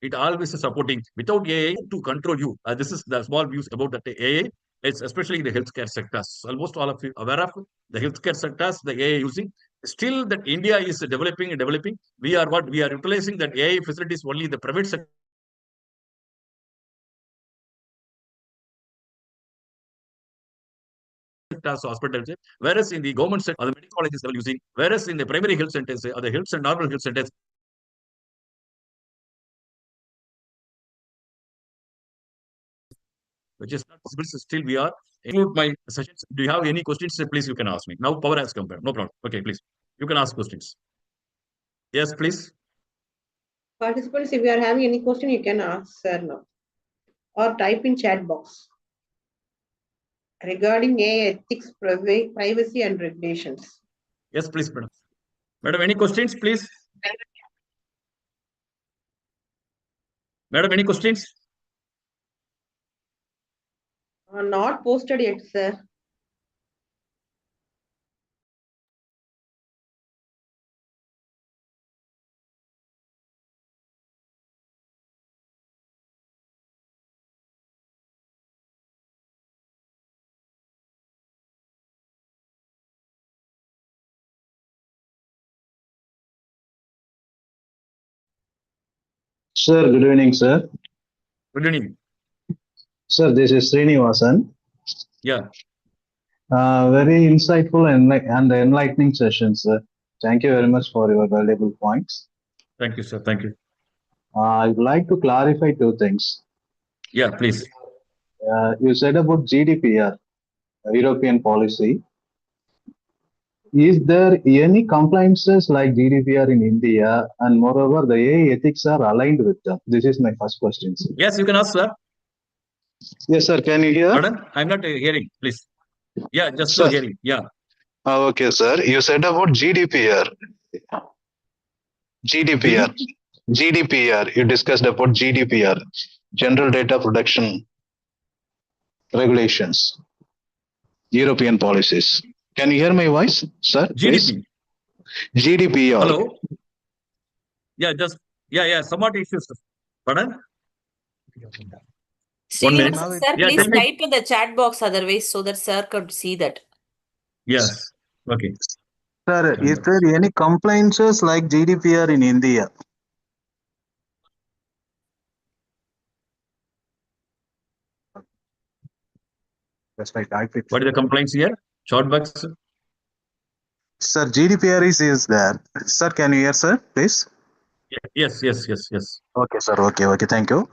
it always is supporting without AI to control you. This is the small views about that AI. It's especially in the healthcare sectors. Almost all of you aware of the healthcare sectors, the AI using. Still, that India is developing and developing. We are utilizing that AI facilities only in the private sector. Hospitals, whereas in the government sector, the medical colleges are using, whereas in the primary health centers, or the health and normal health centers, which is not possible. Still, we are include my sessions. Do you have any questions? Please, you can ask me. Now, power has come back. No problem. Okay, please, you can ask questions. Yes, please. Participants, if you are having any question, you can ask sir now or type in chat box regarding AI ethics, privacy and regulations. Yes, please, madam. Madam, any questions, please? Madam, any questions? Not posted yet, sir. Sir, good evening, sir. Good evening. Sir, this is Srinivasan. Yeah. Very insightful and enlightening session, sir. Thank you very much for your valuable points. Thank you, sir. Thank you. I would like to clarify two things. Yeah, please. You said about GDPR, European policy. Is there any compliances like GDPR in India? And moreover, the AI ethics are aligned with them? This is my first question, sir. Yes, you can ask, sir. Yes, sir. Can you hear? Pardon? I'm not hearing, please. Yeah, just Sir. to hearing. Yeah. Okay, sir. You said about GDPR. GDPR. You discussed about GDPR, General Data Protection Regulations, European policies. Can you hear my voice, sir? Please? GDP. GDPR. Hello? Yeah, just, yeah, somewhat issues. Pardon? 1 minute. Srinivasan, sir, Yeah, please tell me. type in the chat box otherwise so that sir could see that. Yes. Okay. Sir, is there any compliances like GDPR in India? That's right. What is the complaints here? Short bugs? Sir, GDPR is there. Sir, can you hear, sir, please? Yes. Okay, sir. Okay. Thank you.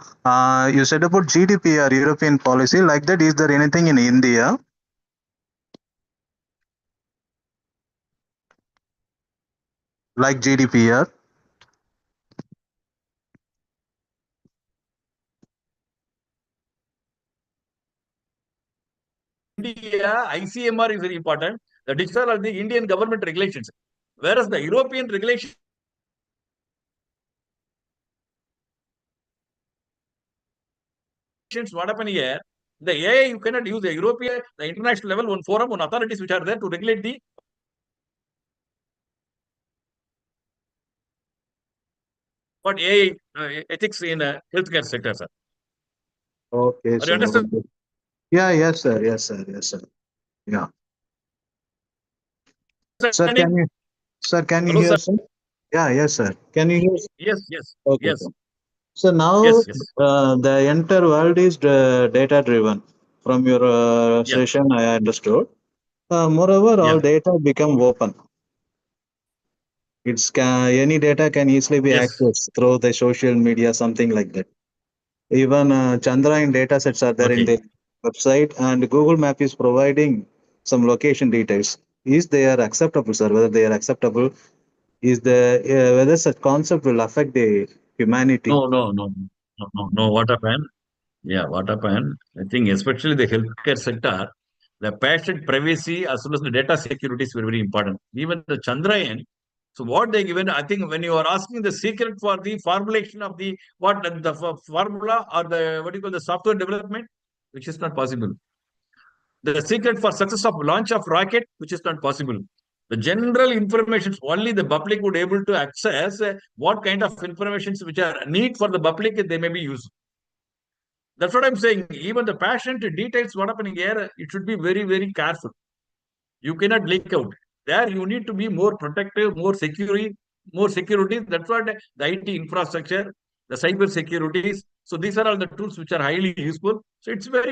You said about GDPR, European policy, like that. Is there anything in India? Like GDPR? India, ICMR is very important. The digital are the Indian government regulations. Whereas the European regulations, what happened here? The AI, you cannot use the European, the international level, one forum, one authorities which are there to regulate the AI ethics in healthcare sector, sir. Okay, Are you understand? Okay. Yeah, yes, sir. Yeah. Sir, can you Hello, hear, sir. sir? Yeah, yes, sir. Can you hear? Yes. Okay, Yes. sir. So now Yes. the entire world is data driven. From your Yeah. session, I understood. Moreover, all Yeah. data become open. Any data can easily be Yes. accessed through the social media, something like that. Even Chandrayaan data sets are there in Okay. the website, and Google Map is providing some location details. Is they are acceptable, sir? Whether they are acceptable, is the whether such concept will affect the humanity? No. What happened? Yeah, what happened? I think especially the healthcare sector, the patient privacy as well as the data security is very, very important. Even the Chandrayaan, so what they given, I think when you are asking the secret for the formulation of the formula or the what do you call the software development, which is not possible. The secret for success of launch of rocket, which is not possible. The general information only the public would able to access what kind of information which are need for the public they may be used. That's what I'm saying. Even the patient details, what happening here, it should be very, very careful. You cannot leak out. There you need to be more protective, more security. That's what the IT infrastructure, the cyber securities. So these are all the tools which are highly useful. So it's very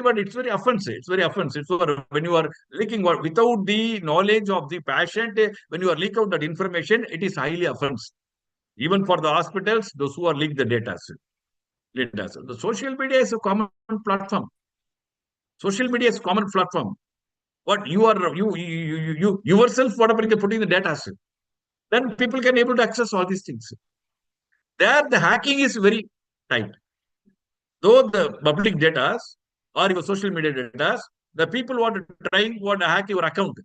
offensive. It's very offensive. So when you are leaking without the knowledge of the patient, when you are leak out that information, it is highly offensive. Even for the hospitals, those who are leak the data. The social media is a common platform. Social media is a common platform. What you yourself, whatever you put in the data. then people can able to access all these things. There, the hacking is very tight. Though the public data or your social media data, the people want to hack your account,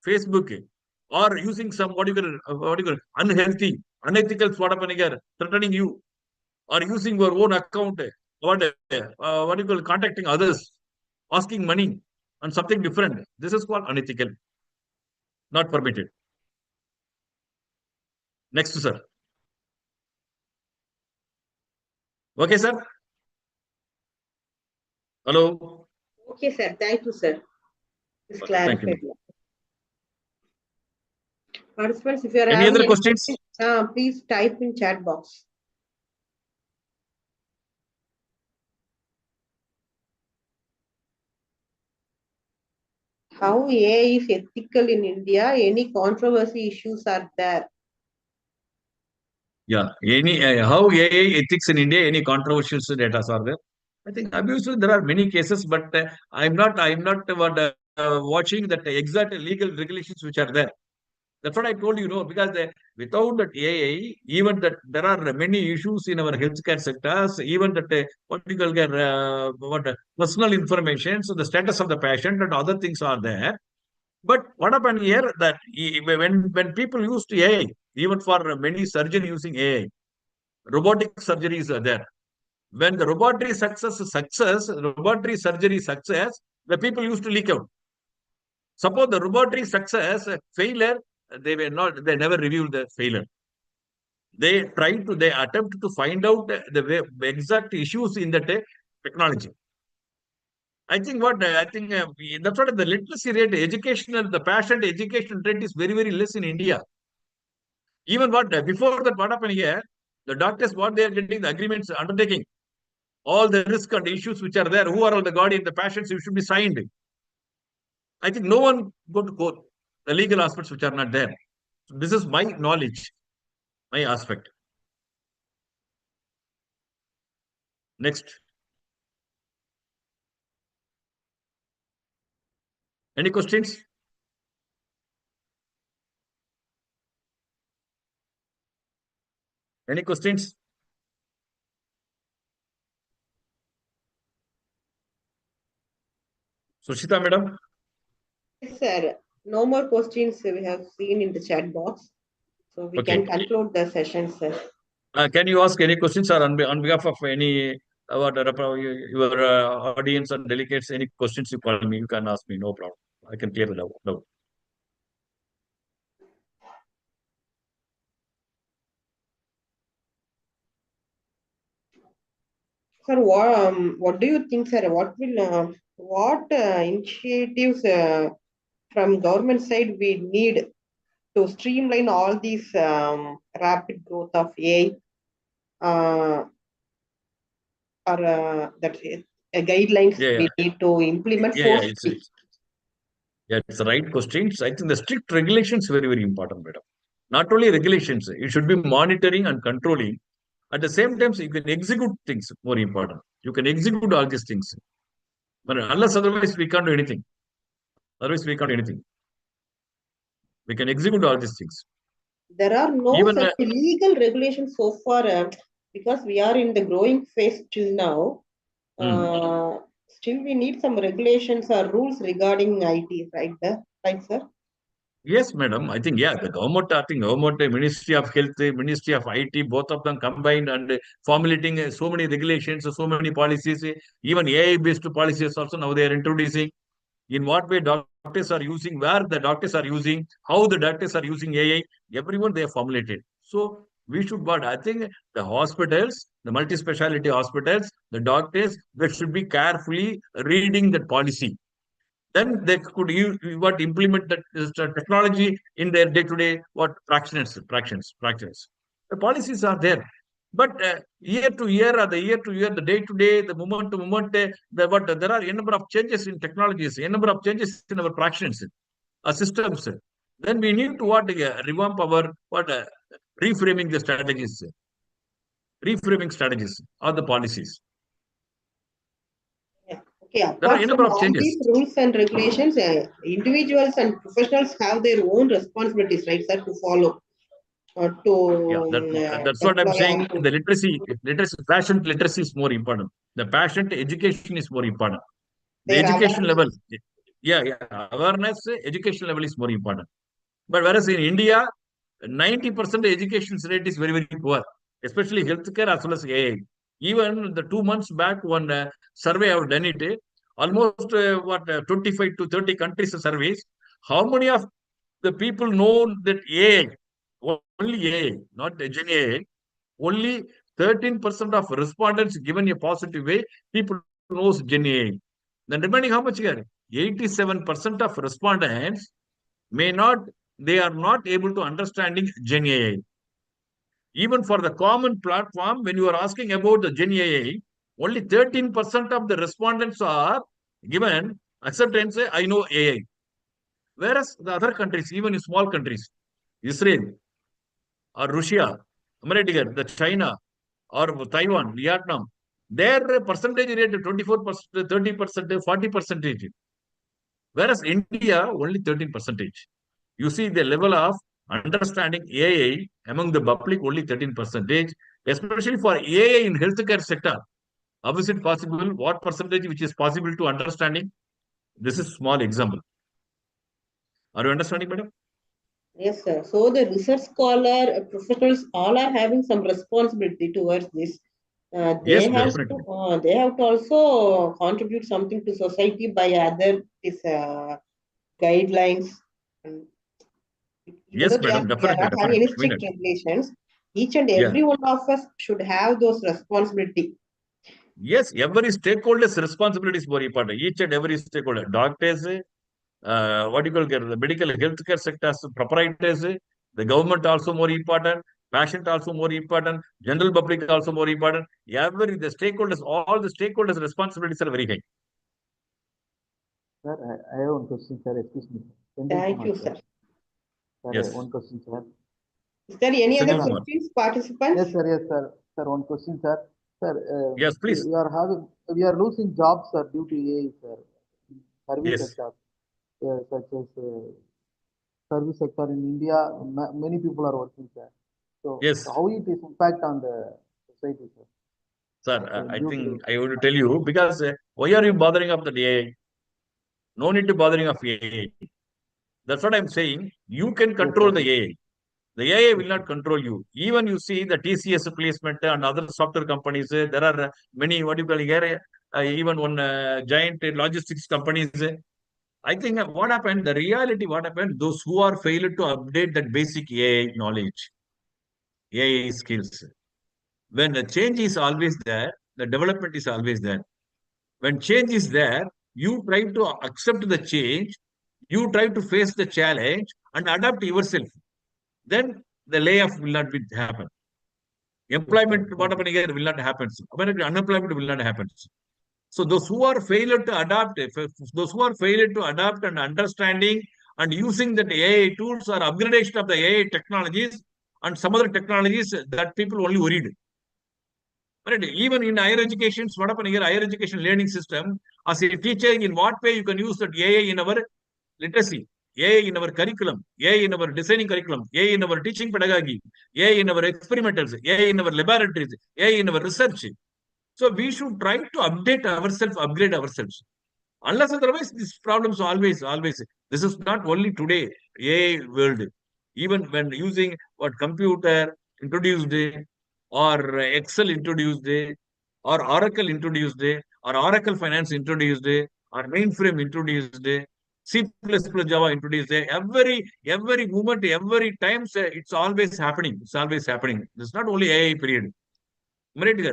Facebook, or using some what you call unhealthy, unethical threatening you, or using your own account, contacting others, asking money on something different. This is called unethical, not permitted. Next, sir. Okay, sir. Hello. Okay, sir. Thank you, sir. It's Okay, thank you. clarified. Participants, if you are Any having other questions? please type in chat box. How AI is ethical in India? Any controversy issues are there? Yeah. How AI ethics in India? Any controversial data are there? I think obviously there are many cases, but I'm not watching that exact legal regulations which are there. That's what I told you, because without that AI, even that there are many issues in our healthcare sectors, even that personal information, so the status of the patient and other things are there. But what happened here that when people used AI, even for many surgeons using AI, robotic surgeries are there. When the robotic surgery success, the people used to leak out. Suppose the robotic success failure, they never reviewed the failure. They attempt to find out the exact issues in that technology. I think that's what the literacy rate, the patient education rate is very, very less in India. Even before that, what happened here, the doctors, what they are getting, the agreements undertaking, all the risk and issues which are there, who are all the guardian, the patients, you should be signed. I think no one go to court, the legal aspects which are not there. So this is my knowledge, my aspect. Next. Any questions? Any questions? Sushita, madam? Yes, sir. No more questions we have seen in the chat box. So we Okay. can conclude the session, sir. Can you ask any questions or on behalf of any your audience and delegates, any questions you call me, you can ask me, no problem. I can clear it out. No. Sir, what do you think, sir? What initiatives from government side we need to streamline all these rapid growth of AI? Or guidelines we need to implement forcefully? It's the right questions. I think the strict regulations very, very important, madam. Not only regulations, you should be monitoring and controlling. At the same time, you can execute things more important. You can execute all these things. But unless otherwise, we can't do anything. Otherwise, we can't do anything. We can execute all these things. There are no such legal regulations so far because we are in the growing phase till now. Still, we need some regulations or rules regarding IT, right, sir? Yes, madam. I think, the government, Ministry of Health, Ministry of IT, both of them combined and formulating so many regulations, so many policies, even AI-based policies also now they are introducing. In what way doctors are using, where the doctors are using, how the doctors are using AI, everyone they have formulated. So we should, I think the hospitals, the multi-speciality hospitals, the doctors, they should be carefully reading that policy. Then they could implement that technology in their day-to-day fractions. The policies are there. But year to year, the day-to-day, the moment to moment, there are a number of changes in technologies, a number of changes in our fractions, systems. Then we need to revamp our reframing the strategies, or the policies. Okay, apart from all these rules and regulations, individuals and professionals have their own responsibilities, right, sir, to follow. That's what I'm employ saying. or to The passion literacy is more important. The passion education is more important. The their education level, awareness. awareness, education level is more important. But whereas in India, 90% education rate is very, very poor, especially healthcare as well as AI. Even the 2 months back, one survey I have done it, almost 25 to 30 countries surveys. How many of the people know that AI, only AI, not Gen AI, only 13% of respondents given a positive way, people knows Gen AI. Then remaining how much here? 87% of respondents they are not able to understanding Gen AI. Even for the common platform, when you are asking about the Gen AI, only 13% of the respondents are given acceptance, I know AI. Whereas the other countries, even in small countries, Israel or Russia, America, the China or Taiwan, Vietnam, their percentage rate 24%, 30%, 40%. Whereas India, only 13%. You see the level of understanding AI among the public only 13%, especially for AI in healthcare sector. How is it possible? What percentage which is possible to understanding? This is small example. Are you understanding, madam? Yes, sir. So the research scholar, professionals, all are having some responsibility towards this. Yes, definitely. They have to also contribute something to society by other this guidelines. And even though Yes, madam, they are definitely, not having any definitely. strict regulations, each and Yeah. every one of us should have those responsibility. Yes, every stakeholder's responsibility is more important. Each and every stakeholder, doctors, what do you call it, the medical healthcare sectors, proprietors, the government also more important, patient also more important, general public also more important. The stakeholders, all the stakeholders' responsibilities are very high. Sir, I have one question, sir. Excuse me. Thank you, sir. Sir, Yes. one question, sir. Is there any other Sendil Kumar. questions, participants? Yes, sir. Yes, sir. Sir, one question, sir. Sir, Yes, please. we are losing jobs, sir, due to AI, sir. Service Yes. sector, such as service sector in India, many people are working, sir. So, Yes. how it is impact on the society, sir? Sir, I think I want to tell you, because why are you bothering of the AI? No need to bothering of AI. That's what I'm saying. You can control the AI. The AI will not control you. Even you see the TCS placement and other software companies, there are many, what you call here, even one giant logistics companies. I think what happened, the reality, what happened, those who are failed to update that basic AI knowledge, AI skills. When the change is always there, the development is always there. When change is there, you try to accept the change, you try to face the challenge and adapt yourself. Then the layoff will not happen. Employment, what happened here, will not happen. Unemployment will not happen. So those who are failed to adapt, and understanding and using the AI tools or upgradation of the AI technologies and some other technologies that people only worried. Right? Even in higher education, what happened here, higher education learning system, as a teacher, in what way you can use that AI in our literacy, AI in our curriculum, AI in our designing curriculum, AI in our teaching pedagogy, AI in our experimentals, AI in our laboratories, AI in our research. So we should try to update ourselves, upgrade ourselves. Unless otherwise, these problems always. This is not only today, AI world. Even when using what computer introduced, or Excel introduced, or Oracle introduced, or Oracle Finance introduced, or mainframe introduced, C++ Java introduced. Every moment, every time, it's always happening. It's always happening. It's not only AI period.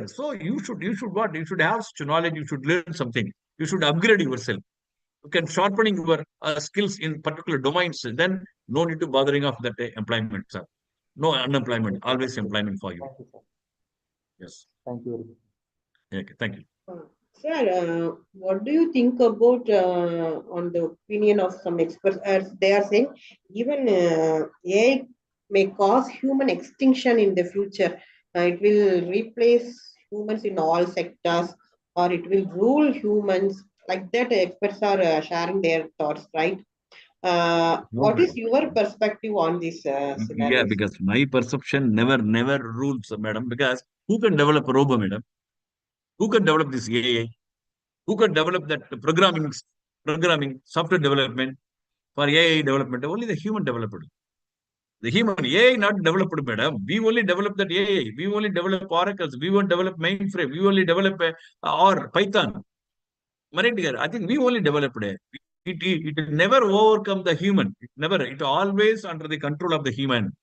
So you should what? You should have such knowledge. You should learn something. You should upgrade yourself. You can sharpening your skills in particular domains. Then no need to bothering of that employment, sir. No unemployment. Always employment for you. Thank you, sir. Yes. Thank you very much. Okay. Thank you. Sir, what do you think about on the opinion of some experts? As they are saying, even AI may cause human extinction in the future. It will replace humans in all sectors, or it will rule humans. Like that, experts are sharing their thoughts, right? What is your perspective on this Yeah, scenario? because my perception never rules, madam. Because who can develop a robot, madam? Who can develop this AI? Who can develop that programming, software development for AI development? Only the human developed. The human AI not developed, madam. We only develop that AI. We only develop oracles. We won't develop mainframe. We only develop or Python. I think we only developed it. It never overcome the human. It always under the control of the human.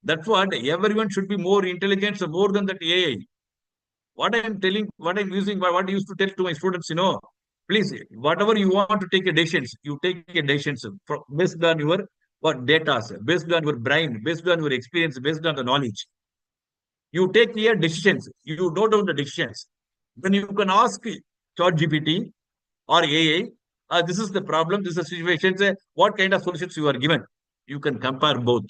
That's what everyone should be more intelligent, so more than that AI. What I am telling, what I'm using, what I used to tell to my students, please, whatever you want to take a decisions, you take a decisions based on your data, based on your brain, based on your experience, based on the knowledge. You take your decisions. You note down the decisions. Then you can ask ChatGPT or AI, this is the problem, this is the situation, what kind of solutions you are given. You can compare both.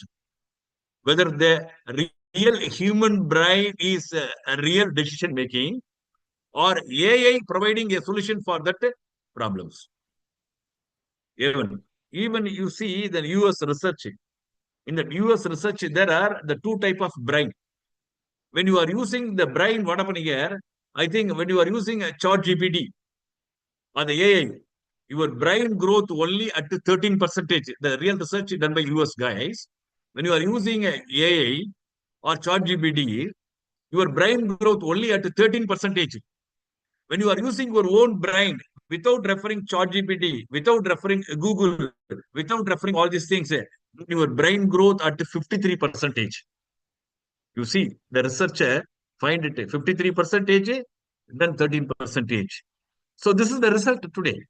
Whether the real human brain is a real decision making or AI providing a solution for that problems. Even you see the US research. In the US research, there are the two type of brain. When you are using the brain, what happened here? I think when you are using a ChatGPT or the AI, your brain growth only at 13%. The real research done by US guys. When you are using a AI or ChatGPT, your brain growth only at 13%. When you are using your own brain without referring ChatGPT, without referring Google, without referring all these things, your brain growth at 53%. You see, the researcher find it 53%, then 13%. So this is the result today.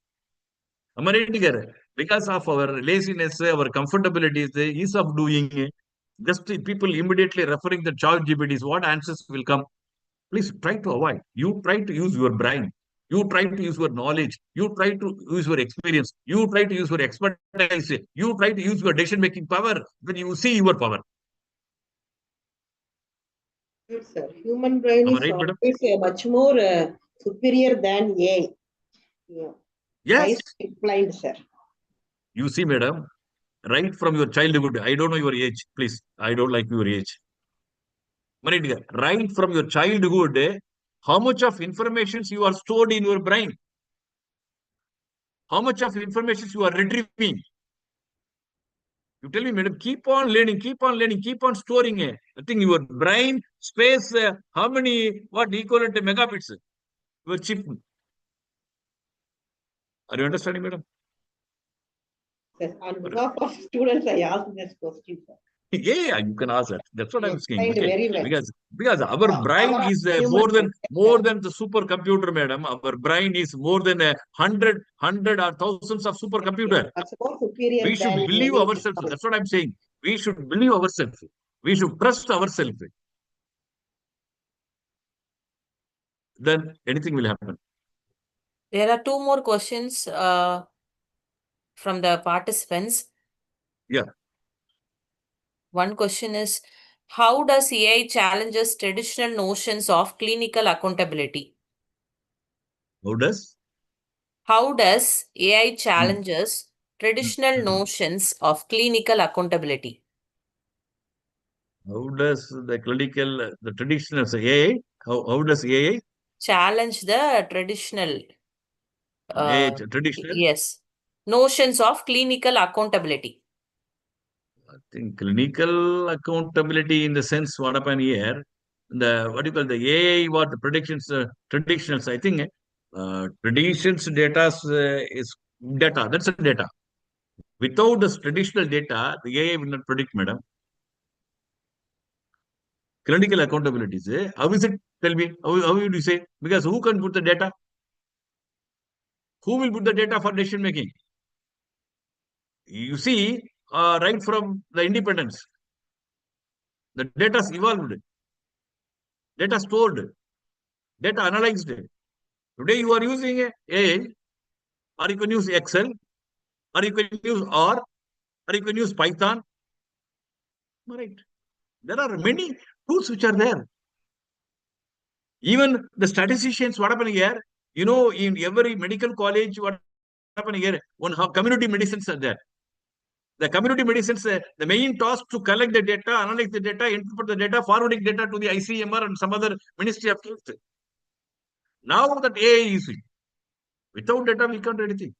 Am I right? Because of our laziness, our comfortability, the ease of doing, just people immediately referring the ChatGPT, what answers will come. Please try to avoid. You try to use your brain. You try to use your knowledge. You try to use your experience. You try to use your expertise. You try to use your decision-making power. Then you see your power. Good, sir. Human brain Am I is right, madam? always much more superior than AI. Yeah. Yes. Explained, sir. You see, madam, right from your childhood, I don't know your age, please. I don't like your age. Right from your childhood, how much of information you are stored in your brain? How much of information you are retrieving? You tell me, madam, keep on learning, keep on storing. I think your brain space, how many, what equivalent to megabits? Your chip. Are you understanding, madam? Yes, on behalf of students, I asked this question, sir. Yeah, you can ask that. That's what I'm saying. Explained Okay, very well. because our brain Our is human more than the supercomputer, madam. Our brain is more than 100 or thousands of supercomputer. Much more superior We should than believe any ourselves. That's what I'm saying. We should believe ourselves. We should trust ourselves. Then anything will happen. There are two more questions from the participants. Yeah. One question is, how does AI challenges traditional notions of clinical accountability? How does AI challenges traditional notions of clinical accountability? How does the traditional AI, how does AI challenge the traditional traditional? yes, notions of clinical accountability? I think clinical accountability in the sense what happened here, what you call the AI, what the predictions, traditionals, I think traditions data is data. That's a data. Without this traditional data, the AI will not predict, madam. Clinical accountability is how is it? Tell me, how would you say? Because who can put the data? Who will put the data for decision making? You see, right from the independence, the data is evolved, data stored, data analyzed. Today you are using AI, or you can use Excel, or you can use R, or you can use Python. Right. There are many tools which are there. Even the statisticians, what happened here? In every medical college, what happened here? One community medicines are there. The community medicines, the main task to collect the data, analyze the data, interpret the data, forwarding data to the ICMR and some other Ministry of Health. Now that AI is using, without data, we can't do anything.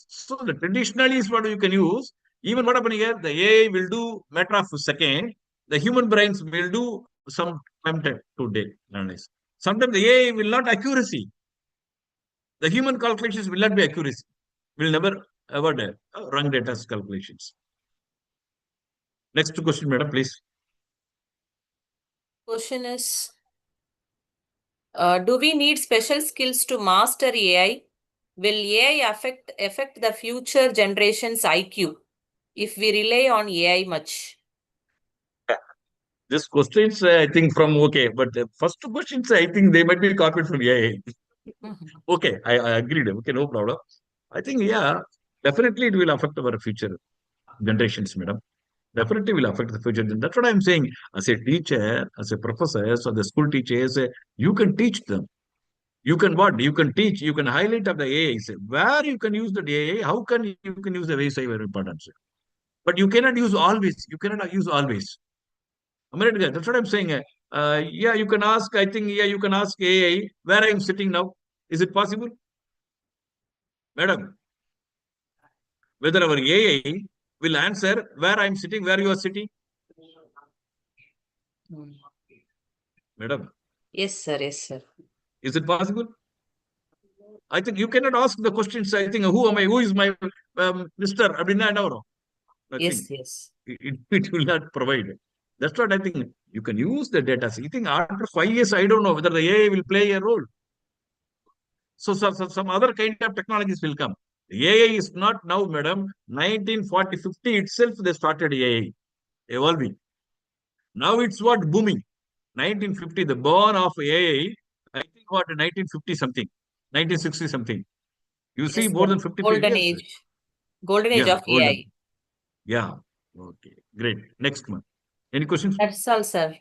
So the traditionally is what you can use. Even what happening here, the AI will do matter of a second. The human brains will do some time today. Sometimes the AI will not accuracy. The human calculations will not be accuracy. Will never ever wrong data calculations. Next question, madam, please. Question is, do we need special skills to master AI? Will AI affect the future generation's IQ if we rely on AI much? This questions, I think from but the first two questions, I think they might be copied from AI. Okay, I agreed. Okay, no problem. I think, yeah, definitely it will affect our future generations, madam. Definitely will affect the future. That's what I'm saying. As a teacher, as a professor, as the school teachers, you can teach them. You can what? You can teach, you can highlight of the AI. Where you can use the AI, how can you can use the AI, very important. But you cannot use always. You cannot use always. That's what I'm saying. Yeah, you can ask, I think, yeah, you can ask AI, where I'm sitting now. Is it possible? Madam, whether our AI will answer where I'm sitting, where you are sitting? Madam. Yes, sir. Yes, sir. Is it possible? I think you cannot ask the questions. I think, who am I? Who is my Mr. Yes, yes. It will not provide. That's what I think. You can use the data. You think after 5 years, I don't know whether the AI will play a role. So some other kind of technologies will come. The AI is not now, madam. 1940-50 itself, they started AI evolving. Now it's what booming. 1950, the born of AI, I think what 1950 something, 1960 something. You see, more than 50 golden years. age. Golden age of golden. AI. Yeah. Okay. Great. Next one. Any questions? That's all, sir.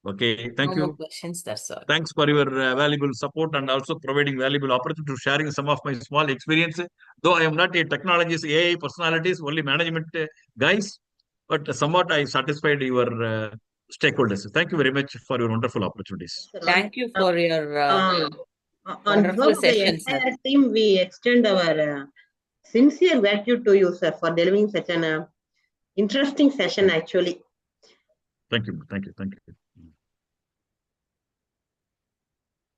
Okay. Thank No you. more questions. That's all. Thanks for your valuable support and also providing valuable opportunity to sharing some of my small experience. Though I am not a technologist, AI personalities, only management guys, but somewhat I satisfied your stakeholders. Thank you very much for your wonderful opportunities. Thank you for your On wonderful behalf of the session, sir. entire team, we extend our sincere gratitude to you, sir, for delivering such an interesting session, actually. Thank you. Thank you. Thank you.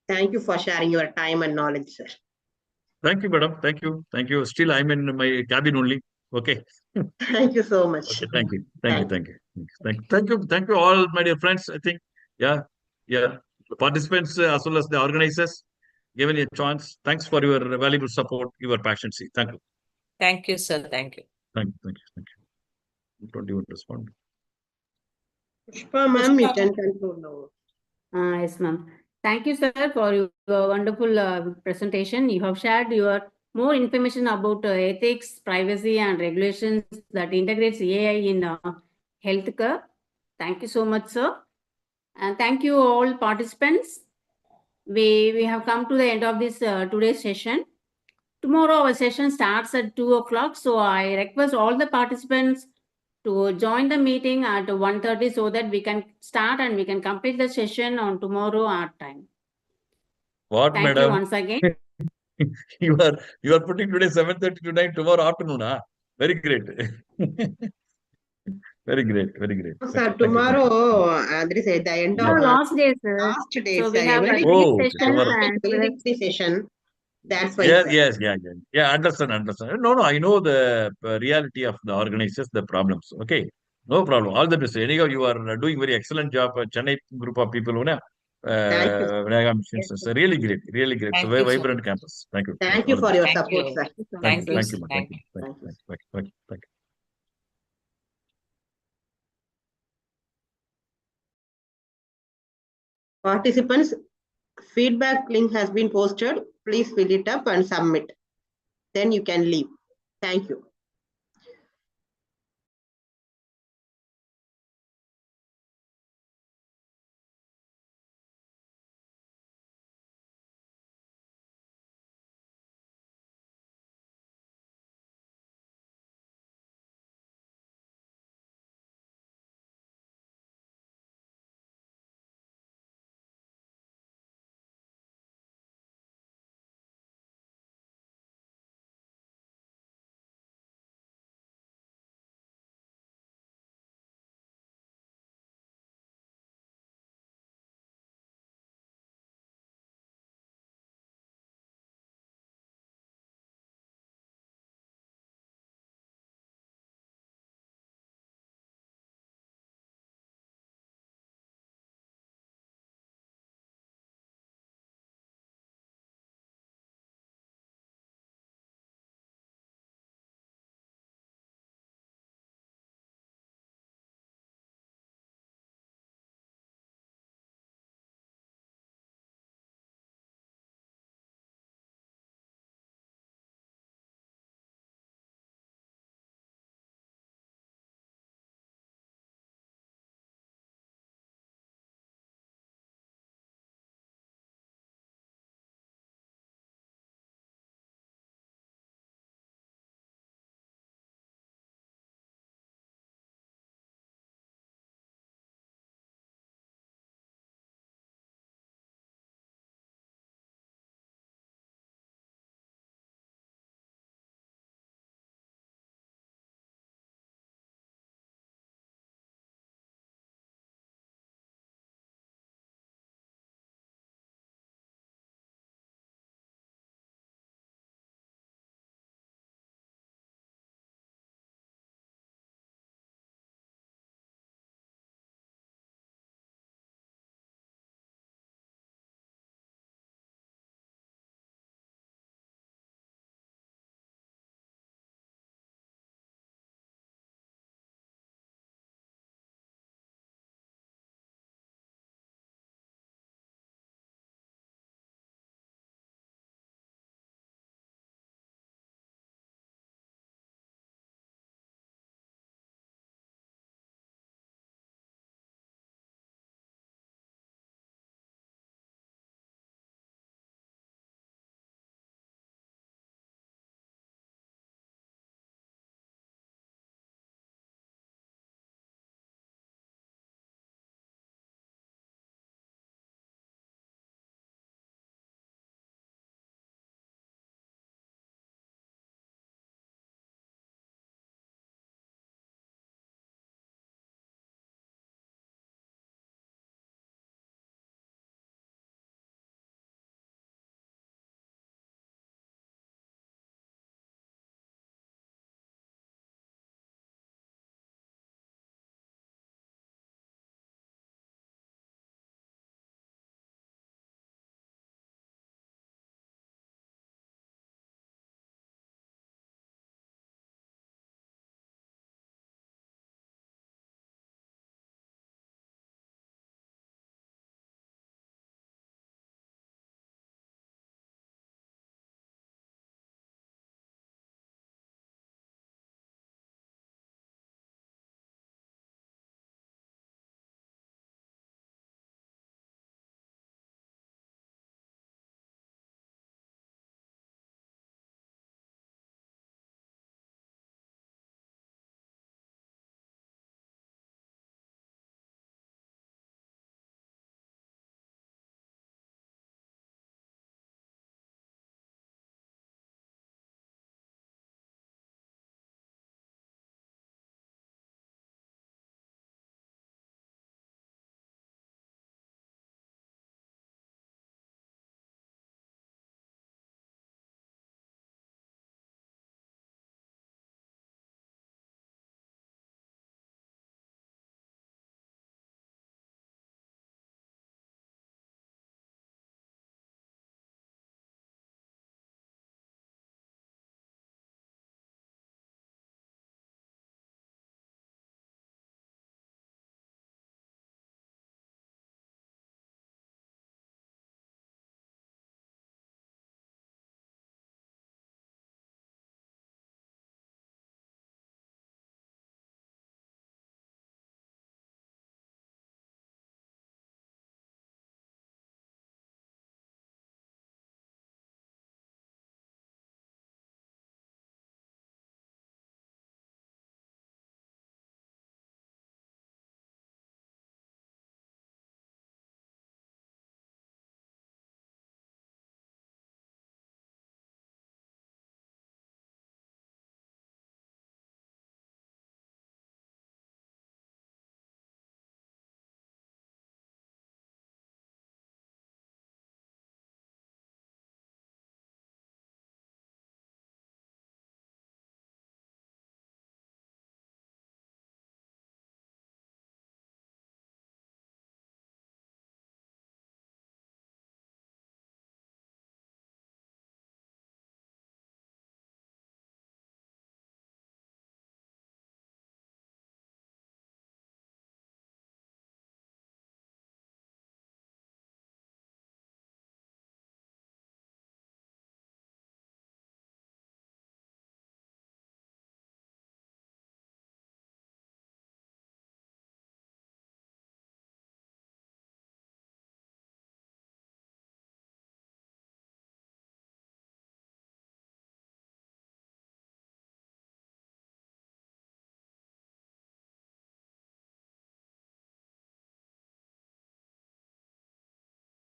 Thank you for sharing your time and knowledge, sir. Thank you, madam. Thank you. Thank you. Still, I'm in my cabin only. Okay. Thank you so much. Okay. Thank you. Thank you. Thank you. Thank you. Thank you all, my dear friends. I think, yeah. The participants as well as the organizers given a chance. Thanks for your valuable support, your passion. Thank you. Thank you, sir. Thank you. Thank you. Thank you. Thank you. Don't even respond. Pushpa, ma'am, you can conclude now. Yes, ma'am. Thank you, sir, for your wonderful presentation. You have shared your more information about ethics, privacy, and regulations that integrates AI in healthcare. Thank you so much, sir. And thank you all participants. We have come to the end of this today's session. Tomorrow our session starts at 2 o'clock. So I request all the participants to join the meeting at 1:30 so that we can start and we can complete the session on tomorrow our time. What, Thank madam? you once again. you are putting today 7:30 to 9 tomorrow afternoon, huh? Very great. Very great. Very great. Sir, tomorrow, there is at the end of last day, sir. last day, So sir. we have Very sessions session. That's why. Yes. Yeah. Understand. No. I know the reality of the organizers, the problems. Okay. No problem. All the best. Anyhow, you are doing very excellent job. Chennai group of people. It's really great. Really great. It's a very vibrant campus. Thank you. Thank you for your support, sir. Thank you. Thank you. Participants, feedback link has been posted. Please fill it up and submit. Then you can leave. Thank you.